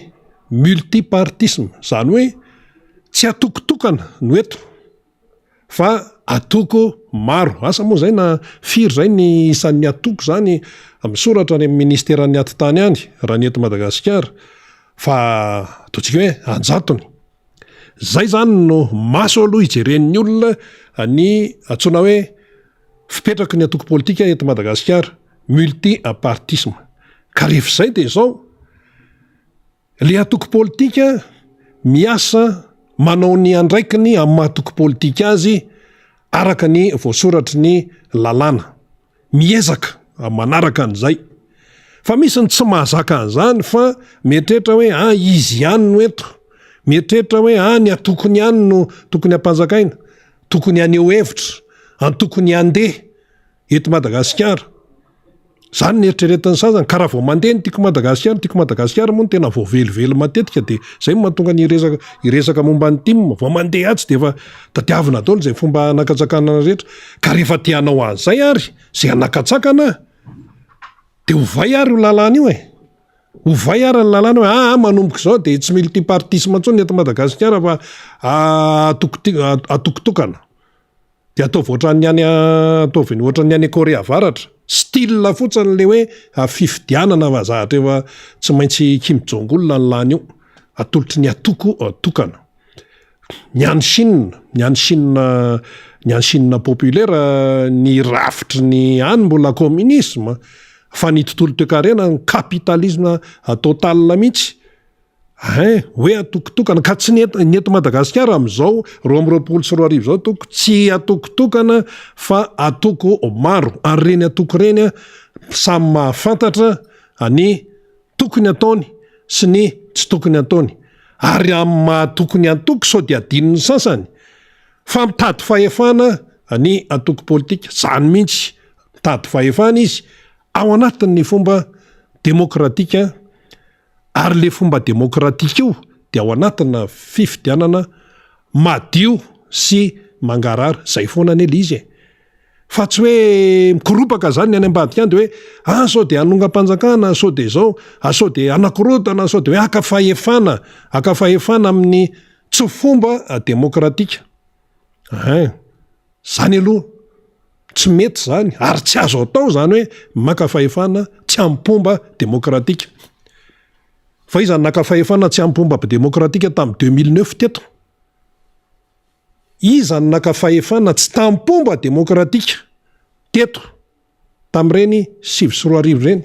multipartisme zany hoe tsy atokotokana no eto fa atoko maro asa moa zay na firy zay ny isan'ny atoko zany misoratra any amin'ny ministeran'ny atitany any raha ny eto Madagasikara fa totsika hoe anjatony zay zany no maso aloha ijeren'ny olona ny atsona hoe fipetraky ny atoko politika eto Madagasikara multipartisme ka rehefa zay de zao le atoko politika miasa manao ny andraikiny amin'ny mahatoko politika azy araka ny voasoratry ny lalàna miezaka manaraka an'izay fa misy ny tsy mahazaka an'izany fa mietrehitra hoe izy ihany no eto mietrehitra hoe ny atokony ihany no tokony hampanjakaina tokony aneo hevitra antokony andeha eto Madagasikara zany ny eritreretiny sasany ka raha vao mandeha ny tiako Madagasikara moa no tena voavelively matetika de zay mahatonga ny iresaka momba ny tim vao mandeha atsy de efa tadiavina daholo zay fomba anakatsakana rehetra ka rehefa tianao an'izay ary zay anakatsakana de ovay ary ho lalàna io ovay ary ny lalàna hoe manomboka zao de tsy multipartisme ntsony eto Madagasikara fa atokotokana de ataovy ohatran'ny any ataovy ohatran'ny any Korea Avaratra style fotsiny le hoe fifidianana vazahatra efa tsy maintsy Kim Jong Un ny lany io atolotry ny atokana ny Chine populaire ny rafitry ny any mbola communisme fa ny tontolo toe-karena ny kapitalisme total mihitsy hoe atokotokana ka tsy ny eto Madagasikara am'izao 2020 sy 2021 zao toko tsy atokotokana fa atoko maro ary reny atoko reny samy mahafantatra ny tokony ataony sy ny tsy tokony ataony ary amin'ny mahatokony atoko sao de adininy sasany fa mitady fahefana ny atoko politika zany mihitsy mitady fahefana izy ao anatin'ny fomba demokratika ary le fomba demokratika io de ao anatina fifidianana madio sy mangarara zay foana ny le izy fa tsy hoe mikoropaka zany ny any ambadika any de hoe sao de anonga-panjakana sao de zao sao de anakorotana sao de hoe akafahefana amin'ny tsy fomba demokratika zany aloha tsy mety zany ary tsy azo atao zany hoe makafahefana tsy ampomba demokratika fa izany nakafahefana tsy ampomba demokratika tamin'ny 2009 teto izany nakafahefana tsy tampomba demokratika teto tamin'ireny 7 reny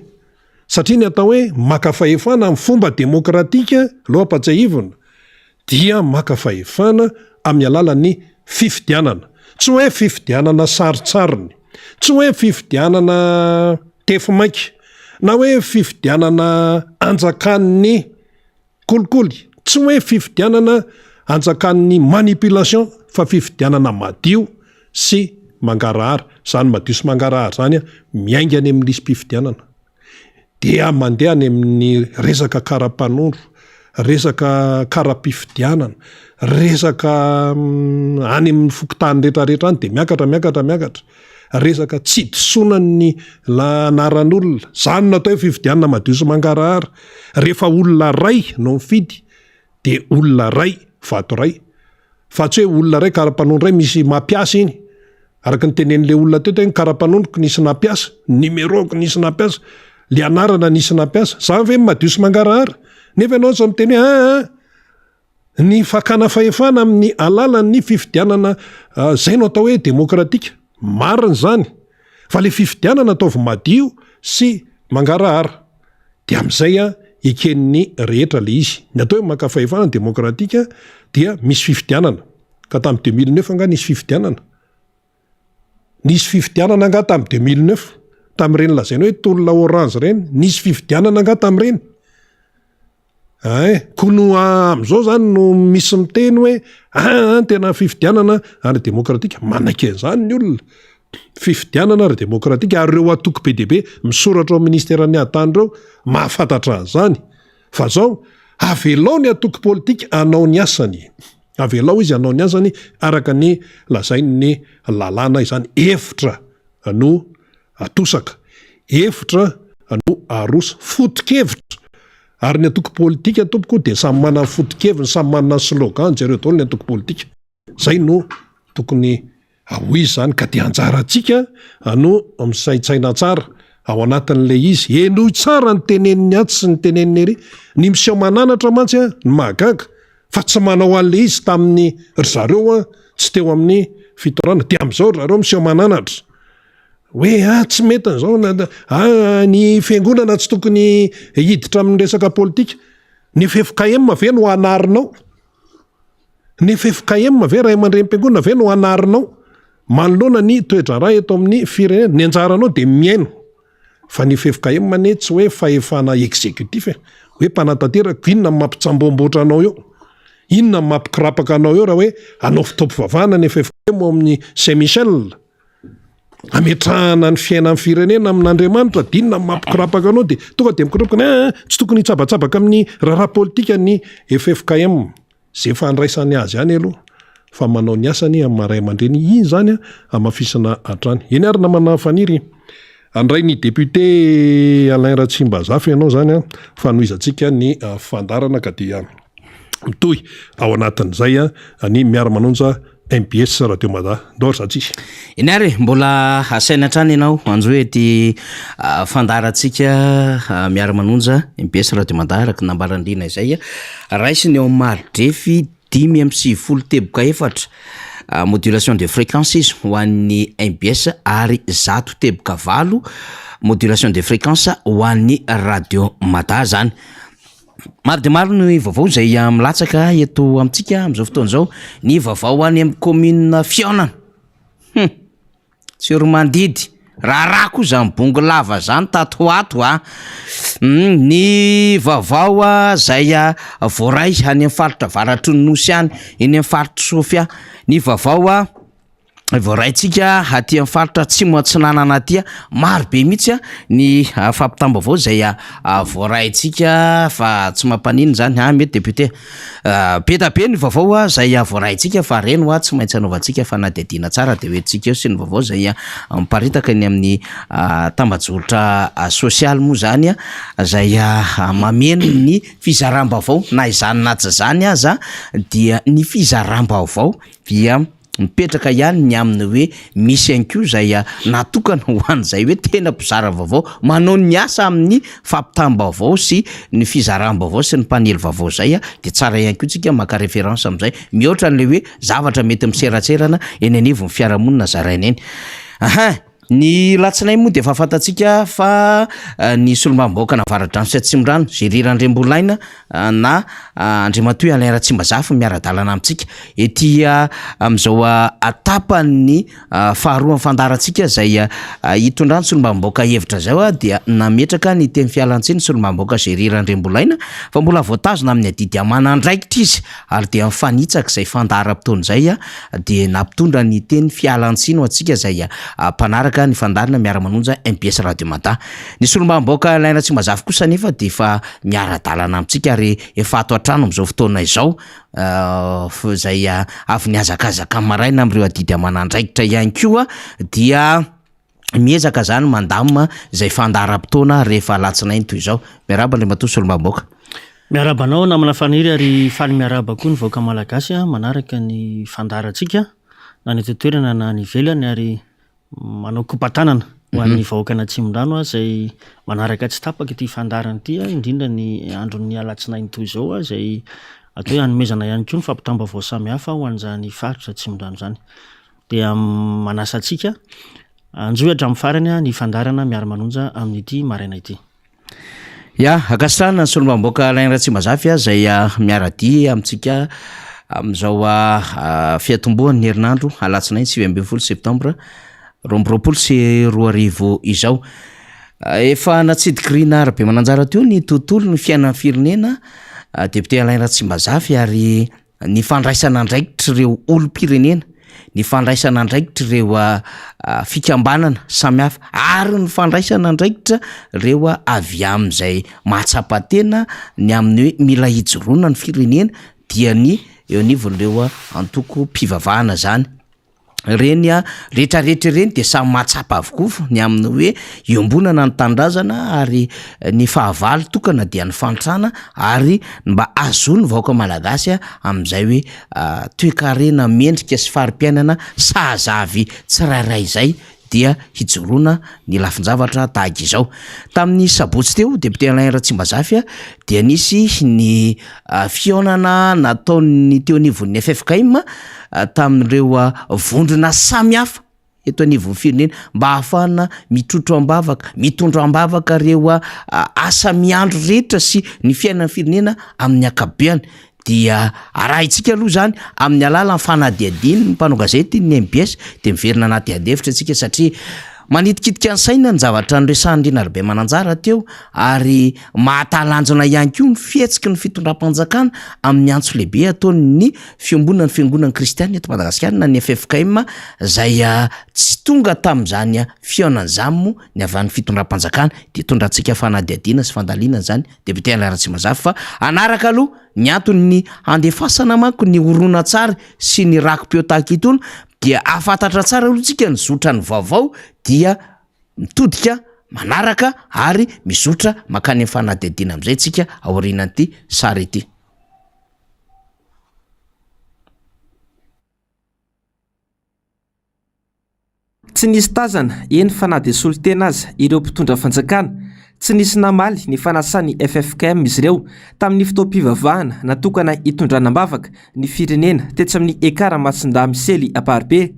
satria ny atao hoe makafahefana amin'ny fomba demokratika lohampatsahivona dia makafahefana amin'ny alalan'ny fifidianana tsy hoe fifidianana saritsariny tsy hoe fifidianana tefimaika na hoe fifidianana anjakan'ny kolikoly tsy hoe fifidianana anjakan'ny manipulation fa fifidianana madio sy mangarahara zany madio sy mangarahara zany miainga any amin'ny lisym-pifidianana dia mandeha any amin'ny resaka karapanondro resaka karapifidianana resaka any amin'ny fokotany rehetrarehetra any de miakatra resaka tsy disonany anaran'olona zany natao hoe fifidianana madio sy mangarahara rehefa olona ray no mifidy de olona ray vato ray fa tsy hoe olona ray karapanondro ray misy mampiasa iny araka ny tenen'le olona teto hoe karapanondroko nisy nampiasa numeroko nisy nampiasa le anarana nisy nampiasa zany ve madio sy mangarahara nefa ianao sa miteny ny fakana fahefana amin'ny alalan'ny fifidianana zay no atao hoe demokratika marina zany fa le fifidianana ataovy madio sy mangarahara de am'izay eken'ny rehetra le izy ny atao hoe makafahefana demokratika dia misy fifidianana ka tamin'ny 2009 anga nisy fifidianana anga tamin'ny 2009 tamin'ireny lazaina hoe tolona orange reny nisy fifidianana anga tamin'ireny kono am'izao zany no misy miteny hoe tena fifidianana ary demokratika manake zany ny olona fifidianana ary demokratika ary reo atoko be deabe misoratra ao ministeran'ny atany reo mahafantatra zany fa zao avelao ny atoko politika anao ny asany avelao izy anao ny asany araka ny lazainy ny lalàna izany efitra no atosaka efitra no arosa foto-kevitra ary ny atoko politika tompoko dia samy manana foto-keviny samy manana slogan zareo daholo ny atoko politika zay no tokony ho izy zany ka dia anjarantsika no misaitsaina tsara ao anatin'le izy enohy tsara ny teneniny aty sy ny teneniny ery ny miseho mananatra mantsy ny mahagaga fa tsy manao an'le izy tamin'ny ry zareo tsy teo amin'ny fitorana dia am'izao ry zareo miseho mananatra hoe tsy mety an'izao ny fiangonana tsy tokony hiditra amin'ny resaka politika ny FFKM ve no anarinao ny FFKM ve raha aman-drenym-piangonana ve no anarinao manoloana ny toedrara eto amin'ny firenena ny anjaranao dia miaino fa ny FFKM ne tsy hoe fahefana exécutif hoe mpanatanteraka inona mampitsamboamboatra anao eo inona mampikirapaka anao eo raha hoe anao fitaopivavahana ny FFKM amin'ny Saint Michel ametrahana ny fiainan'ny firenena amin'Andriamanitra dinona mampikirapaka anao dia tonga dia mikirapaka tsy tokony hitsabatsabaka amin'ny raharaha politika ny FFKM zay fandraisany azy ihany aloha fa manao ny asany amin'ny maray aman-dreny iny zany amafisana hatrany eny ary namana faniry andray ny député Alain Ratsimbazafy ianao zany fa noizantsika ny fandarana ka dia mitohy ao anatin'izay ny miara-manonja MBS Radio Mada ndor satsisy eny ary mbola asaina trany ianao anjo hoe ty fandarantsika miara-manonja MBS Radio Mada araka nambarandrina izay raisiny ao Mardrefy 5:10 teboka efatra modulation de fréquence izy ho an'ny MBS ary 100 teboka 8 modulation de fréquence ho an'ny Radio Mada zany maro de maro ny vaovao zay milatsaka eto amintsika am'izao fotoan'izao ny vaovao any amin'ny commune Fiaonana Tsiromandidy raha koa zany bongo lava zany tatoato ny vaovao zay voray any amin'ny faritra Varatry ny Nosy any eny amin'ny faritra Sofia ny vaovao voaraitsika aty amin'ny faritra Atsimo Atsinanana aty maro be mihitsy ny fampitambavao zay voaraitsika fa tsy mampanino zany mety député betabe ny vaovao zay voaraitsika fa reno tsy maintsy anaovantsika fa nadidina tsara de hoentsika eo sy ny vaovao zay miparitaka ny amin'ny tambajotry sosialy moa zany zay mameno ny fizaram-baovao na izany na tsy zany aza dia ny fizaram-baovao dia mipetraka ihany ny aminy hoe misy anko zay natokana ho an'izay hoe tena mpizara vaovao manao ny asa amin'ny fampitam-baovao sy ny fizaram-baovao sy ny mpanely vaovao zay de tsara ihany koa tsika maka référence amin'izay mihoatra an'le hoe zavatra mety miseratserana eny anivon'ny fiarahamonina zaraina eny ny latsinay moa de fahafantatsika fa ny solombambaoaka navaratra ny Atsimondrano Zeriran-Drembolaina na Andriamatoy Alain Ratsimbazafy miara-dalana amintsika ety am'izao atapany faharoa fandarantsika zay hitondrany solombambaoaka hevitra zao dia nametraka ny teny fialantsiny solombambaoaka Zeriran-Drembolaina fa mbola voatazona amin'ny adidy amanandraikitra izy ary de mifanitsaka zay fandaram-potoana zay de nampitondra ny teny fialantsiny ho antsika zay mpanaraka ny fandarina miara-manonja MBS Radio Mada ny solombambaoaka Alain Ratsimbazafy kosa nefa de efa miara-dalana amintsika ary efa ato an-trano am'izao fotoana izao zay avy niazakazaka maraina am'ireo adidy amanandraikitra ihany koa dia miezaka zany mandamina zay fandaram-potoana rehefa latsinainy toy izao miaraba le matoa solombambaoaka miarabanao namana faniry ary faly miaraba koa ny vahoaka malagasy manaraka ny fandarantsika na ny toerana na ny velany ary manao kompatanana ho an'ny vahoakana Atsimondrano zay manaraka tsy tapaka ity fandarana ity indrindra ny andron'ny alatsinainy toy izao zay atao hoe hanomezana ihany koa ny fampitambavao samy hafa ho an'izany faritra Atsimondrano zany dia manasa antsika anjoy hatramin'ny farany ny fandarana miara-manonja amin'ity maraina ity akasitrana ny solombambaoaka Alain Ratsimbazafy zay miarady amintsika am'izao fiatombohan'ny herinandro alatsinainy 9 septambra 2024 izao efa natsidiky rina arabe mananjara teo ny tontolo ny fiainan'ny firenena Député Alain Ratsimazafy ary ny fandraisana andraikitra ireo olom-pirenena, ny fandraisana andraikitra ireo fikambanana samihafa ary ny fandraisana andraikitra ireo avy amin'izay mahatsapa-tena ny amin'ny hoe mila hijoroana ny firenena dia ny eo anivon'ireo antoko mpivavahana zany. Reny rehetrarehetra ireny de samy mahatsapa avokoa ny amin'ny hoe iombonana ny tandrazana ary ny fahavalo tokana dia ny fantrana ary mba azony vahoaka malagasy amin'izay hoe toe-karena mendrika sy fari-piainana sahazavy tsirairay zay dia hijoroana ny lafin-javatra tahaka izao. Tamin'ny sabotsy teo député Alain Ratsimazafy dia nisy ny fihaonana nataony teo anivon'ny FFKM tamin'ireo vondrona samihafa eto anivon'ny firenena mba ahafahana mitondro ambavaka ireo asa miandro rehetra sy ny fiainana firenena amin'ny akabeany. Dia araha itsika aloha zany amin'ny alala ny fanadihadiny ny mpanao gazety ny MBS de miverina anaty adevitra antsika satria manitikitika ny saina ny zavatra nyresahany Rinarybe Mananjara teo ary mahatalanjona ihany koa ny fihetsiky ny fitondram-panjakana amin'ny antso lehibe ataony ny fiambonana ny fiangonana kristianina eto Madagasikara na ny FFKM zay tsy tonga tamin'izany fihaonan'izany ny avy any fitondram-panjakana de tondrantsika fanadihadiana sy fandaliana zany député Alain Ratsimazafy fa anaraka aloha ny antony handefasana manko ny orona tsara sy ny rakom-peo tahaka itony dia afantatra tsara alohantsika ny zotra ny vaovao dia mitodika manaraka ary mizotra makany amin'ny fanadihadiana amin'izay tsika aorianan'ity sary ity. Tsy nisy tazana eny fanady solitena aza ireo mpitondra fanjakana, tsy nisy namaly ny fanasany FFKM izy ireo tamin'ny fotoam-pivavahana natokana hitondranam-bavaka ny firenena tetsy amin'ny ekara Matsindahy Misely Aparibe.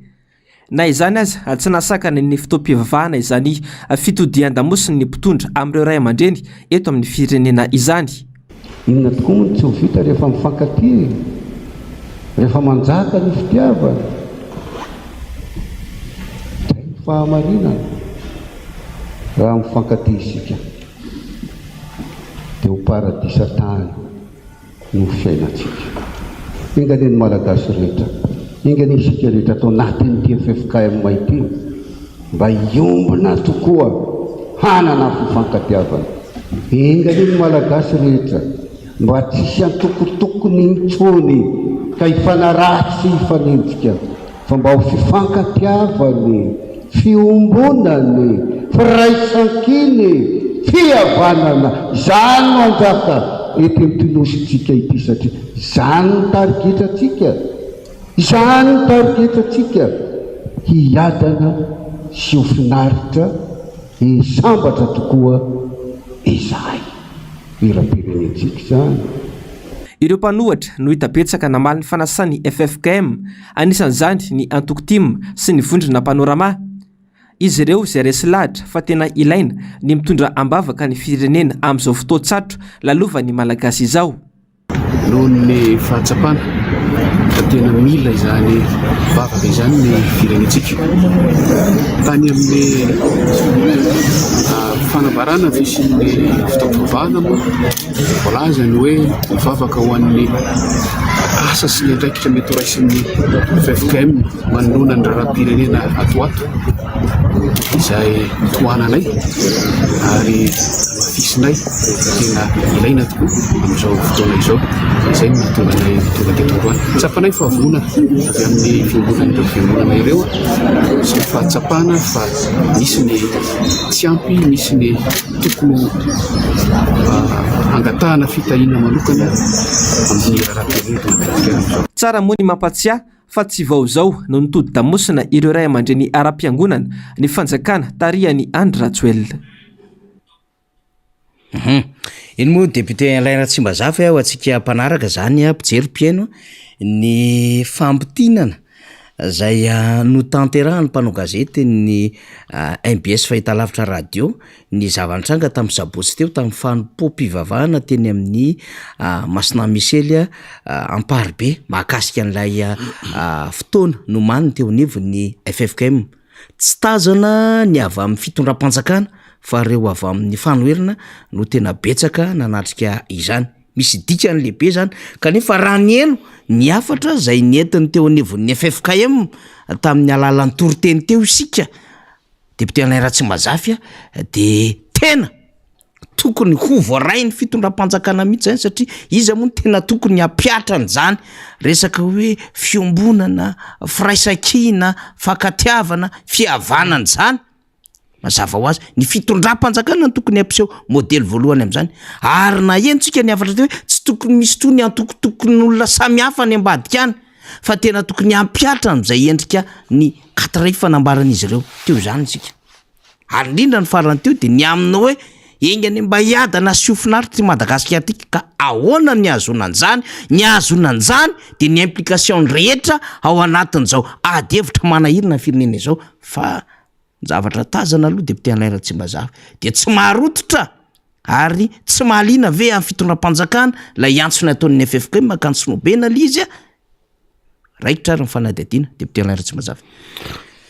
Na izany aza tsy nasakana ny fotoam-pivavahana izany fitodian-damosiny ny mpitondra amin'ireo ray aman-dreny eto amin'ny firenena izany. Inona tokoa moa tsy ho vita rehefa mifankatia, rehefa manjaka ny fitiavana, zay ny fahamarinana raha mifankatia isika dia ho paradisa tany no fiainantsika. Ingany ny malagasy rehetra, ingany isika rehetra atao anatin'ity FFKM ity mba iombona tokoa hanana fifankatiavana. Ingany ny malagasy rehetra mba tsisy antokotokony intsony ka hifanaratsy hifanenjika fa mba ho fifankatiavany, fiombonany, firaisan-kiny, fihavanana. Zany no anjaka ety am'tinositsika ity satria zany ny tarigetratsika, zany ny tarigetratsika hiadana sy ho finaritra hisambatra tokoa izay iram-pirenentsika zany. Ireo mpanohatra no hita betsaka namaly ny fanasany FFKM, anisan'izany ny Antokotim sy ny vondrona Panorama. Izy ireo izay resy lahatra fa tena ilaina ny mitondra ambavaka ny firenena amin'izao fotoan-tsatro lalovan'ny malagasy izao. Noho ny fahatsapana fa tena mila izany vavaka izany ny firenentsika. Tany amin'ny fanambarana fisin'ny fotoam-pivavahana moa voalaza ny hoe mivavaka ho an'ny asa sy ny andraikitra mety raisin'ny FFKM manoloana ny raram-pirenena atoato izay tohananay ary mafisinay tena ilaina tokoa amin'izao fotoana izao. Izay no mahatonga anay tonga teto androany. Tsapanay fahavonana avy amin'ny fiangonana ireo fiangonana ireo sy ny fahatsapana fa misy ny tsy ampy, misy ny tokony angatahana fitahiana manokana amin'ny raram-pirenena. Tsara moa ny mampatsiahy fa tsy vao zao no nitody damosina ireo ray aman-dreny ara-piangonana ny fanjakana tarihany Andry Rajoelina. Iny moa député Alain Ratsimazafy ho antsika mpanaraka zany mpijery-piaino ny fampitinana zay notanterahany mpanao gazety ny MBS Fahitalavitra radio ny zava-nitranga tamin'ny sabotsy teo tamin'ny fanompo-pivavahana teny amin'ny Masinahy Misely Amparibe mahakasika an'ilay fotoana nomaniny teo anivon'ny FFKM. Tsy tazana ny avy amin'ny fitondram-panjakana fa reo avy amin'ny fanoherana no tena betsaka nanatrika izany. misy dikany lehibe zany kanefa raha ny eno ny afatra zay nentiny teo anevon'ny FFKM tamin'ny alalan'ny toriteny teo isika député Alain Ratsimazafy de tena tokony ho voaray ny fitondram-panjakana mihitsy zany satria izy moa tena tokony hampiatra an'izany resaka hoe fiombonana, firaisan-kina, fakatiavana, fihavanana zany mazava ho azy ny fitondram-panjakana no tokony ampiseho modely voalohany amin'izany ary na entsika ny afatra teo hoe tsy tokony misy toy ny antokotokon'olona samihafa ny ambadika any fa tena tokony hampiatra amin'izay endrika ny katray fanambaran'izy ireo teo zany isika ary indrindra ny farany teo de ny amina hoe engany mba hiadana siofinaritra Madagasikara tika ka ahoana ny azonan'izany ny azonan'izany de ny implication rehetra ao anatin'izao adevitra manahirina firenena izao fa zavatra tazana aloha député Alain Ratsimazafy de tsy maharototra ary tsy mahaliana ve amin'ny fitondram-panjakana lay antsona ataon'ny FFK makantsino bena lizy raikitra ary ny fanadihadiana député Alain Ratsimazafy.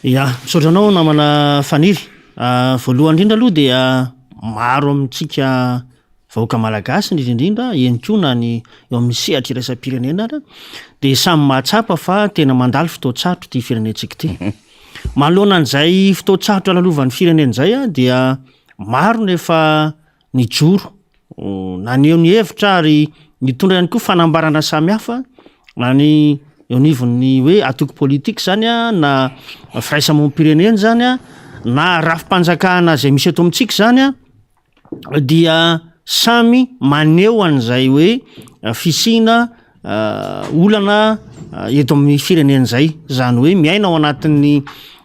Ya, misotranao namana faniry. Voalohany indrindra aloha dia maro amintsika vahoaka malagasy indrindra enkona ny eo amin'ny sehatra iraisam-pirenena dia samy mahatsapa fa tena mandalo fotoan-tsarotra ty firenentsika ty. Manoloana an'izay fotoan-tsarotra lalovan'ny firenena izay dia maro nefa nijoro naneho ny hevitra ary nitondra ihany koa fanambarana samihafa na ny eo anivon'ny hoe atoko politika zany na firaisamonim-pirenena zany na rafim-panjakana zay misy eto amintsika zany dia samy maneho an'izay hoe fisina olana eto amin'ny firenena zay zany hoe miaina ao anatin'ny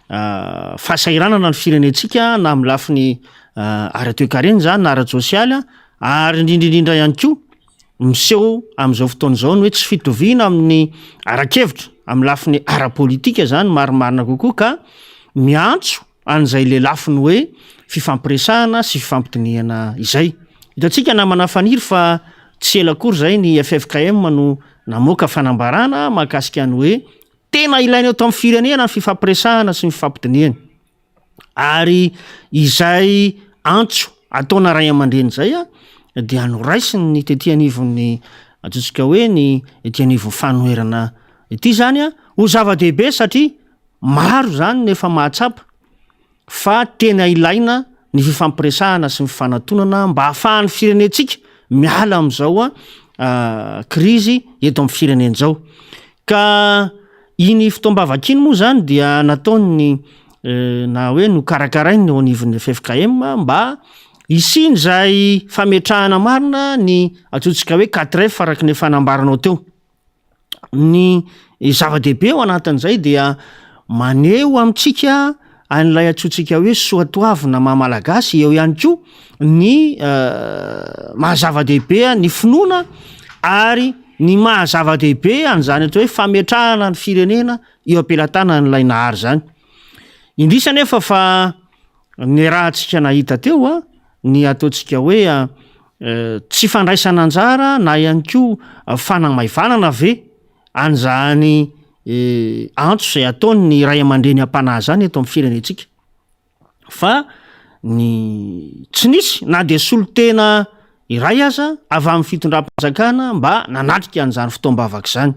fahasairanana ny firenentsika na amin'ny lafiny ara-toekarena zany na ara-tsosialy ary indrindrindrindra ihany koa miseho amin'izao fotoana izao ny hoe tsy fitoviana amin'ny arakevitra amin'ny lafiny ara-politika zany marimarina kokoa ka miantso an'izay le lafiny hoe fifampiresahana sy fifampitiniana izay. Hitantsika namana faniry fa tsy ela akory zay ny FFKM no namoaka fanambarana mahakasika ny hoe tena ilaina eto amin'ny firenena ny fifampiresahana sy ny fifampitiniana. Ary izay antso ataona ray aman-dreny zay dia anoraisiny ny tetỳ anivon'ny atsotsika hoe ny etỳ anivon'ny fanoherana ity zany ho zava-dehibe satria maro zany nefa mahatsapa fa tena ilaina ny fifampiresahana sy ny fifanantonana mba hahafahan'ny firenentsika miala amin'izao krizy eto amin'ny firenena izao. Ka iny fotoam-bavakiny moa zany dia nataony na hoe no karakarainy eo anivon'ny FFKM mba isiny zay fametrahana marina ny atsotsika hoe 4F faraky ny fanambaranao teo. Ny zava-dehibe ao anatin'izay dia maneho amintsika an'ilay atsotsika hoe soatoavina mahamalagasy eo ihany koa ny mahazava-dehibe ny finoana ary ny mahazava-dehibe an'izany atao hoe fametrahana ny firenena eo ampelatana n'ilay nahary zany. Indrisa nefa fa ny raha tsika nahita teo ny ataontsika hoe tsy fandraisana anjara na ihany koa fanamaivanana ve an'izany antso zay ataony ny ray aman-dreny am-panahy zany eto amin'ny firenentsika. Fa ny tsy nisy na dia solotena iray aza avy amin'ny fitondram-panjakana mba nanatrika an'izany fotoam-bavaka zany.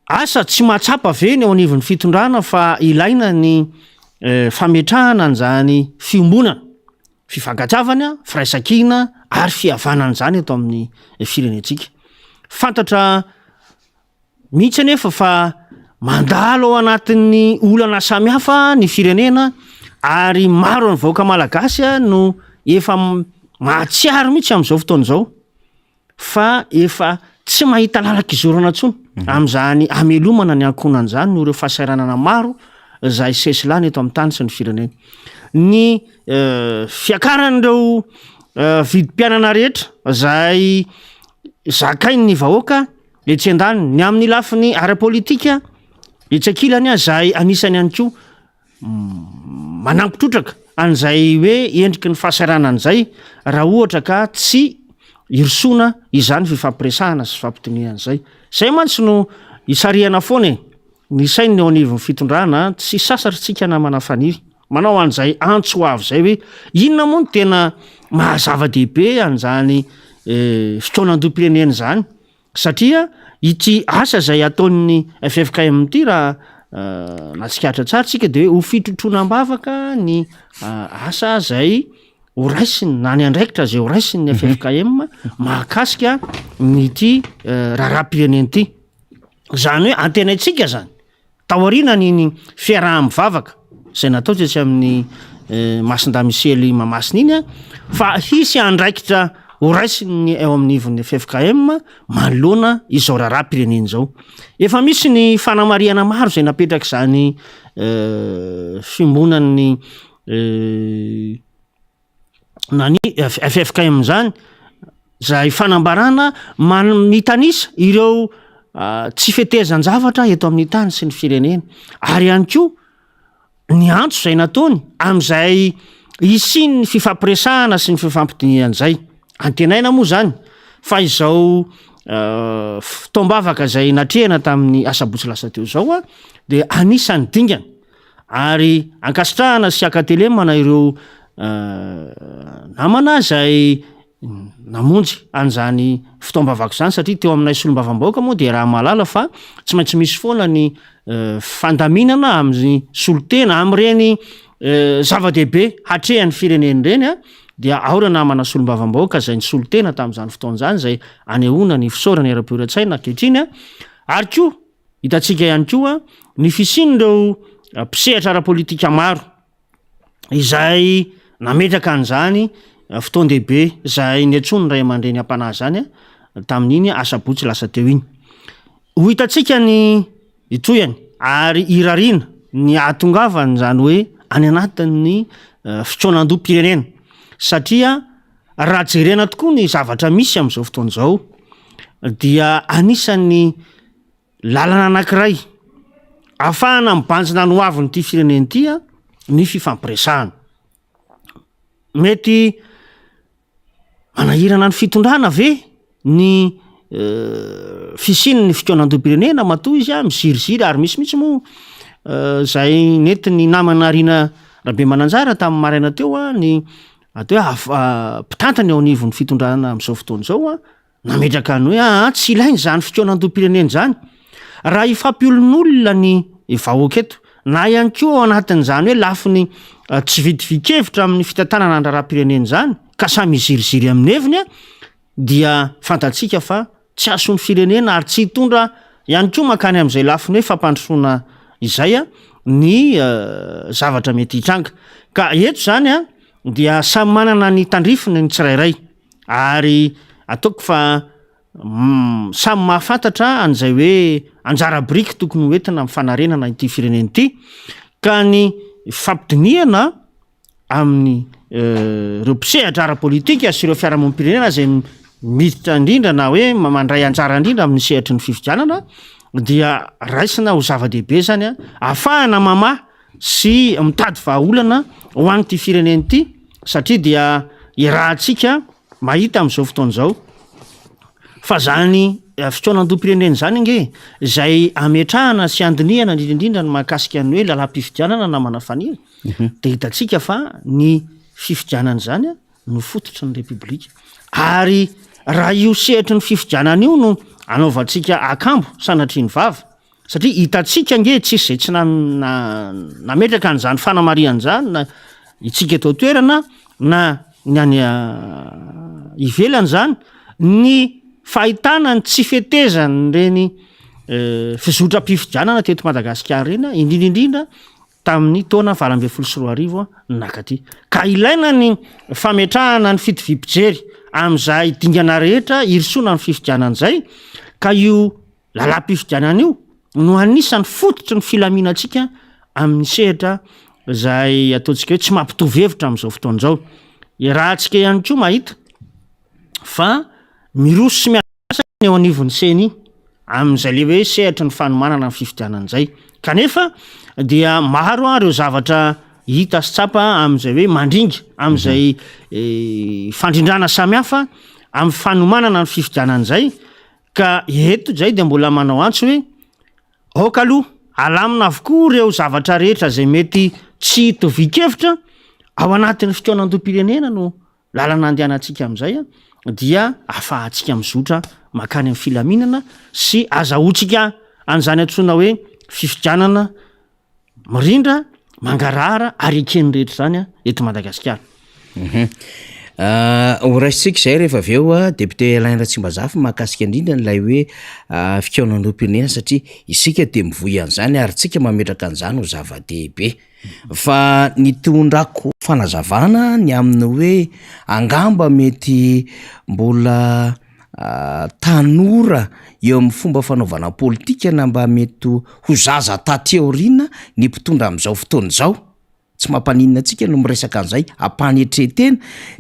Asa tsy mahatsapa ve ny eo anivon'ny fitondrana fa ilaina ny fametrahana an'izany fiombonana, fifankatiavana, firaisan-kina ary fihavanana zany eto amin'ny firenentsika. Fantatra mihitsy anefa fa mandalo ao anatin'ny olana samihafa ny firenena ary maro ny vahoaka malagasy no efa mahatsiaro mihitsy amin'izao fotoana izao fa efa tsy mahita lalaka izorana intsony amin'izany amelomana ny ankonan'izany no ireo fahasairanana maro zay sesilany eto amin'ny tany sy ny firenena. Ny fiakaran'ireo vidim-pianana rehetra zay zakainy ny vahoaka etsy an-daniny ny amin'ny lafiny ara-politika etsy ankilany zay anisany ihany koa manampitrotraka an'izay hoe endriky ny fahasairanan'izay raha ohatra ka tsy irosoana izany fifampiresahana sy fifampitinian'izay. Zay mantsy no isarihana foana ny sainy eo anivon'ny fitondrana tsy sasatritsika namana faniry manao an'izay antso avy zay hoe inona moa no tena mahazava-dehibe an'izany fotoanandoam-pirenena zany satria ity asa zay ataon'ny FFKM ty raha natsikatra tsara tsika de hoe ho fitrotroanam-bavaka ny asa zay horaisiny na ny andraikitra zay horaisiny FFKM mahakasika nyty raharam-pirenena ty zany hoe antenaitsika zany taoriana nyny fiaraha-mivavaka zay natao tsy amin'ny masinda misely mamasina iny fa hisy andraikitra horaisiny eo amin'ny ivon'ny FFKM manoloana izao raharam-pirenena zao efa misy ny fanamariana maro zay napetraka zany fimbonan'ny nany FFKM zany zay fanambarana mitanisa ireo tsy fetezan-javatra eto amin'ny tany sy ny firenena ary ihany koa ny antso zay nataony am'izay isiny ny fifampiresahana sy ny fifampidinian'izay antenaina moa zany fa izao fitaombavaka zay natrehana tamin'ny asabotsy lasa teo zao de anisan'ny dingana ary ankasitrahana sy akatelemana ireo namana zay namonjy an'zany fitaombavaka zany satria teo aminay solombavam-bahoaka moa de raha malala fa tsy maintsy misy foana ny fandaminana amin'ny solotena am'ireny zava-dehibe hatrehan'ny fireneny reny dia aora namana solombavam-bahoaka zay ny solotena tamin'izany fotoan'izany zay anehoana ny fisaorany ara-pioratsaina ankehitriny ary koa hitatsika ihany koa ny fisin'ireo mpisehatra ara-politika maro izay nametraka an'izany fotoan-dehibe zay ny antsony ray aman-dreny ampanahy zany tamin'iny asabotsy lasa teo iny ho hitatsika ny itoyany ary irariana ny atongavany zany hoe any anatin'ny fotoanandoam-pirenena satria raha jerena tokoa ny zavatra misy am'izao fotoan'izao dia anisan'ny lalana anankiray ahafahana mibanjina noaviny ty fireneny ty ny fifampiresahana mety manahirana ny fitondrana ve ny fisiny ny fotoanandoam-pirenena matoa izy miziriziry ary misy moa zay nentiny namana riana rahabe mananjara tamin'ny maraina teo ny atao hoe mpitantany ao anivon'ny fitondrana am'izao fotoana zao nametraka ny hoe tsy ilainy zany fotoanandoam-pirenena zany raha ifampiolon'olona ny vahoaka eto na ihany koa ao anatin'izany hoe lafiny tsy vidivikevitra amin'ny fitantanana andraraha-pirenena zany ka samy iziriziry amin'ny eviny dia fantatsika fa tsy ason'ny firenena ary tsy hitondra ihany koa makany am'izay lafiny hoe fampandrosoana izay ny zavatra mety hitranga ka eto zany dia samy manana ny tandrifiny ny tsirairay ary ataoko fa samy mahafantatra an'izay hoe anjara biriky tokony hoentina mifanarenana ity firenena ity ka ny fampidiniana amin'ny reo mpisehatra ara-politika sy ireo fiarahamonim-pirenena zay miditra indrindra na hoe mandray anjara indrindra amin'ny sehatry ny fifidianana dia raisina ho zava-dehibe zany ahafahana mamahy sy mitady vahaolana ho an'ity firenena ity satria dia irahantsika mahita am'izao fotoan'izao fa zany fotoanandoam-pirenena zany nge zay ametrahana sy andiniana indrindraindrindra ny mahakasika ny hoe lalam-pifidianana na manafanira de hitatsika fa ny fifidianana zany no fototry ny repiblika ary raha io sehatry ny fifidianana io no anaovantsika akambo sanatry ny vava satria hitatsika nge tsisy zay tsy nametraka an'izany fanamariana zany na itsika eto toerana na ny any ivelany zany ny fahitana ny tsy fetezany reny fizotra-pifidianana teto Madagasikara reny indrindraindrindra tamin'ny taona 2024 nakaty ka ilaina ny fametrahana ny fitivim-pijery am'izay dingana rehetra irisoana ny fifidianan'izay ka io lalam-pifidianana io no anisany fototry ny filaminantsika amin'ny sehatra zay ataontsika hoe tsy mampitovy hevitra am'izao fotoan'izao raha antsika ihany koa mahita fa miroso sy miasa eo anivon'ny seny am'izay le hoe sehatra ny fanomanana ny fifidianan'izay kanefa dia maro reo zavatra hita sy tsapa am'izay hoe mandringa am'izay fandrindrana samihafa amin'ny fanomanana ny fifidianan'izay ka eto zay de mbola manao antso hoe aoka aloha alamina avokoa reo zavatra rehetra zay mety tsy tovikevitra ao anatin'ny fotoanandoam-pirenena no lalana andehanantsika amin'izay a dia afahantsika mizotra makany amin'ny filaminana sy azahotsika an'izany antsoina hoe fifidianana mirindra mangarahara ary ekeny rehetra zany a eto Madagasikara. Oraisitsika zay rehefa avy eo a député Alain Ratsimbazafy mahakasika indrindra n'ilay hoe fikaonan'olom-pirenena satria isika de mivoy an'izany ary tsika mametraka an'izany ho zava-dehibe. Fa nitondrako fanazavana ny amin'ny hoe angamba mety mbola tanora eo amin'ny fomba fanaovana politika na mba mety ho zaza taty aoriana ny mpitondra amin'izao fotoana izao. Tsy mampaninina antsika no miresaka an'izay ampanetretena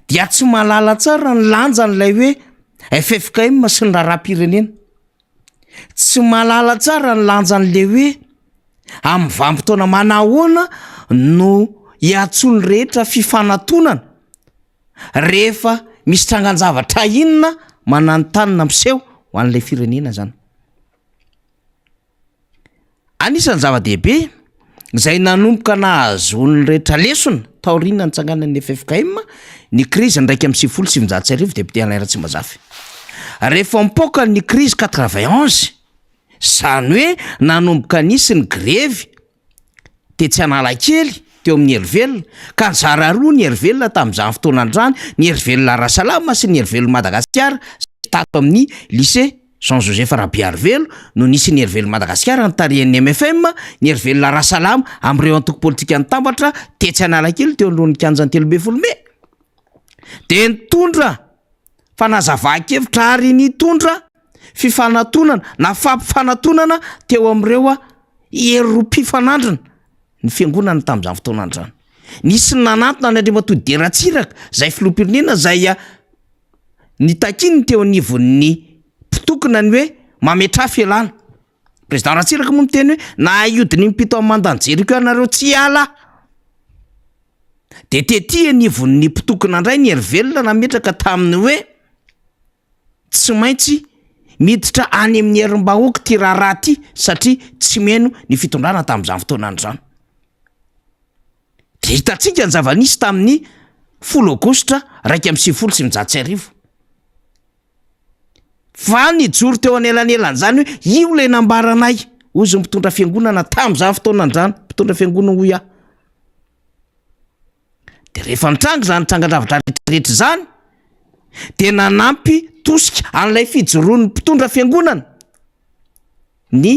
dia tsy mahalala tsara ny lanja n'ilay hoe FFKM sy ny raharaham-pirenena. Tsy mahalala tsara ny lanja n'le hoe amin'ny vanim-potoana manahoana no hiatsony rehetra fifanantonana rehefa misy trangan-javatra inona mananontanina miseho ho an'ilay firenena zany. Anisan'ny zava-dehibe izay nanomboka nahazon'ny rehetra lesona taoriana nitsanganan'ny FFKM ny krizy ndraiky amin'ny 1970 député Alain Ratsimbazafy. Rehefa mipoaka ny krizy 91 zany hoe nanomboka nisy ny grevy tetsy Analakely teo amin'ny Hery-Velona ka nizara roa ny Hery-Velona tamin'izany fotoana androany, ny Hery-Velona Rasalama sy ny Hery-Velona Madagasikara tato amin'ny lycée Jean-Joseph Rabearvelo no nisy ny Hery-Velona Madagasikara nitarihan'ny MFM, ny Hery-Velona Rasalama amin'ireo antoko politika nitambatra tetsy Analakely teo alohan'ny kianjan'ny telobe folome. De nitondra fanazava-kevitra ary nitondra fifanantonana na fampifanantonana teo amin'ireo herim-pifanandrina ny fiangonana tamin'izany fotoana androany. Nisy nanantona ny Andriamatoa Deratsiraka zay filoham-pirenena zay nitakiny teo anivon'ny mpitokona ny hoe mametra fialana. Président Ratsiraka moa miteny hoe na iodiny mipito amin'ny mandanjeriko ianareo tsy ala. De tety anivon'ny mpitokona indray ny Hery-Velona nametraka taminy hoe tsy maintsy miditra any amin'ny herim-bahoaka ty raharaha ty satria tsy meno ny fitondrana tamin'izany fotoana androany. De hitantsika ny zava-nisy tamin'ny 10 Aogositra 2019. Fa nijoro teo anelan'elan'izany hoe io lay nambaranay ozy mpitondra fiangonana tamin'izany fotoana androany, mpitondra fiangonana hoy aho. De rehefa nitranga zany trangan-javatra rehetrarehetra zany de nanampy tosika an'ilay fijoroan'ny mpitondra fiangonana ny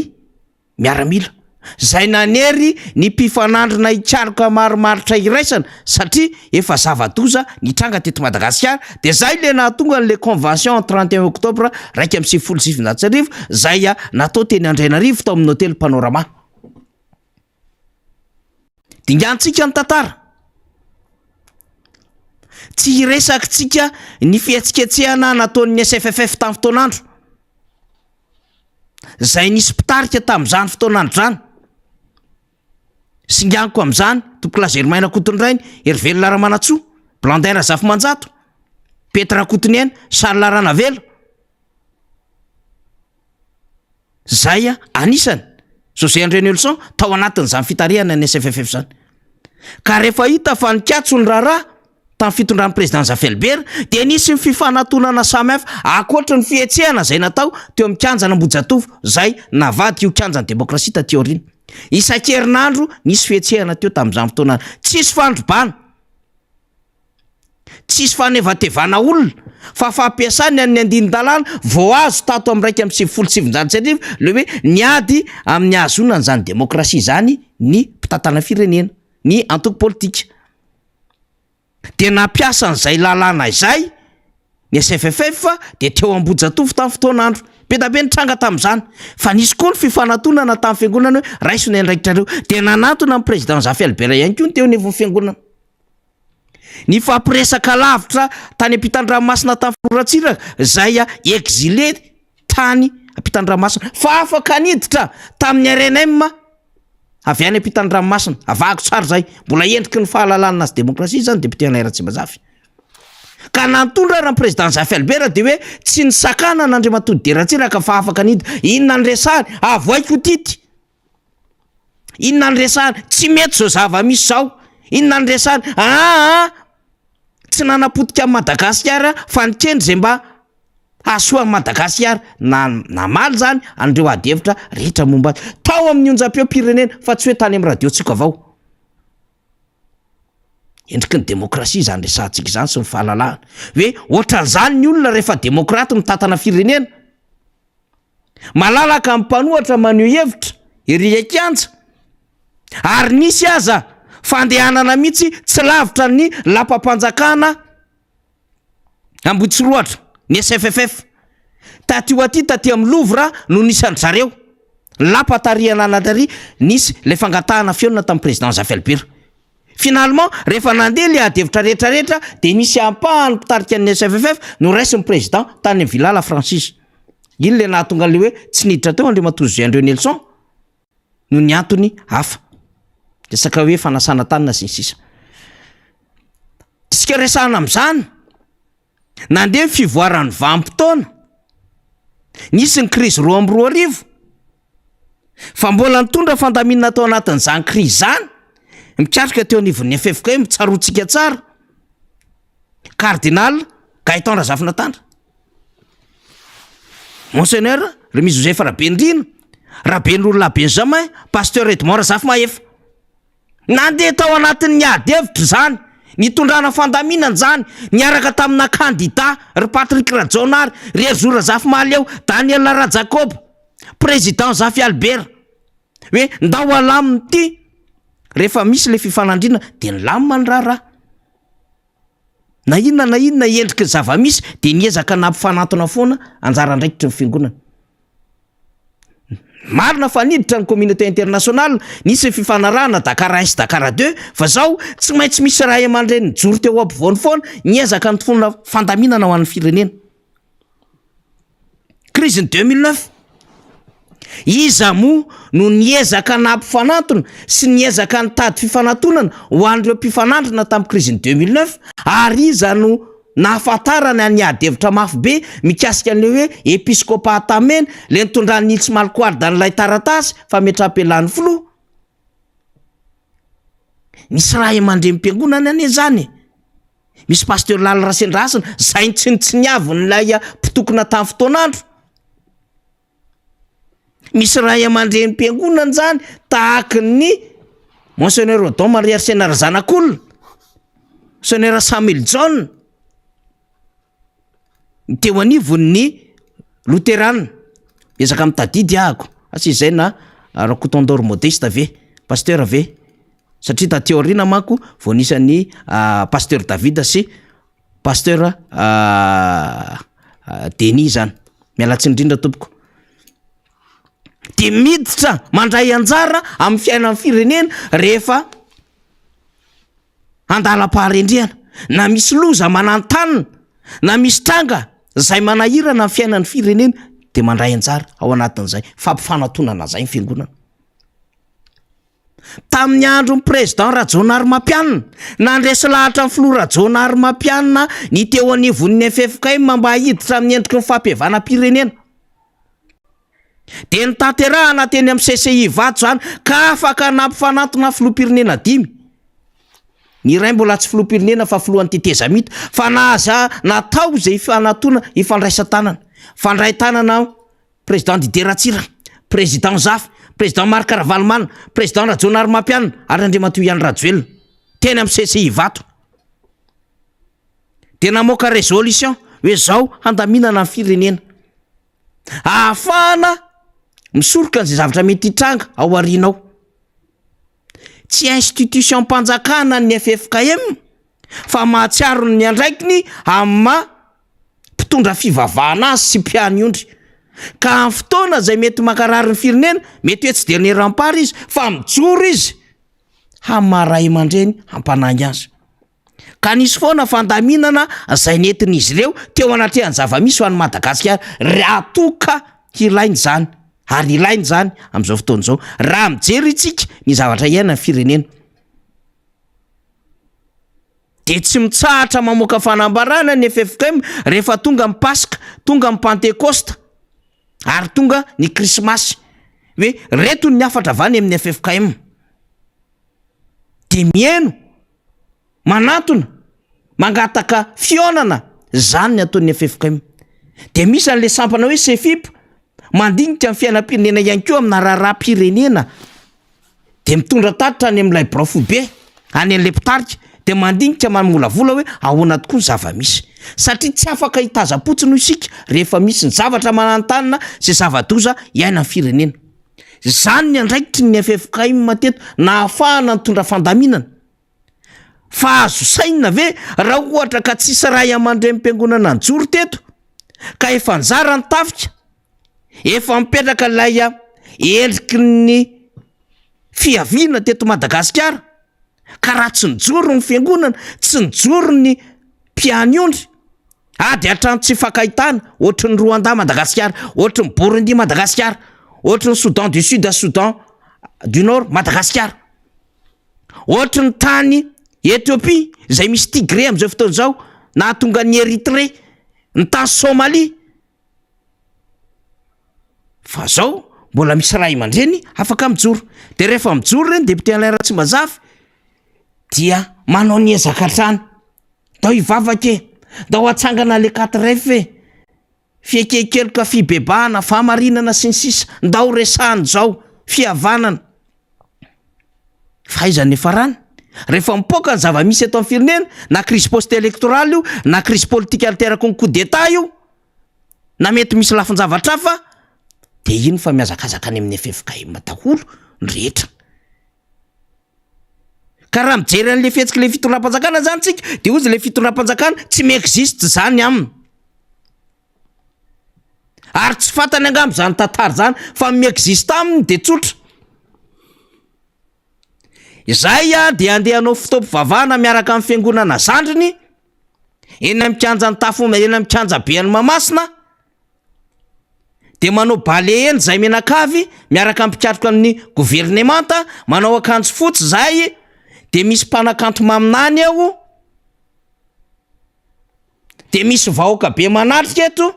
miaramila zay nanery ny mpifanandrina hikaroka maromaritra iraisana satria efa zava-doza nitranga teto Madagasikara. De zay le nahatonga an'le convention 31 Octobre 1970 zay natao teny Andrainarivo tao amin'ny hôtely Panorama. Dingantsika ny tantara. Tsy resakitsika ny fihetsiketsehana nataon'ny SFFF tamin'ny fotoanandro zay nisy mpitarika tamin'izany fotoanandro zany. Singaniko amin'izany Tompola Zerimaina Kotondrainy, Hery-Velona Ramanatsoa, Blandin Razafimanjato, Petra Kotoniaina, Charles Ranavelo. Zay anisany José André Nelson tao anatin'izany fitarihana ny SFFF zany. Ka rehefa hita fa nikatso ny raharaha tamin'ny fitondran'ny président Zafelber de nisy fifanantonana samihafa akoatra ny fihetsehana zay natao teo amin'ny kianjana Ambojatovo zay navady io kianjan'ny demokrasia taty aoriana. Isan-kerinandro nisy fihetsehana teo tamin'izany fotoana. Tsisy fandrobana, tsisy fanevatevana olona fa fampiasany amin'ny andinin-dalàna vao azo tato amin'ny 1970 le hoe niady amin'ny ahazonana zany demokrasia zany ny mpitantana firenena, ny antoko politika. De nampiasa an'izay lalàna izay ny SFFF de teo Ambojatovo tamin'ny fotoanandro. Be da be nitranga tamin'izany. Fa nisy koa ny fifanantonana tamin'ny fiangonana hoe raisiny andraikitrareo. De nanantona ny président Zafelber ihany koa teo anivon'ny fiangonana. Ny fampiresaka lavitra tany ampitan-dranomasina tamin'ny Ratsiraka zay exilé tany ampitan-dranomasina fa afaka niditra tamin'ny RNM avy any ampitan-dranomasina. Avako tsara zay, mbola endriky ny fahalalana azy demokrasia zany député Alain Ratsimbazafy. Ka nantondra raha président Zafelber de hoe tsy nisakana n'Andriamatoa Deratsiraka fa afaka niditra. Inona ny resahany? Avoaiko tity. Inona ny resahany? Tsy mety zao zava-misy zao. Inona ny resahany? tsy nanapotika Madagasikara fa nikendry zay mba asoa Madagasikara namaly zany andreo ady hevitra rehetra momba tao amin'ny onjam-pirenena fa tsy hoe tany amin'ny radiotsika avao. Endriky ny demokrasia zany resahantsika izany sy ny fahalalahana hoe ohatran'izany ny olona rehefa demokraty mitantana firenena malalaka amin'ny mpanohatra maneho hevitra ery akianja ary nisy aza fandehanana mihitsy tsy lavitra ny lapam-panjakana Ambohitsiroatra ny SFFF taty amin'ny Louvre no nisy zareo lapa tarihana anatary nisy le fangatahana feona tamin'ny président Jafelbert. Finalement rehefa nandeha le adevitra rehetrarehetra de nisy ampahany mpitarika ny SFFF no raisin'ny président tany amin'ny Villala Francis. Iny le nahatonga le hoe tsy niditra teo André Matozo André Nelson no ny antony hafa. Resaka hoe fanasana tanana sy ny sisa. Tsika resahana amin'izany nandeha fivoaran'ny vanim-potoana nisy ny crise 2022 fa mbola nitondra fandaminana tao anatin'izany crise zany mikatrika teo anivon'ny FFK mitsarotsika tsara cardinal Gaëtan Razafinatandra, Monseigneur Remy Joseph Rabendrina, Raben'olona Benjamin, Pasteur Edmond Razafimahefa. Nandeha tao anatin'ny adevitra zany nitondrana fandaminana zany niaraka tamina candidat ry Patrick Rajonary, ry Erzo Razafimaleo, Daniel Rajacob, président Zafi Albert hoe ndao alaminy ty rehefa misy le fifanandrina de nilamina ny raharaha na inona endriky ny zava-misy de niezaka nampifanatona foana anjara andraikitry ny fiangonana. Marina fa niditra ny communauté internationale nisy fifanarahana Dakar 1 sy Dakar 2 fa zao tsy maintsy misy raha aman-dreny joro teo ampovoany foana niezaka nitondra fandaminana ho an'ny firenena. Crise 2009 iza mo no niezaka nampifanatona sy niezaka nitady fifanantonana ho an'ireo mpifanandrina tamin'ny crise 2009 ary iza no nahafantarana ny adevitra mafy be mikasika an'le hoe episcopat amena le nitondran'ny Nilsy Malkoarda n'ilay taratasy fa metrapelan'ny flo. Misy raha aman-dreny mpiangonana ane zany. Misy pasteur Lala Rasendrasana zay nitsiniavon'ilay mpitokona tamin'ny fotoanandro. Misy raha aman-dreny mpiangonana zany tahaka ny Monseigneur Odon Marie Arsenal Zanak'olona, Monseigneur Samuel John, teo anivon'ny Luterana ezaka mitadidy ahako asy izay na rakotondoro modeste ave pasteur ave satria taty aoriana manko vao nisan'ny pasteur David sy pasteur Denis zany mialatsy indrindra tompoko. De miditra mandray anjara amin'ny fiainan'ny firenena rehefa andalam-paharendrehana na misy loza manantanina na misy tranga zay manahirana amin'ny fiainan'ny firenena de mandray anjara ao anatin'izay fampifanantonana zay ny fiangonana. Tamin'ny andron'ny président Rajonary Mapianina nandresy lahatra ny filoha Rajonary Mapianina ny teo anivon'ny FFK mba hiditra amin'ny endriky ny fampihavanam-pirenena de nitanterahana teny amin'ny CCI vato zany ka afaka nampifanatona filoham-pirenena 5. Ny iray mbola tsy filoham-pirenena fa filohan'ny teteza mita fa naza natao zay fanatona ifandraisan-tanana. Fandray tanana président Didier Ratsira, président Zafy, président Marc Ravalomanana, président Rajonary Mapianina ary Andriamatoa Iany Rajoelina teny amin'ny CCI vato. De namoaka résolution hoe zao handaminana ny firenena ahafahana misoroka an'izay zavatra mety hitranga ao arinao. Tsy institution mpanjakana ny FFKM fa mahatsiaro ny andraikiny amma mpitondra fivavahana azy sy mpiany ondry ka amin'ny fotoana zay mety makarary ny firenena mety hoe tsy de ny rampara izy fa mijoro izy hamaray aman-dreny hampanahy azy. Ka nisy foana fandaminana zay nentin'izy ireo teo anatrehan'ny zava-misy ho an'ny Madagasikara raha toka ilainy zany ary ilainy zany amin'izao fotoana izao raha mijery itsika ny zavatra iainan'ny firenena. De tsy mitsahatra mamoaka fanambarana ny FFKM rehefa tonga amin'ny Pasika, tonga amin'ny Pentecoste ary tonga ny Krismasy hoe reto ny afatra avany amin'ny FFKM. De mieno manatona mangataka fionana zany ny ataon'ny FFKM. De misy an'le sampana hoe CFIP mandinika amin'ny fiainam-pirenena ihany koa amina raharaha-pirenena de mitondra tatitra any amin'ilay brafobe any an'le mpitarika de mandinika mamolavola hoe ahoana tokoa ny zava-misy satria tsy afaka hitaza-potsiny isika rehefa misy ny zavatra manantanina sy zava-doza iaina amin'ny firenena. Zany ny andraikitry ny FFKM mateto na ahafahana nitondra fandaminana. Fa azo saina ve raha ohatra ka tsisy ray aman-dreny mpiangonana njoro teto ka efa nzara ny tafika efa mipetraka lay endriky ny fiaviana teto Madagasikara ka raha tsy nijoro ny fiangonana, tsy nijoro ny mpianiondry ady hatrano tsy fakahitana ohatry ny Rwanda Madagasikara, ohatry ny Burundi Madagasikara, ohatry ny Soudan du Sud, Soudan du Nord Madagasikara, ohatry ny tany Ethiopie izay misy Tigré amin'izao fotoana izao, na tonga ny Eritrée, ny tany Somalia. Fa zao mbola misy ray aman-dreny afaka mijoro. De rehefa mijoro reny député Alain Ratsimazafy dia manao ny ezaka hatrany. Dao hivavake, dao hatsangana le 4F fiekekeloka fibebahana, fahamarinana sy ny sisa, ndao resahany zao fihavanana. Fahaizany farany rehefa mipoaka ny zava-misy eto amin'ny firenena, na crise post-électorale io, na crise politique alterako ny coup d'état io, na mety misy lafin-javatra hafa, de ino fa miazakazaka any amin'ny FFKM daholo ny rehetra. Ka raha mijery an'le fihetsiky le fitondram-panjakana zany tsika, de ozy le fitondram-panjakana tsy mi-existe zany aminy. Ary tsy fantany angambo zany tantara zany fa mi-existe aminy de tsotra. Izay de andeha hanao fitaompivavahana miaraka amin'ny fiangonana Zandriny eny amin'ny kianjan'ny Tafoma, eny amin'ny kianja Beany Mahamasina, de manao bale eny zay menakavy miaraka mpikatroka amin'ny gouvernemanta, manao akanjo fotsy zay, de misy mpanakanto maminany ao, de misy vahoaka be manatrika eto,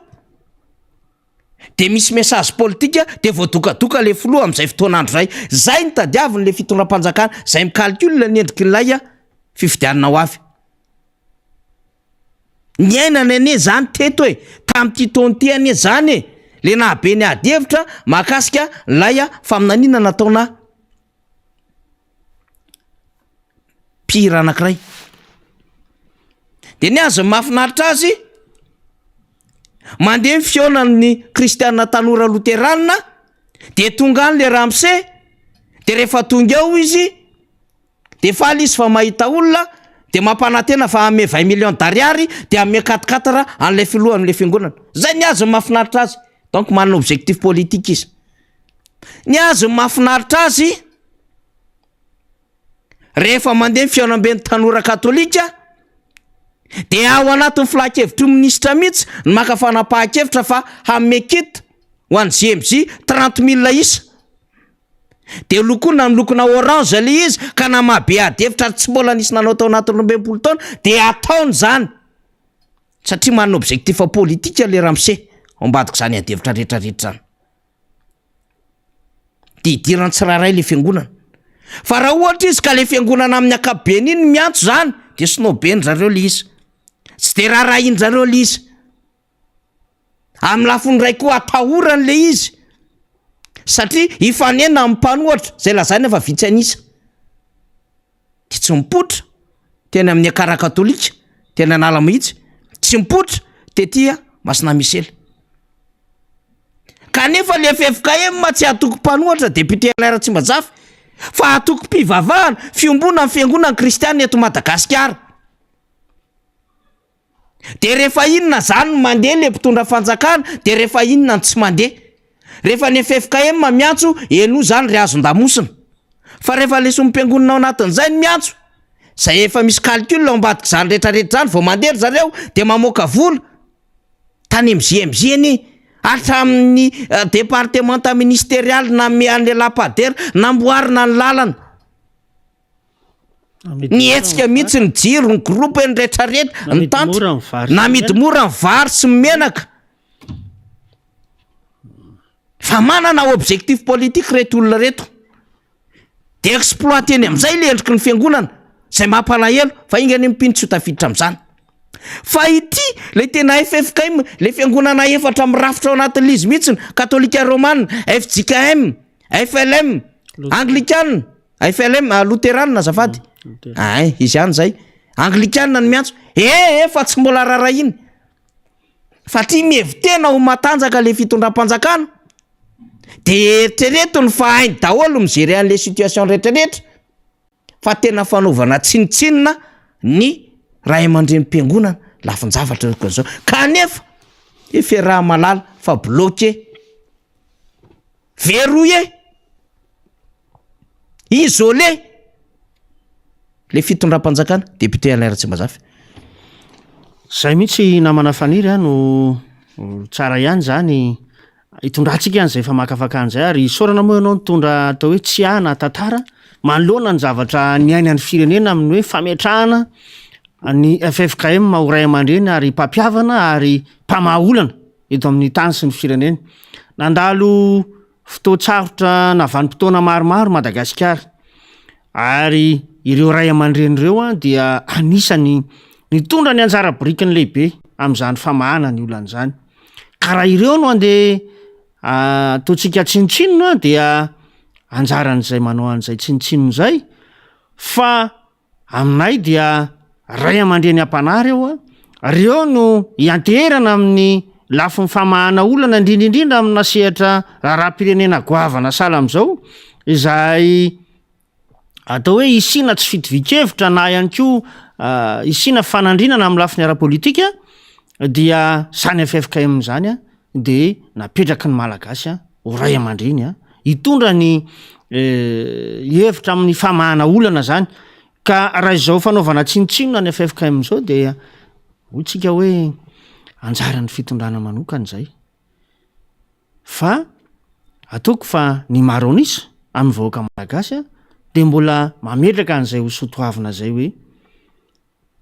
de misy message politika, de voadokadoka le filoha amin'izay fotoanandro zay. Zay ny tadiaviny le fitondram-panjakana, zay mikalkula ny endriky nylay fifidianana ho avy. Ny ainana ane zany teto e, tamin'ity taona ty ane zany e, le nahabe ny adevitra mahakasika nylay faminanina nataona mpihira anankiray. De ny azo mahafinaritra azy, mandeha ny fionan'ny kristianina tanora loteranina, de tonga any le Ramsey, de rehefa tonga ao izy, de faly izy fa mahita olona, de mampanantena fa ame 20 millions d'ariary, de ame 4-4 an'le filoha am'le fiangonana. Zay ny azo mahafinaritra azy. Donc manana objectif politique izy. Ny azo mahafinaritra azy, rehefa mandeha ny fionam-ben'ny tanora katolika, de ao anatin'ny filakevitry minisitra mihitsy ny maka fanapahan-kevitra fa hamekita ho an'ny GMJ 30 000 isa. De lokona ny lokona orange le izy ka na mahabe adevitra tsy mbola nisy nanao tao anatin'ny 20 taona, de ataony zany. Satria manana objectif politika le Ramsey ambadika zany adevitra rehetrarehetra zany. Didirany tsiraray le fiangonana. Fa raha ohatra izy ka le fiangonana amin'ny akabeny iny miantso zany, de snobeny zareo le izy. Tsy de raharahin zareo le izy. Amin'ny lafiny ray koa atahorany le izy. Satria ifanena amin'ny mpanohatra, zay lazaina fa vitsy anisa. De tsy mipotra, tena amin'ny akara katolika, tena nala mihitsy, tsy mipotra, tetia Masina Misela. Kanefa le FFKM tsy atoko mpanohatra député Alain Ratsimazafy, fa atoko mpivavahana fiombona amin'ny fiangonana kristianina eto Madagasikara. De rehefa inona zany mandeha le mpitondra fanjakana, de rehefa inona tsy mandeha. Rehefa ny FFKM miantso, eno zany ry azon-damosina. Fa rehefa le sompiangonana ao anatin'izay ny miantso, zay efa misy calcul ao ambadika zany rehetrarehetra zany, vao mandeha zareo de mamoaka vola tany MJMJ eny, hatramin'ny département ministérial na an'le lapadera namboarina ny lalana. Ny hetsika mihitsy ny jiro, ny groupe ny rehetrarehetra, ny tanty, na midy mora ny vary sy menaka. Fa manana objectif politique reto olona reto. De exploiteny amin'izay le endriky ny fiangonana, zay mampalahelo, fa ingany mipiny tsy ho tafiditra amin'izany. fa ity le tena FFKM le fiangonana efatra mirafitra ao anatin'ny izy mihitsiny katolika romana FJKM FLM anglikana FLM luterana zafady ay izy ihany zay anglikana ny miantso fa tsy mbola rarahiny fa ty mievitena ho matanjaka le fitondram-panjakana de eritreretony fa hainy daholo mijery an'le situation rehetrarehetra fa tena fanaovana tsinitsinina ny ray aman-dreny mpiangonana lafin-javatra zao kanefa raha malala fa bloqué verrouillé isolé le fitondram-panjakana député Alain Ratsimazafy. Zay mihitsy namana faniry no tsara ihany zany hitondrantsika ihany zay fa makafaka an'izay ary sorana moa ianao nitondra atao hoe tsy ana tantara manoloana ny zavatra ny ainy any firenena amin'ny hoe fametrahana ny FFKM ho ray aman-dreny ary mpampiavana ary mpamahaolana eto amin'ny tany sy ny firenena. Nandalo fotoan-tsarotra na vanim-potoana maromaro Madagasikara ary ireo ray aman-dreny ireo dia anisany nitondra ny anjara borikiny lehibe amin'izany famahana ny olana zany. Ka raha ireo no andeha ataontsika tsinotsinona dia anjaran'izay manao an'izay tsinotsinona zay fa aminay dia ray aman-dreny am-panahy reo no ianterana amin'ny lafiny famahana olana indrindraindrindra amina sehatra raharam-pirenena goavana sala am'izao izay atao hoe isina tsy fitovikevitra na ihany koa isina fanandrinana amin'ny lafiny ara-politika dia sany FFKM zany de napetraky ny malagasy ho ray aman-dreny hitondra ny hevitra amin'ny famahana olana zany. Ka raha izao fanaovana tsinotsinona ny FFKM zao dia hotsika hoe anjaran'ny fitondrana manokana zay fa ataoko fa ny maronisa amin'ny vahoaka malagasy de mbola mametraka an'izay ho sotoavina zay hoe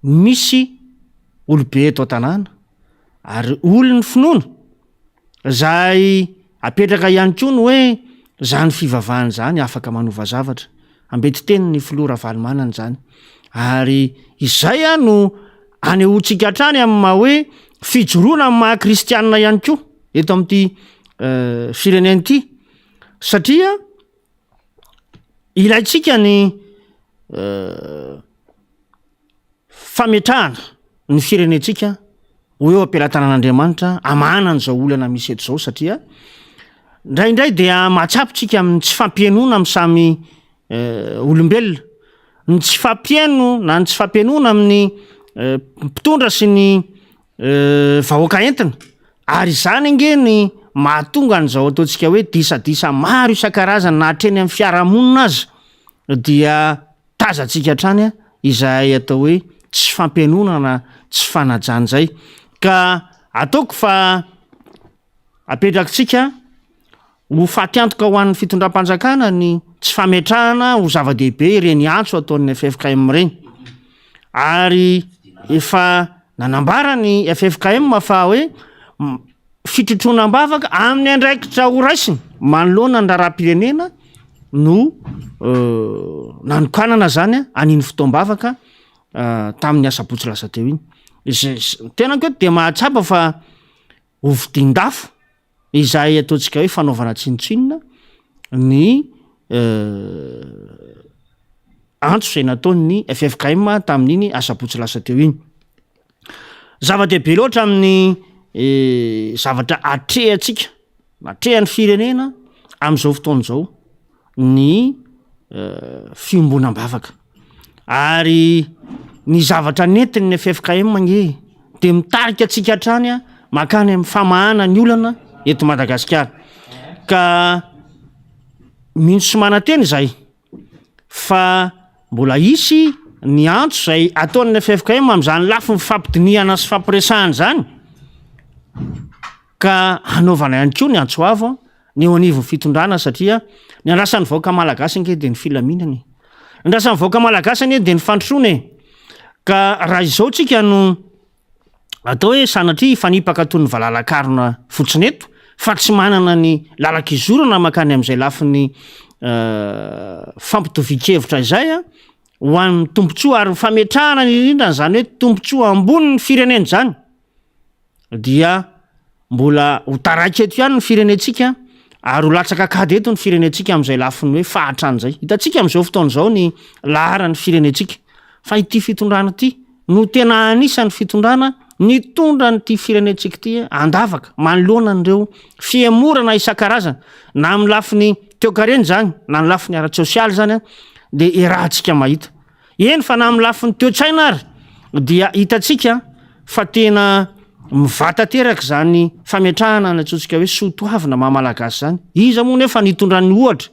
misy olobe eto an-tanàna ary olony finoana zay apetraka ihany koa no hoe zany fivavahana zany afaka manova zavatra ambety teny ny filora valimanana zany ary izay no anehoantsika hatrany amin'ny maha hoe fijoroana amin'ny maha kristianina ihany koa eto amin'ity firenena ity satria ilaitsika ny fametrahana ny firenentsika ho eo ampelantanan'Andriamanitra amahana n'izao olana misy eto zao satria indraindray dia mahatsapitsika amin'ny tsy fampienona amin'ny samy olombelona ny tsy fampieno na ny tsy fampienona amin'ny mpitondra sy ny vahoaka entina ary zany nge ny mahatonga an'izao ataontsika hoe disadisa maro isan-karazany na hatreny amin'ny fiarahamonina azy dia tazantsika hatrany izay atao hoe tsy fampienona na tsy fanajana zay. Ka ataoko fa apetrakitsika ho fatiantoka ho an'ny fitondram-panjakana ny tsy fametrahana ho zava-dehibe ireny antso ataon'ny FFKM reny ary efa nanambara ny FFKM fa hoe fitrotroana-bavaka amin'ny andraikitra ho raisiny manoloana ny raharam-pirenena no nanokanana zany aniny fotoam-bavaka tamin'ny asabotsy lasa teo iny. Tena koa dia mahatsapa fa hovidin-dafo izay ataontsika hoe fanaovana tsinotsinona ny antso izay nataon'ny FFKM tamin'iny asabotsy lasa teo iny. Zava-dehibe loatra amin'ny zavatra atrehantsika atrehan'ny firenena amin'izao fotoan'izao ny fiombonam-bavaka ary ny zavatra nentin'ny FFKM nge de mitarika atsika hatrany makany amin'ny famahana ny olana eto Madagasikara. Ka mihitsy sy mananteny zay fa mbola isy ny antso zay ataon'ny FFKM amin'izany lafiny fampidiniana sy fampiresahana zany ka hanaovana ihany koa ny antso avo ny eo anivon'ny fitondrana satria ny andrasan'ny vahoaka malagasy nge de ny filaminany ny andrasan'ny vahoaka malagasy anie de ny fandrosoana ka raha izao tsika no atao hoe sanatria fanipaka toy ny valalakarona fotsiny eto fa tsy manana ny lalak'izorana makany amin'izay lafiny fampitovikevitra izay ho an'ny tompontsoa ary fametrahana indrindrany zany hoe tompontsoa ambony ny fireneny zany dia mbola ho taraiky eto ihany ny firenentsika ary ho latsaka kady eto ny firenentsika amin'izay lafiny hoe fahatrany zay. Hitantsika amin'izao fotoana izao ny laharan'ny firenentsika fa ity fitondrana ity no tena anisan'ny fitondrana nitondra nyity firenentsika ity andavaka manoloana an'ireo fiemorana isan-karazana na amin'ny lafiny teokareny zany na ny lafiny ara-tsosialy zany dia irahantsika mahita. Eny fa na amin'ny lafiny toe-tsaina ary dia hitantsika fa tena mivatateraka zany fametrahana natsotsika hoe soatoavina mahamalagasy zany. Iza moa nefa nitondran'ny ohatra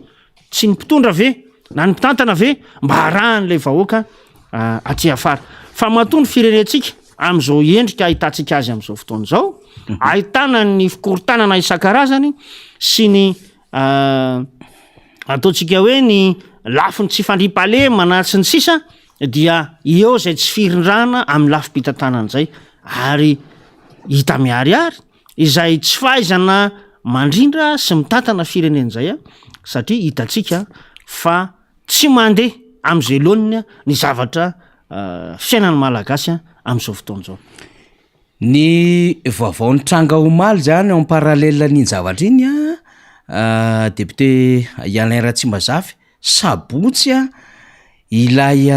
tsy ny mpitondra ve na ny mpitantana ve mba harahan'ilay vahoaka aty afara. Fa matony firenentsika amin'izao endrika ahitantsika azy amin'izao fotoana izao ahitana ny fikorontanana isan-karazany sy ny ataontsika hoe ny lafiny tsy fandriam-palema na tsy ny sisa dia eo zay tsy firindrana amin'ny lafim-pitantanana zay ary hita miariary izay tsy fahaizana mandrindra sy mitantana firenen'izay satria hitantsika fa tsy mandeha amin'izay loaniny ny zavatra fiainany malagasy amin'izao fotoana izao. Ny vaovaon'ny tranga omaly zany en parallèle n'iny zavatra iny député Alain Ratsimazafy sabotsy ilay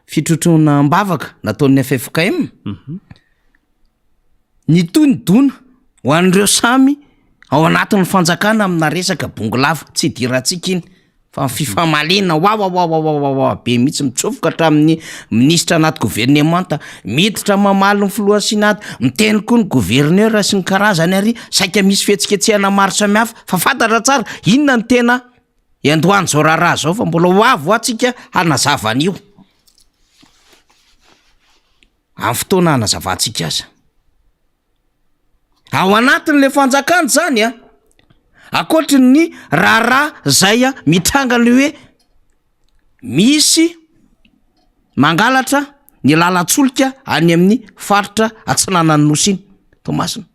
fitrotrona mbavaka nataon'ny FFKM ny tonydona ho an'ireo samy ao anatin'ny fanjakana amina resaka bongolava tsy diratsika iny fa fifamalena wa be mihitsy mitsofoka hatramin'ny ministra anaty gouvernemanta miditra mamaly ny filoha sinady miteny koa ny gouverneur sy ny karazany ary saika misy fihetsiketsehana maro samihafa fa fantatra tsara inona ny tena andohany zao raharaha zao fa mbola hoavo atsika hanazavana io amin'ny fotoana hanazavantsika aza ao anatin'le fanjakana zany akoatry ny raharaha zay mitrangany hoe misy mangalatra ny lalatsolika any amin'ny faritra atsinanany nosiny Tomasina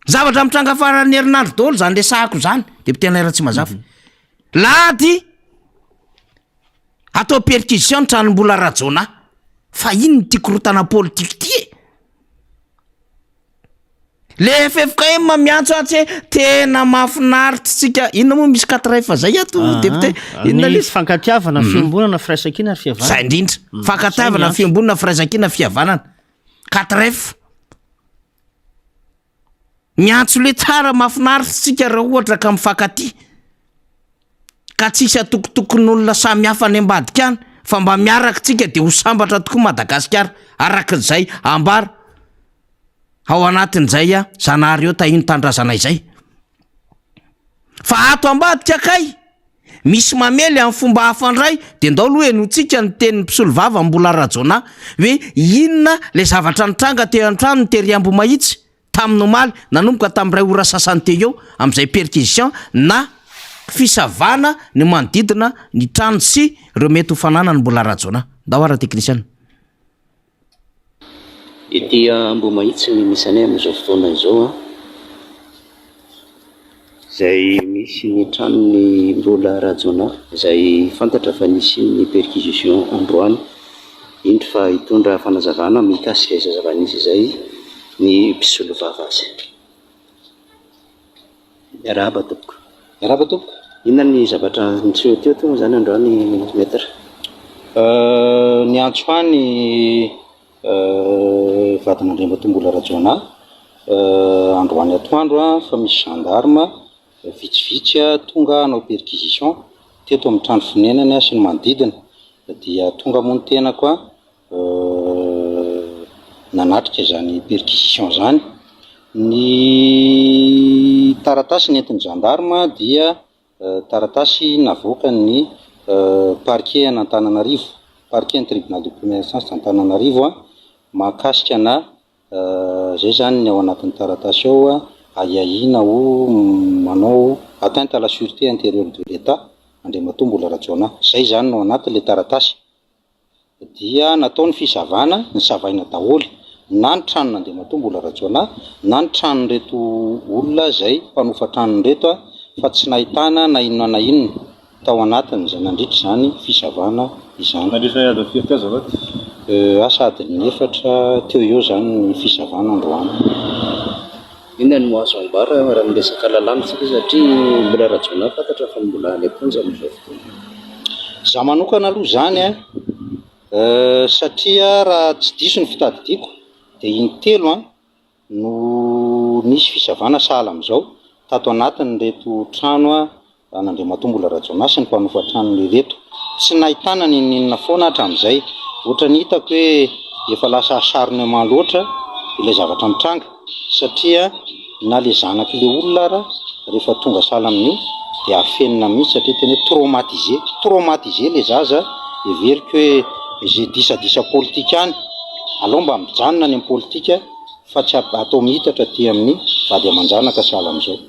zavatra mitranga farany herinandro daholo zany resahako zany député Alain Ratsimazafy lady atao perquisition tranombola rajona fa ino ny tikorotana politika ty le FFKM miantso atsy tena mahafinaritsika inona moa misy 4 fa zay ato député inona le fankatiavana fiambonana firaisakina ary fihavanana zay indrindra fankatiavana fiambonana firaisakina fihavanana 4 miantso le tsara mahafinaritsika raha ohatra ka mifankaty ka tsisy atokotokon'olona samy hafa any ambadika any fa mba miaraka tsika dia ho sambatra tokoa Madagasikara arak'izay ambara ao anatin'izay zanahary eo tahino tandrazana izay fa ato ambadika kay misy mamely amin'ny fomba hafandray dia ndaolo hoe notsika ny tenin'ny mpisolo vava mbola rajona hoe inona le zavatra nitranga teo an-trano ny teriambo mahitsy tamin'ny omaly nanomboka tamin'iray ora sasany teo eo amin'izay perquisition na fisavana ny manodidina ny trano sy ireo mety ho fanana ny mbola rajona ndao ara teknisiana ity ambo mahitsy ny misy anay amin'izao fotoana izao zay misy ny tranony mbola rajona zay fantatra fa nisy ny perquisition androany indro fa hitondra fanazavana mikasika izazavanisy zay ny mpisolo vava azy miarahaba tompoko miarahaba tompoko inona ny zavatra niseho teo to zany androany metra ny antsoany vatan'Andriambatombola rajona androany atoandro fa misy gendarme vitsivitsy tonga hanao perquisition teto amin'ny trano fonenany sy ny manodidina dia tonga moa ny tena koa nanatrika zany perquisition zany ny taratasy nentin'ny gendarme dia taratasy navoaka ny parquet an'Antananarivo parquet ny tribunal de première instance d'Antananarivo mahakasika na zay zany ny ao anatin'ny taratasy ao aiahina ho manao atteinte à la sûreté intérieure de l'État Andriambatombola rajona zay zany no anatin'le taratasy dia nataony fisavana ny savaina daholo na ny tranony Andriambatombola rajona na ny tranon'reto olona zay mpanofa tranon'reto fa tsy nahitana na inona na inona tao anatiny zay nandritra zany fizavana izany asady ny efatra teo eo zany ny fizavana androany. Inona no azo ambara raha miresaka lalanitsika satria mbola rajona fantatra fa mbola any am-ponja amin'izao fotoana. Za manokana aloha zany satria raha tsy diso ny fitadidiako dia intelo no nisy fizavana sahala amin'izao tato anatiny reto trano nandriamatombola rajona sy ny mpanofa tranony reto tsy nahitana ninina foana hatramin'izay ohatra ny hitako hoe efa lasa acharnement loatra ilay zavatra mitranga satria na le zanaky le olona rehefa tonga sahala amin'io dia afenina mihitsy satria tena traumatisé le zaza everiko hoe izay disadisa politika any alao mba mijanona any amin'ny politika fa tsy atao mihitatra ty amin'ny vady aman-janaka sahala amin'izao.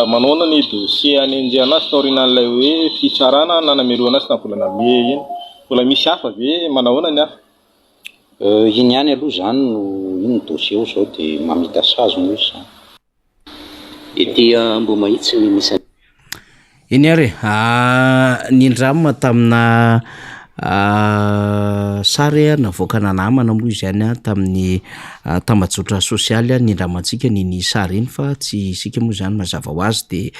Manaona ny dossier any anjiana sy taorinan'ilay hoe fitsarana nanameroana sy na volana me iny mbola misy hafa ve manahoana ny hafa? Iny ihany aloha zany no iny dossier zao dia mamita sazy no izy zany. Ety Ambo Mahitsy ny misy iny ary nindramina tamina sary navoaka nanamana moa izy any tamin'ny tambajotra sosialy nindramantsika ny sary iny fa tsy isika moa zany mazava ho azy dia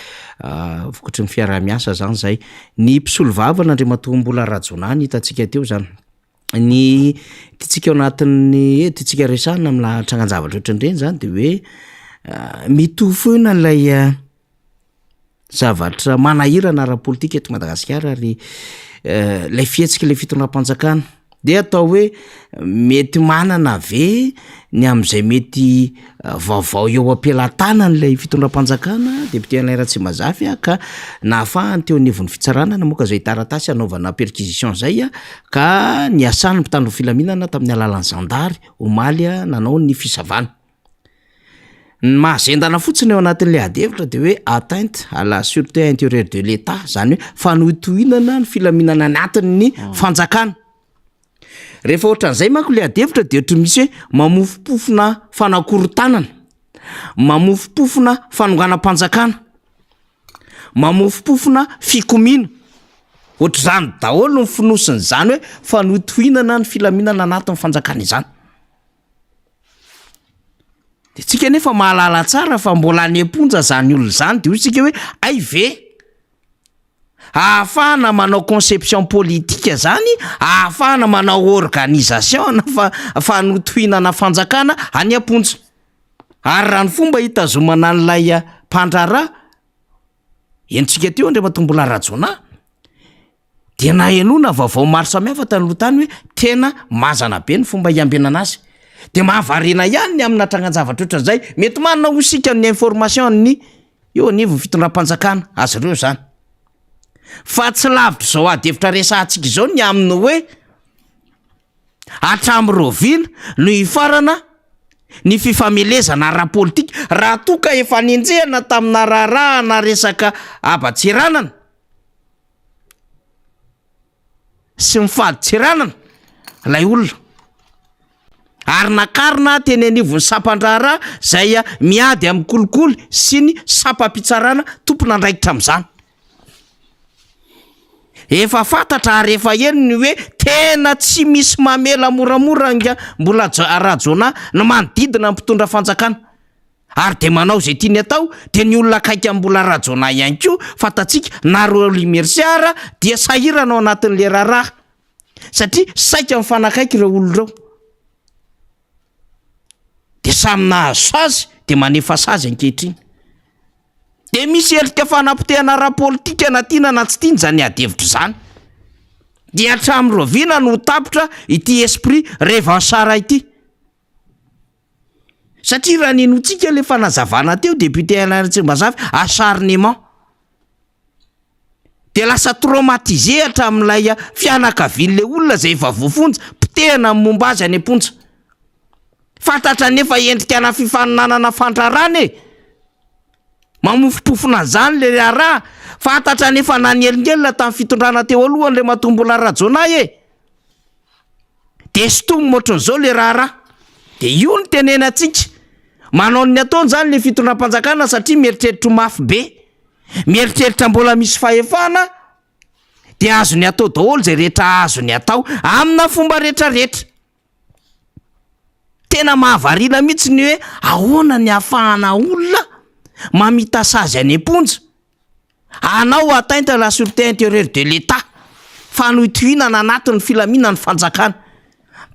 vokatry ny fiarah-miasa zany zay ny mpisolo vava nandriamatombola rajonany hitantsika teo zany ny titsika ao anatin'ny titsika resahana amina trangan-javatra ohatran'ireny zany dia hoe mitofoina ilay zavatra manahirana ara-politika eto Madagasikara ary lay fihetsika ilay fitondram-panjakana dia atao hoe mety manana ve ny amin'izay mety vaovao eo am-pelantanany ilay fitondram-panjakana député Alain Ratsimazafy ka nahafahany teo anivon'ny fitsarana namoaka izay taratasy anaovana perquisition zay ka niasana mpitandro filaminana tamin'ny alalan'ny zandary omaly nanao ny fisavana. Ny mahazendana fotsiny eo anatin'ilay adevitra dia hoe atteinte à la sûreté intérieure de l'État zany hoe fanohitohinana ny filaminana anatin'ny fanjakana. Rehefa ohatran'izay manko ilay adevitra dia ohatra misy hoe mamofopofona fanakorontanana, mamofopofona fanonganam-panjakana, mamofopofona fikomiana. Ohatr'izany daholo ny finosiny zany hoe fanohitohinana ny filaminana anatin'ny fanjakana izany. Tsika nefa mahalala tsara fa mbola any am-ponja zany olona zany dia tsika hoe ay ve ahafahana manao conception politika zany, ahafahana manao organisation fa fanotohinana fanjakana any am-ponja. Ary raha ny fomba hitazomana an'ilay mpandrara entsika teo andriamatombola rajona dia nahenona vaovao maro samihafa tany aloha tany hoe tena mazana be ny fomba hiambinana azy. Dia mahavarina ihany ny amina trangan-javatra ohatran'izay mety manana hosika ny information ny eo anivon'ny fitondram-panjakana azy ireo zany. Fa tsy lavitra izao adevitra resahantsika izao ny aminy hoe hatramin'ny Rovina no hifarana ny fifamelezana ara-politika raha toka efa ninjehana tamina raharaha resaka aba-tsiranana sy mifady-tsiranana ilay olona. Ary nakarina teny anivon'ny sapan-draharaha zay miady amin'ny kolikoly sy ny sapam-pitsarana tompona andraikitra amin'izany. Efa fantatra ary efa eny hoe tena tsy misy mamela moramora nga mbola rajona no manodidina mpitondra fanjakana. Ary dia manao izay tiany atao dia ny olona akaiky mbola rajona ihany koa fantatsika na rolimersiara dia sahirana ao anatin'le raharaha satria saika mifanakaiky ireo olona ireo. Dia samy nahazo sazy dia manefa sazy ankehitriny. Dia misy elika fanapotehana ara-politika na tiana na tsy tiana zany adevitra zany. Dia hatramin'ny Rovina no tapitra ity esprit revanchard ity. Satria raha ninotsika le fanazavana teo député Alain Ratsimazafy acharnement. Dia lasa traumatisé hatramin'ilay fianakavian'le olona zay efa voafonja potehana momba azy any am-ponja. Fantatra nefa endrikana fifaninanana fandrarana e. Mamofopofona zany le raharaha. Fantatra nefa nanyelingelina tamin'ny fitondrana teo aloha le matombola rajona e. Dia stomy ohatran'izao le raharaha. Dia io ny tenenantsika. Manao ny ataony zany le fitondram-panjakana satria mieritreritra mafy be. Mieritreritra mbola misy fahefana de azony atao daholo zay rehetra azony atao amina fomba rehetrarehetra. Tena mahavarina mihitsy ny hoe ahoana ny ahafahana olona mamita sazy any am-ponja anao atteinte à la sûreté intérieure de l'État fa nohitohinana anatin'ny filaminany fanjakana.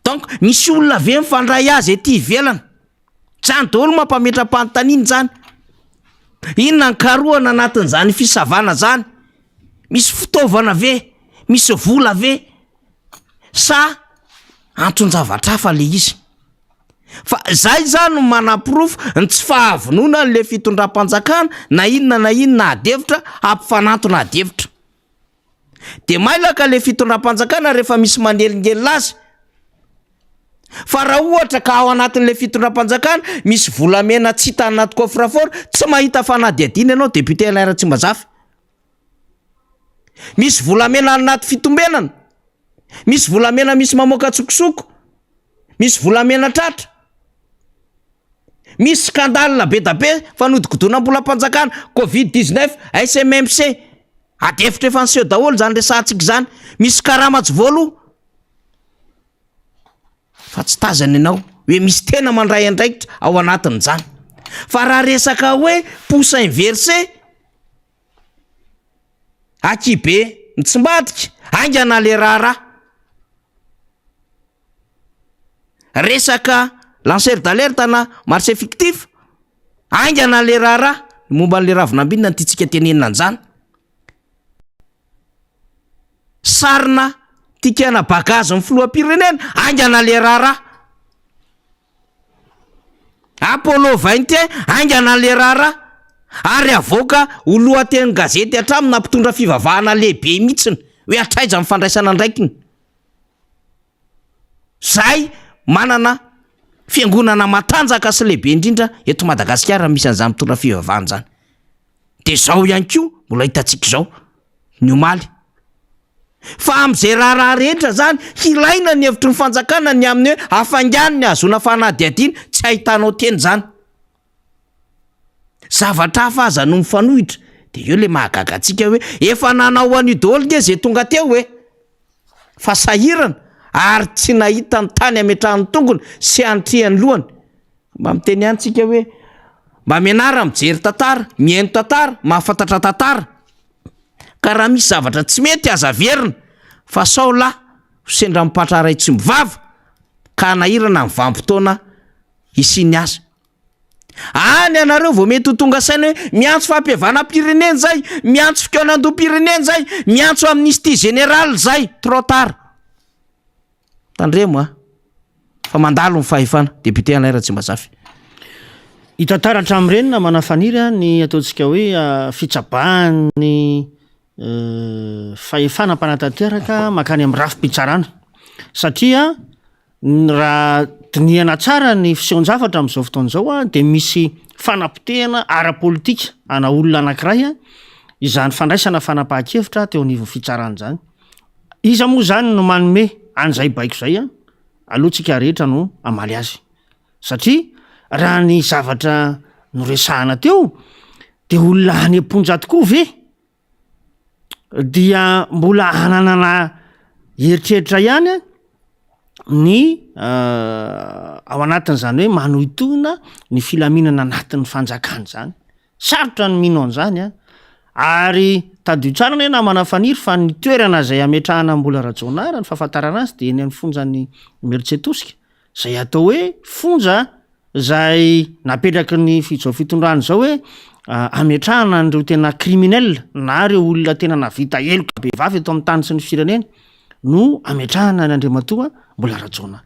Donc misy olona ve mifandray azy ety ivelana, zany daholo mampametram-panontaniana zany. Inona ny karohana anatin'izany fisavana zany? Misy fitaovana ve? Misy vola ve? Sa anton-javatra hafa le izy? Fa zay zany no manaprofo ny tsy fahavonona n'le fitondram-panjakana na inona adevitra ampifanantona adevitra. De mailaka le fitondram-panjakana rehefa misy manelingelina azy. Fa raha ohatra ka ao anatin'le fitondram-panjakana misy volamena tsy hita anaty coffre-fort, tsy mahita fanadihadiana ianao député Alain Tsimbazafa. Misy volamena anaty fitombenana, misy volamena misy mamoaka tsokosoko, misy volamena tratra, misy scandale be da be fanodikodonam-bolam-panjakana, Covid-19, SMMC, adefitra efa niseho daholo zany resahantsika zany. Misy karama-tsivôlo fa tsy tazana ianao hoe misy tena mandray andraikitra ao anatin'izany. Fa raha resaka hoe pousse inversé, akibe mitsimbadika, aingana le raharaha. Resaka lanceur d'alerte na marché fictif, aingana le raharaha, momba n'le ravinambinina ny tiantsika tenenina an'izany. Sarina tikana bagazy ny filoham-pirenena, aingana le raharaha. Apollo 21, aingana le raharaha. Ary avoaka ho lohateny gazety hatramy nampitondra fivavahana lehibe mihitsiny hoe atraiza amin'ny fandraisana andraikiny. Zay manana fiangonana matanjaka sy lehibe indrindra eto Madagasikara misy an'izany mitondra fivavahana zany. De zao ihany koa mbola hitantsika zao ny omaly. Fa am'izay raharaha rehetra zany ilaina ny hevitry ny fanjakana ny amin'ny hoe hafaingany ny azona fanadihadiana, tsy ahitanao teny zany. Zavatra hafa aza no mifanohitra, de eo le mahagaga antsika hoe efa nanao an'io daholo nge zay tonga teo hoe fa sahirana ary tsy nahita ny tany ametrahany tongony sy antrehany lohany. Mba miteny antsika hoe mba mianara mijery tantara, mihaino tantara, mahafantatra tantara. Ka raha misy zavatra tsy mety aza verina fa sao lahy sendra mipatra ray tsy mivava ka nahirana ny vanim-potoana isiny azy. Any anareo vao mety ho tonga saina hoe miantso fampihavanam-pirenena zay, miantso fikaonandom-pirenena zay, miantso amnistie générale zay, trop tard. Tandremo fa mandalo ny fahefana député Alain Tsimbazafa. Hitantaratra amin'ireny na manafaniry ny ataontsika hoe fitsabahany fahefana mpanantanteraka makany amin'ny rafim-pitsarana. Satria raha dinihana tsara ny fisehoan-javatra amin'izao fotoana izao dia misy fanapotehana ara-politika ana olona anankiray izany fandraisana fanapahan-kevitra teo anivon'ny fitsarana zany. Iza moa zany no manome an'izay baiko zay alohantsika rehetra no amaly azy. Satria raha ny zavatra noresahana teo dia olona any am-ponja tokoa ve dia mbola hananana heritreritra ihany ny ao anatin'izany hoe manohitohina ny filaminana anatin'ny fanjakana zany. Sarotra ny mino an'izany ary tadio tsara ny namana faniry fa ny toerana zay ametrahana mbola rajonara ny fahafantarana azy dia eny amin'ny fonjan'ny Mertsetosika zay atao hoe fonja zay napetraky ny fitondrana zao hoe ametrahana an'ireo tena criminel na ireo olona tena navita eloka be vavy eto amin'ny tany sy ny firenena no ametrahana ny andriamatoa mbola rajona.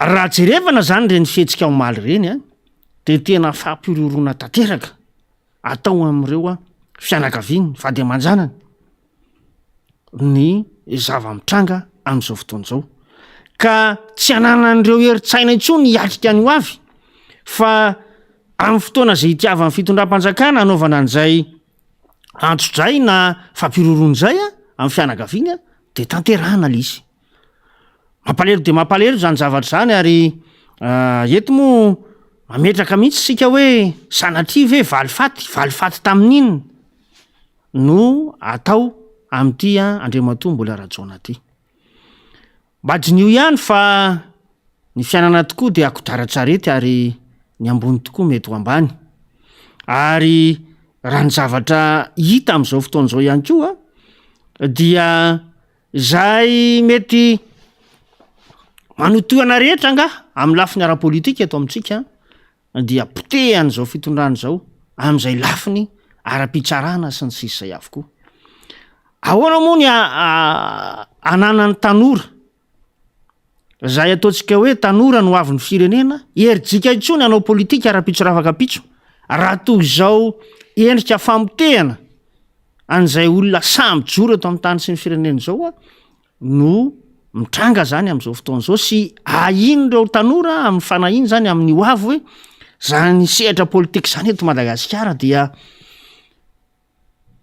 Raha jerevana zany reny fihetsika omaly reny dia tena fampirorona tanteraka atao amin'ireo fianakaviany vady aman-janany ny zava-mitranga amin'izao fotoana izao. Ka tsy ananan'ireo herin-tsaina intsony hiatrika ny ho avy fa amin'ny fotoana zay hitiavan'ny fitondram-panjakana anaovana an'izay antso-dray na fampirorona izay amin'ny fianakaviany dia tanterahana lisy. Mampalahelo dia mampalahelo zany zavatra zany ary eto moa mametraka mihitsy sika hoe sanatria ve valifaty tamin'inona no atao am'ty Andriamatoa mbola rajona ty. Badin'io ihany fa ny fiainana tokoa dia akodaratsarety ary ny ambony tokoa mety ho ambany. Ary raha ny zavatra hita amin'izao fotoan'izao ihany koa dia zay mety manotoana rehetra nga amin'ny lafiny ara-politika eto amintsika dia potehany zao fitondrany zao amin'izay lafiny ara-pitsarana sy ny sisa izay avokoa. Ahoana moa ny ananany tanora zay ataontsika hoe tanora no avin'ny firenena herijika intsony anao politika ara-pitsoravaka pitso raha toy izao endrika famotehana an'izay olona samy joro eto amin'ny tany sy ny firenena zao no mitranga zany amin'izao fotoan'izao sy ahino ireo tanora amin'ny fanahiny zany amin'ny hoavy hoe zany sehatra politika zany eto Madagasikara dia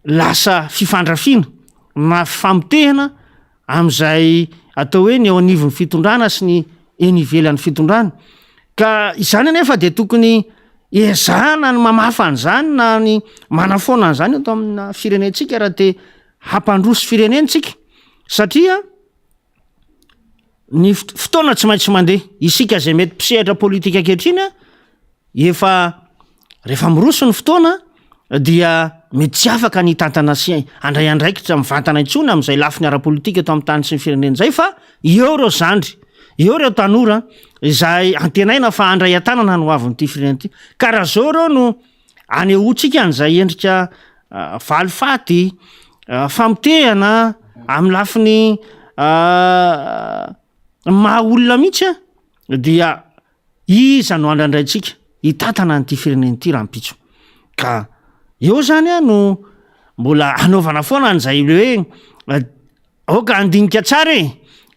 lasa fifandrafiana na famotehana amin'izay atao hoe ny eo anivon'ny fitondrana sy ny eny ivelan'ny fitondrana. Ka izany anefa dia tokony ezahana ny mamafa an'izany na ny manafoana an'izany eto amina firenentsika raha te hampandroso firenentsika satria ny fotoana tsy maintsy mandeha isika zay mety mpisehatra politika ankehitriny efa rehefa miroso ny fotoana dia mety tsy afaka ny tantana sy andray andraikitra mivantana intsony amin'izay lafiny ara-politika eto amin'ny tany sy ny firenena zay fa eo reo zandry eo reo tanora izay antenaina fa andray an-tanana no avin'ity firenena ity ka raha zao reo no anehoantsika an'izay endrika valifaty famotehana amin'ny lafiny maha olona mihitsy dia iza no andrandraitsika hitantana n'ity firenena ity raha mipitso. Ka eo zany no mbola anaovana foana an'izay hoe aoka andinika tsara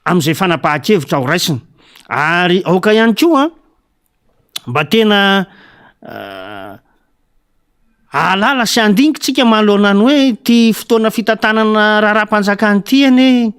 amin'izay fanapahan-kevitra ho raisina ary aoka ihany koa mba tena ahalala sy andinikatsika manoloana ny hoe ty fotoana fitantanana raharam-panjakany ty ane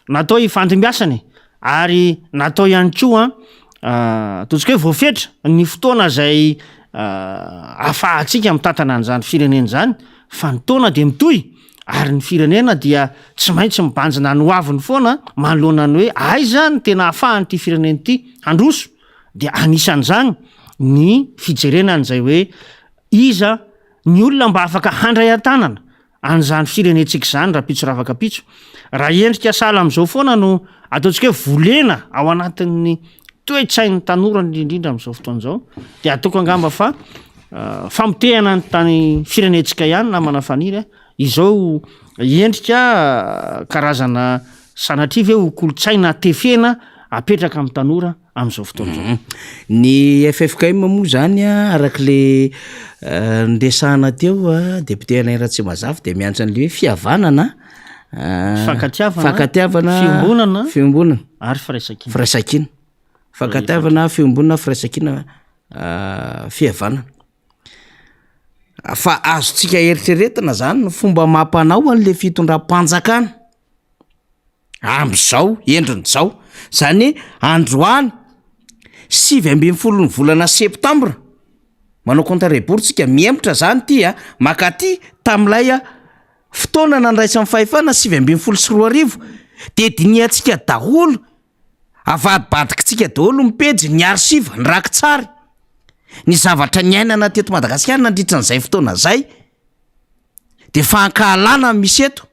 natao ifandimbiasany ary natao ihany koa ataontsika hoe voafetra ny fotoana zay afahantsika mitantana an'izany firenena zany fa ny taona dia mitohy ary ny firenena dia tsy maintsy mibanjina ny hoaviny foana manoloana ny hoe aiza ny tena ahafahany ity firenena ity handroso dia anisan'izany ny fijerenan'izay hoe iza ny olona mba afaka handray an-tanana an'izany firenentsika zany raha pitsoravaka pitso raha endrika sala amin'izao foana no ataontsika hoe volena ao anatin'ny toe-tsain'ny tanora indrindra amin'izao fotoan'izao dia ataoko angamba fa famotehana ny tany firenentsika ihany na manafaniry izao endrika karazana sanatriva hoe ho kolotsaina tefena apetraka amin'ny tanora amin'izao fotoan'izao. Ny FFKM moa zany arak'le ndesahana teo député Alain Ratsimazafy dia miantso an'le hoe fihavanana fankatiavana fiombonana ary firaisakina fankatiavana fiombonana firaisakina fihavanana fa azontsika eritreretina zany no fomba mampanao an'le fitondram-panjakana am'izao endrin'izao zany androany 7 ny volana septambra manao compte rebourtsika miembotra zany ty makaty tam'ilay fotoana nandraisan'ny fahefana 7 dia diniantsika daholo avadibadikitsika daholo mipejy ny arsiva ny rakitsary ny zavatra ny ainana teto Madagasikara nandritra n'izay fotoana zay dia fankahalana misy eto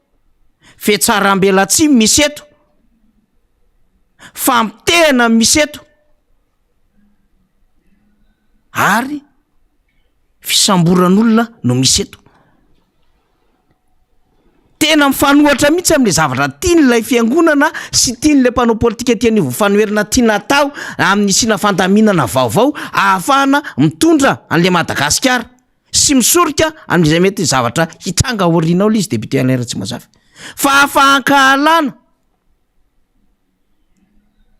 fihetsaram-belatsimy misy eto famitehana misy eto ary fisamboran'olona no misy eto tena mifanohatra mihitsy amin'le zavatra tian'ilay fiangonana sy tian'le mpanao politika tian'ivo fanoherina tiana tao amin'ny sina fandaminana vaovao ahafahana mitondra an'le Madagasikara sy misorika amin'izay mety zavatra hitranga oriana olo izy député Alain Ratsimazafy fa afahankahalana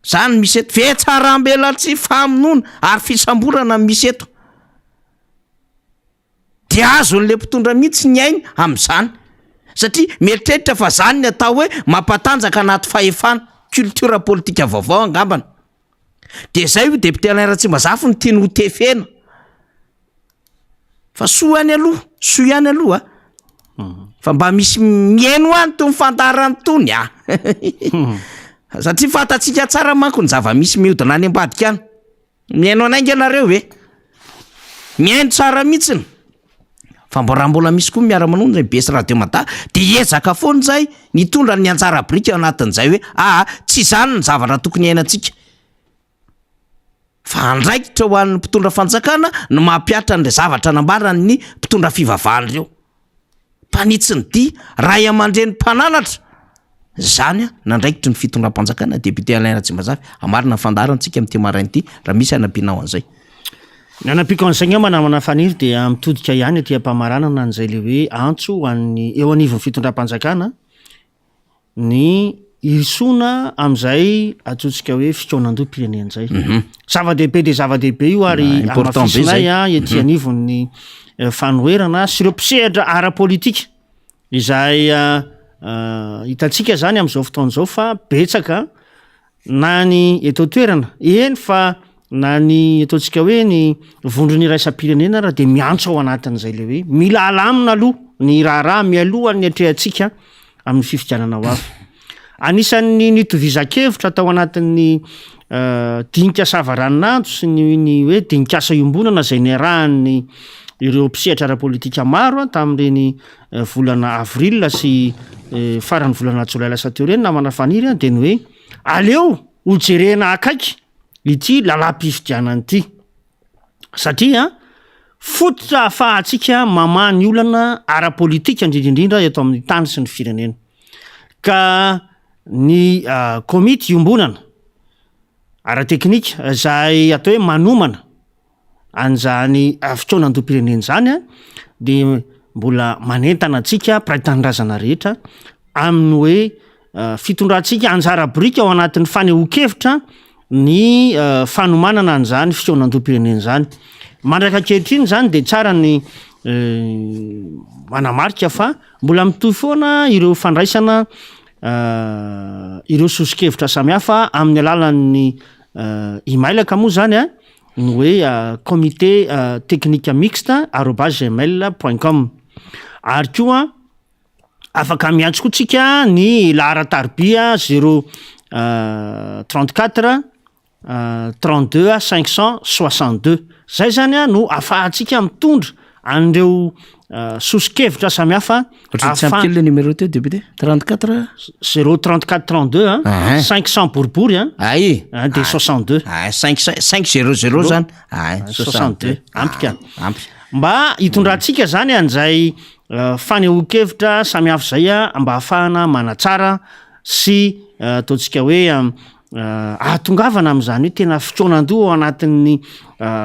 zany misy eto fihetsaram-bela tsy famonoana ary fisamborana misy eto dia azon'le mpitondra mihitsy ny ainy amin'izany satria mieritreritra fa zany ny atao hoe mampatanjaka anaty fahefana culture politika vaovao angambana dia zay io député Alain Ratsimazafy ny tiany ho tefena fa soa ihany aloha fa mba misy mieno any to mifantarany tony a satria fatatsika tsara manko ny zava-misy mihodina any ambadika any miaino anaingy anareo hoe miaino tsara mihitsiny fa mbola misy koa miara-manondra ny BS Radio Mata de ezaka foana zay nitondra ny anjara brika anatin'izay hoe tsy izany ny zavatra tokony hainantsika fa andraikitra ho an'ny mpitondra fanjakana no mampiatra n'ilay zavatra nambarany ny mpitondra fivavahana ireo mpanitsy ny dia ray aman-dreny mpananatra zany nandraikitra ny fitondram-panjakana député Alain Ratsimazafy amarina fandarantsika amin'ity maraina ity raha misy anampianao an'izay ny anampiako an'izay manamana faniry dia mitodika ihany aty am-pamaranana an'izay le hoe antso an'ny eo anivon'ny fitondram-panjakana ny irisoana amin'izay atsotsika hoe fikaonan-doha-pirenena zay zava-dehibe de zava-dehibe io ary amafisinay ety anivon'ny fanoherana sy ireo mpisehatra ara-politika izay hitatsika zany amin'izao fotoan'izao fa betsaka na ny eto toerana eny fa na ny ataontsika hoe ny vondrony raisam-pirenena raha de miantso ao anatin'izay le hoe mila alamina aloha ny raharaha mialoha ny atrehantsika amin'ny fifidianana ho avy anisan'ny nitovizan-kevitra atao anatin'ny dinika savaranonanto sy ny hoe dinikasa iombonana zay niarahan'ny ireo mpisehatra ara-politika maro tamin'ireny volana avril sy farany volana jolay lasa teo reny namana faniry de ny hoe aleo ho jerena akaiky ity lalam-pifidianana ity satria fototra ahafahantsika mamany olana ara-politika indrindraindrindra eto amin'ny tany sy ny firenena ka ny komity iombonana ara-teknika zay atao hoe manomana an'izany fikaonan-doha-pirenena zany de mbola manentana antsika mpiray-tanindrazana rehetra amin'ny hoe fitondrantsika anjara brika ao anatin'ny fanehoan-kevitra ny fanomanana an'izany fikaonan-doha-pirenena zany mandraka ankehitriny zany de tsara ny manamarika fa mbola mitovy foana ireo fandraisana ireo sosikevitra samihafa amin'ny alalan'ny emailaka moa zany ny hoe comité technique mixte @gmail.com ary koa afaka miantso koa tsika ny lahara-taribia 034 32 562 zay zany no afahantsika mitondra an'ireo sosikevitra samihafa le numéro teo député 34 034 32 500 boribory de 62 500 zany 62 ampika mba hitondrantsika zany an'izay fanehoan-kevitra samihafa zay mba ahafahana manatsara sy ataontsika hoe ahatongavana amin'izany hoe tena fikaonan-doha ao anatin'ny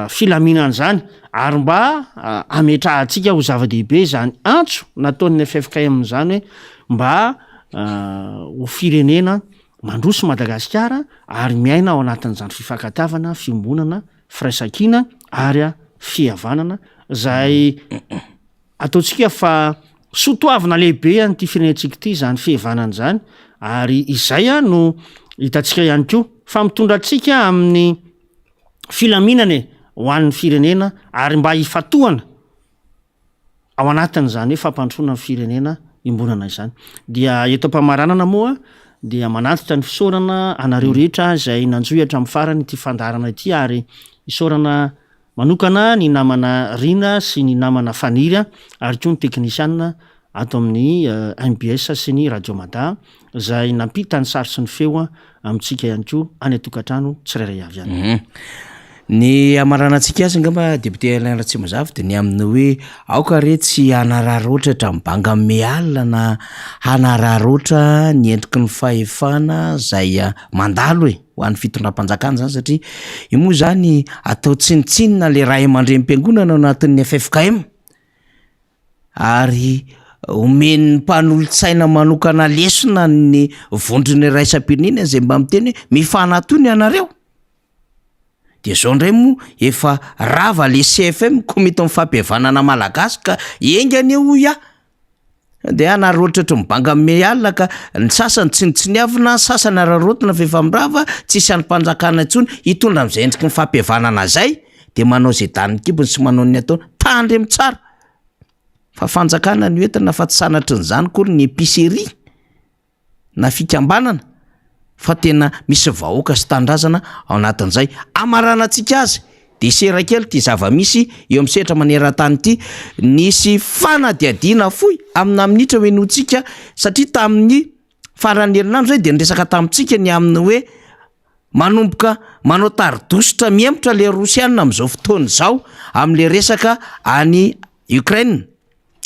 filaminana zany ary mba ametrahantsika ho zava-dehibe zany antso nataon'ny FFKM zany hoe mba ho firenena mandroso Madagasikara ary miaina ao anatin'izany fifankatiavana fiombonana firaisan-kina ary fihavanana zay ataontsika fa sotoavina lehibe anyity firenentsika ity zany fihavanana zany ary izay no hitatsika ihany koa fa mitondrantsika amin'ny filaminana ho an'ny firenena ary mba hifatohana ao anatin'izany hoe fampandrosoana ny firenena imbonana izany dia eto am-pamaranana moa dia manatitra ny fisaorana anareo rehetra zay nanjohitra amin'ny farany ity fandarana ity ary isaorana manokana ny namana Rina sy ny namana Faniry ary koa ny teknisianina ato amin'ny MBS sy ny Radio Mata zay nampita ny sary sy ny feo amintsika ihany koa any atokantrano tsirairay avy ihany. Ny amaranantsika azy ngamba député Alain Ratsimazafy de ny amin'ny hoe aoka re tsy hanararoatra trambanga mealina na hanararoatra ny endriky ny fahefana zay mandalo ho an'ny fitondram-panjakana zany satria io moa zany atao tsinitsinina le ray aman-drem-piangonana ao anatin'ny FFKM ary omen'ny mpanolotsaina manokana lesona ny vondrony raisam-pirenena zay mba miteny hoe mifanatony anareo de zao ndray moa efa rava le CFM komité fampihavanana malagasy ka engany eo de anaroatra ohatry mibanga mealina ka ny sasany tsinitsiniavina sasany ararotina fefa mirava tsisy any mpanjakana intsony hitondra am'izay endriky ny fampihavanana zay de manao zay daniny kibony sy manao ny atao tandremy tsara fa fanjakana ny oentina fa tsy sanatry nyzany kory ny épicerie na fikambanana fa tena misy vahoaka sy tandrazana ao anatin'izay amaranantsika azy de serakely ty zava-misy eo amin'ny setra maneran-tany ity nisy fanadiadiana foy amina minitra hoe notsika satria tamin'ny farany herinandro zay de niresaka tamintsika ny amin'ny hoe manomboka manao taridositra miembotra le Rosiana amin'izao fotoana izao amin'le resaka any Ukraine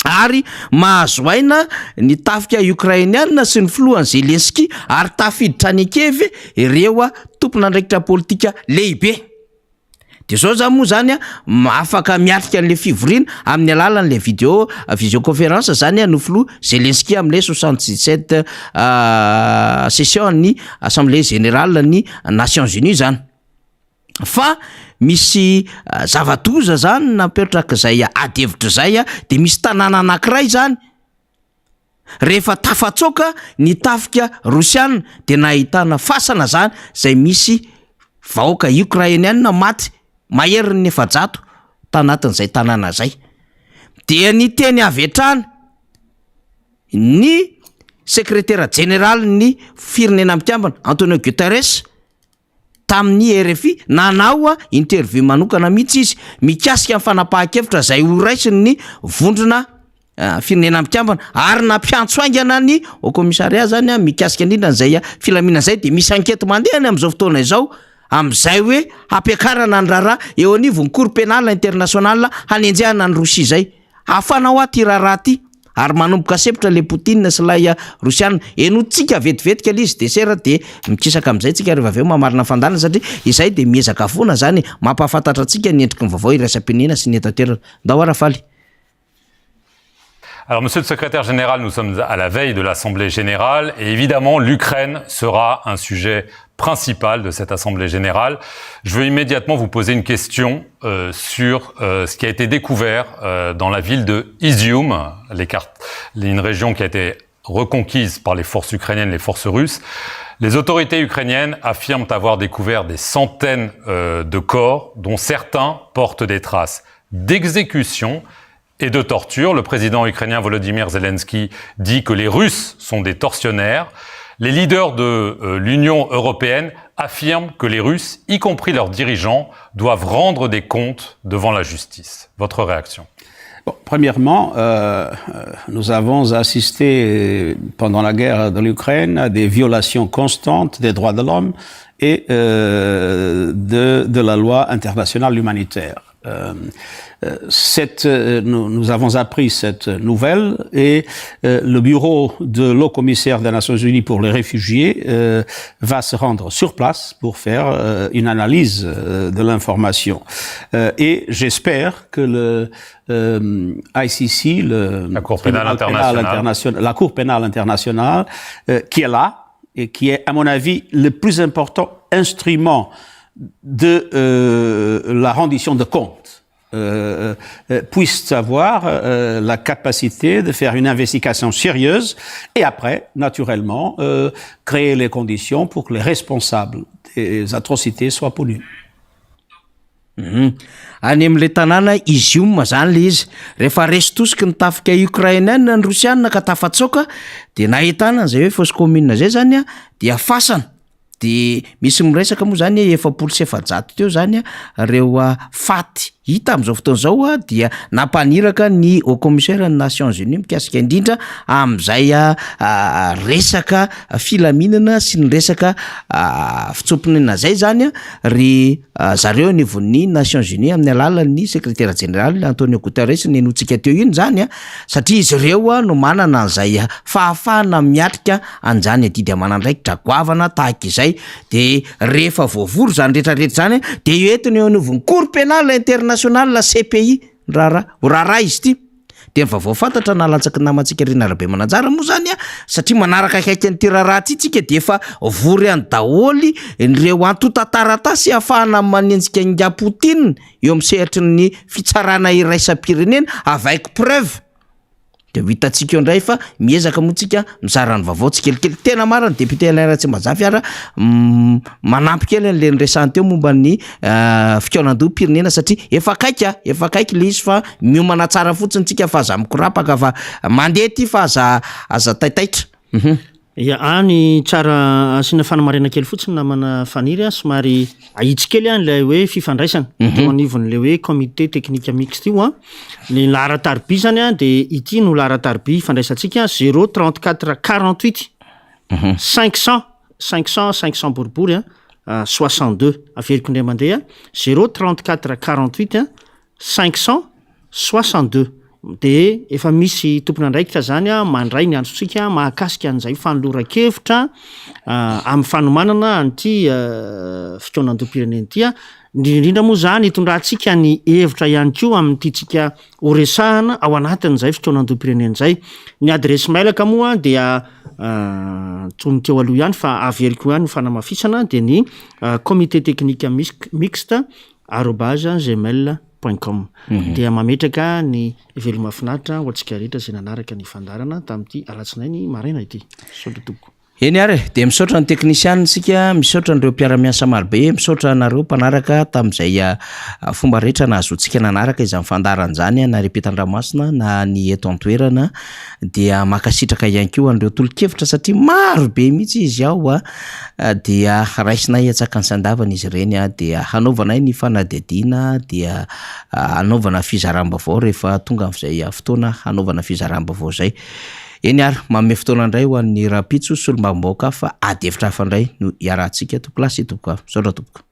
ary mahazo aina ny tafika ukrainiana sy ny filohan'ny Zelensky ary tafiditra any Kiev ireo tompon'andraikitra politika lehibe. De zao za moa zany afaka miatrika an'le fivoriana amin'ny alalan'le visioconférence zany no filoha Zelensky amin'le 67 session ny Assemblée générale ny Nations Unies zany. Fa misy zavatoza zany napetraka zay adevitra zay de misy tanàna anankiray zany rehefa tafatsoka ny tafika Rosiana de nahitana fasana zany zay misy vahoaka ukrainiana maty maherin'ny efajato tanatin'izay tanàna zay. Dia ny teny avy hatrany ny secrétaire général ny firenena mikambana Antonio Guterres tamin'ny RFI nanao interview manokana mihitsy izy mikasika amin'ny fanapahan-kevitra zay horaisiny ny vondrona firenena mikambana ary nampiantso aingana ny au commissariat zany mikasika indrindra an'izay filaminana zay de misy enquête mandeha any amin'izao fotoana izao am'izay hoe hampiakarana ny raharaha eo anivon'ny cour pénal international hanenjehana ny Rosia zay afanao aty raharaha ty ary manomboka sepitra le Poutine sy lay Rosiana enotsika vetivetika izy de sera de mikisaka am'izay tsika rehefa aveo mamarina fandalana satria izay de miezaka foana zany mampahafantatra atsika ny endriky ny vaovao iraisam-pirenena sy ny etantoerana ndao arafaly. Alors, Monsieur le Secrétaire Général, nous sommes à la veille de l'Assemblée Générale et évidemment, l'Ukraine sera un sujet principal de cette Assemblée Générale. Je veux immédiatement vous poser une question sur ce qui a été découvert dans la ville de Izium, une région qui a été reconquise par les forces ukrainiennes, les forces russes. Les autorités ukrainiennes affirment avoir découvert des centaines de corps, dont certains portent des traces d'exécution et de torture. Le président ukrainien Volodymyr Zelensky dit que les Russes sont des tortionnaires. Les leaders de l'Union européenne affirment que les Russes, y compris leurs dirigeants, doivent rendre des comptes devant la justice. Votre réaction? Bon, premièrement, nous avons assisté pendant la guerre de l'Ukraine à des violations constantes des droits de l'homme et de la loi internationale humanitaire. Nous avons appris cette nouvelle et le bureau de l'Haut-Commissaire des Nations Unies pour les réfugiés va se rendre sur place pour faire une analyse de l'information. Et j'espère que le ICC, la Cour pénale internationale, qui est là et qui est, à mon avis, le plus important instrument de la rendition de comptes, puisse avoir la capacité de faire une investigation sérieuse et après, naturellement, créer les conditions pour que les responsables des atrocités soient punis. Any amin'le tanàna Izium zany le izy rehefa resitosiky ny tafika ukrainienne ny Rosiana ka tafatsoka de nahitana zay hoe fausse commune zay zany de afasana de misy miresaka moa zany 700 teo zany reo faty hita am'izao fotoana zao dia nampaniraka ny au commissaire ny Nations Unies mikasika indrindra am'izay resaka filaminana sy ny resaka fitsopinana zay zany ry zareo nivon'ny Nations Unies amin'ny alalan'ny secrétaire général Antonio Guterres ny notsika teo iny zany satria izy ireo no manana an'izay fahafahana miatrika anjany didy amanandraikitra goavana tahaka izay de rehefa voavoro zany rehetrarehetra zany de entiny eo anivon'ny cour pénal international la CPI raharaha izy ty de vaovao fantatra nalatsaky namantsika rena arabe mananjara moa zany satria manaraka akaiky an'ity raharaha ty tsika de efa vory any daholy ireo antota-taratasy ahafahana manenjika nga Poutine eo amin'ny sehatry ny fitsarana iraisam-pirenena avec preuve de hitantsika eo indray fa miezaka moatsika mizara ny vaovao tsikelikely tena marina ny député Alain Ratsimazafy ara manampy kely an'le niresahany teo momba ny fikaonan-doham-pirenena satria efa kaiky le izy fa miomana tsara fotsiny tsika fa aza mikorapaka fa mandeha ty fa aza taitaitra. Ya any tsara asina fanamarena kely fotsiny namana faniry somary ahitsikely an'lay hoe fifandraisana teo anivon'le hoe comité technique mixte io ny laharatarby zany de ity no laharatarby fandraisantsika 034 48 500 boribory 62 averiko indray mandeha 034 48 562 de efa misy tompona andraikitra zany mandray ny antsotsika mahakasika an'izay fanoloran-kevitra amin'ny fanomanana an'ity fikaonan-doham-pirenena ity indrindra moa zany hitondrantsika ny hevitra ihany koa amin'ity tsika horesahana ao anatin'izay fikaonan-doham-pirenena zay ny adresy mailaka moa dia tsony teo aloha ihany fa averiko ihany fanamafisana de ny comité technique mixte @gmail.com dia mametraka ny veloma finaritra ho antsika rehetra zay nanaraka ny fandarana tamin'ity alatsinainy maraina ity saotra toko. Eny ary de misaotra ny teknisianina sika, misaotra an'ireo mpiara-miasa marobe, misaotra anareo mpanaraka tamin'izay fomba rehetra nahazoantsika nanaraka izany fandarana zany na Repetan-Dramasina na ny eto an-toerana dia makasitraka ihany koa an'ireo tolo-kevitra satria maro be mihitsy izy ao dia raisinay atsaka ny sandavana izy ireny dia hanaovanay ny fanadihadiana dia hanaovana fizaram-baovao rehefa tonga amin'izay fotoana hanaovana fizaram-baovao zay. Eny ary manome fotoana indray ho an'ny rapitso solombavam-bahoaka fa ady hevitra hafa indray no iarahantsika to plasy tompoko. Saotra tompoko.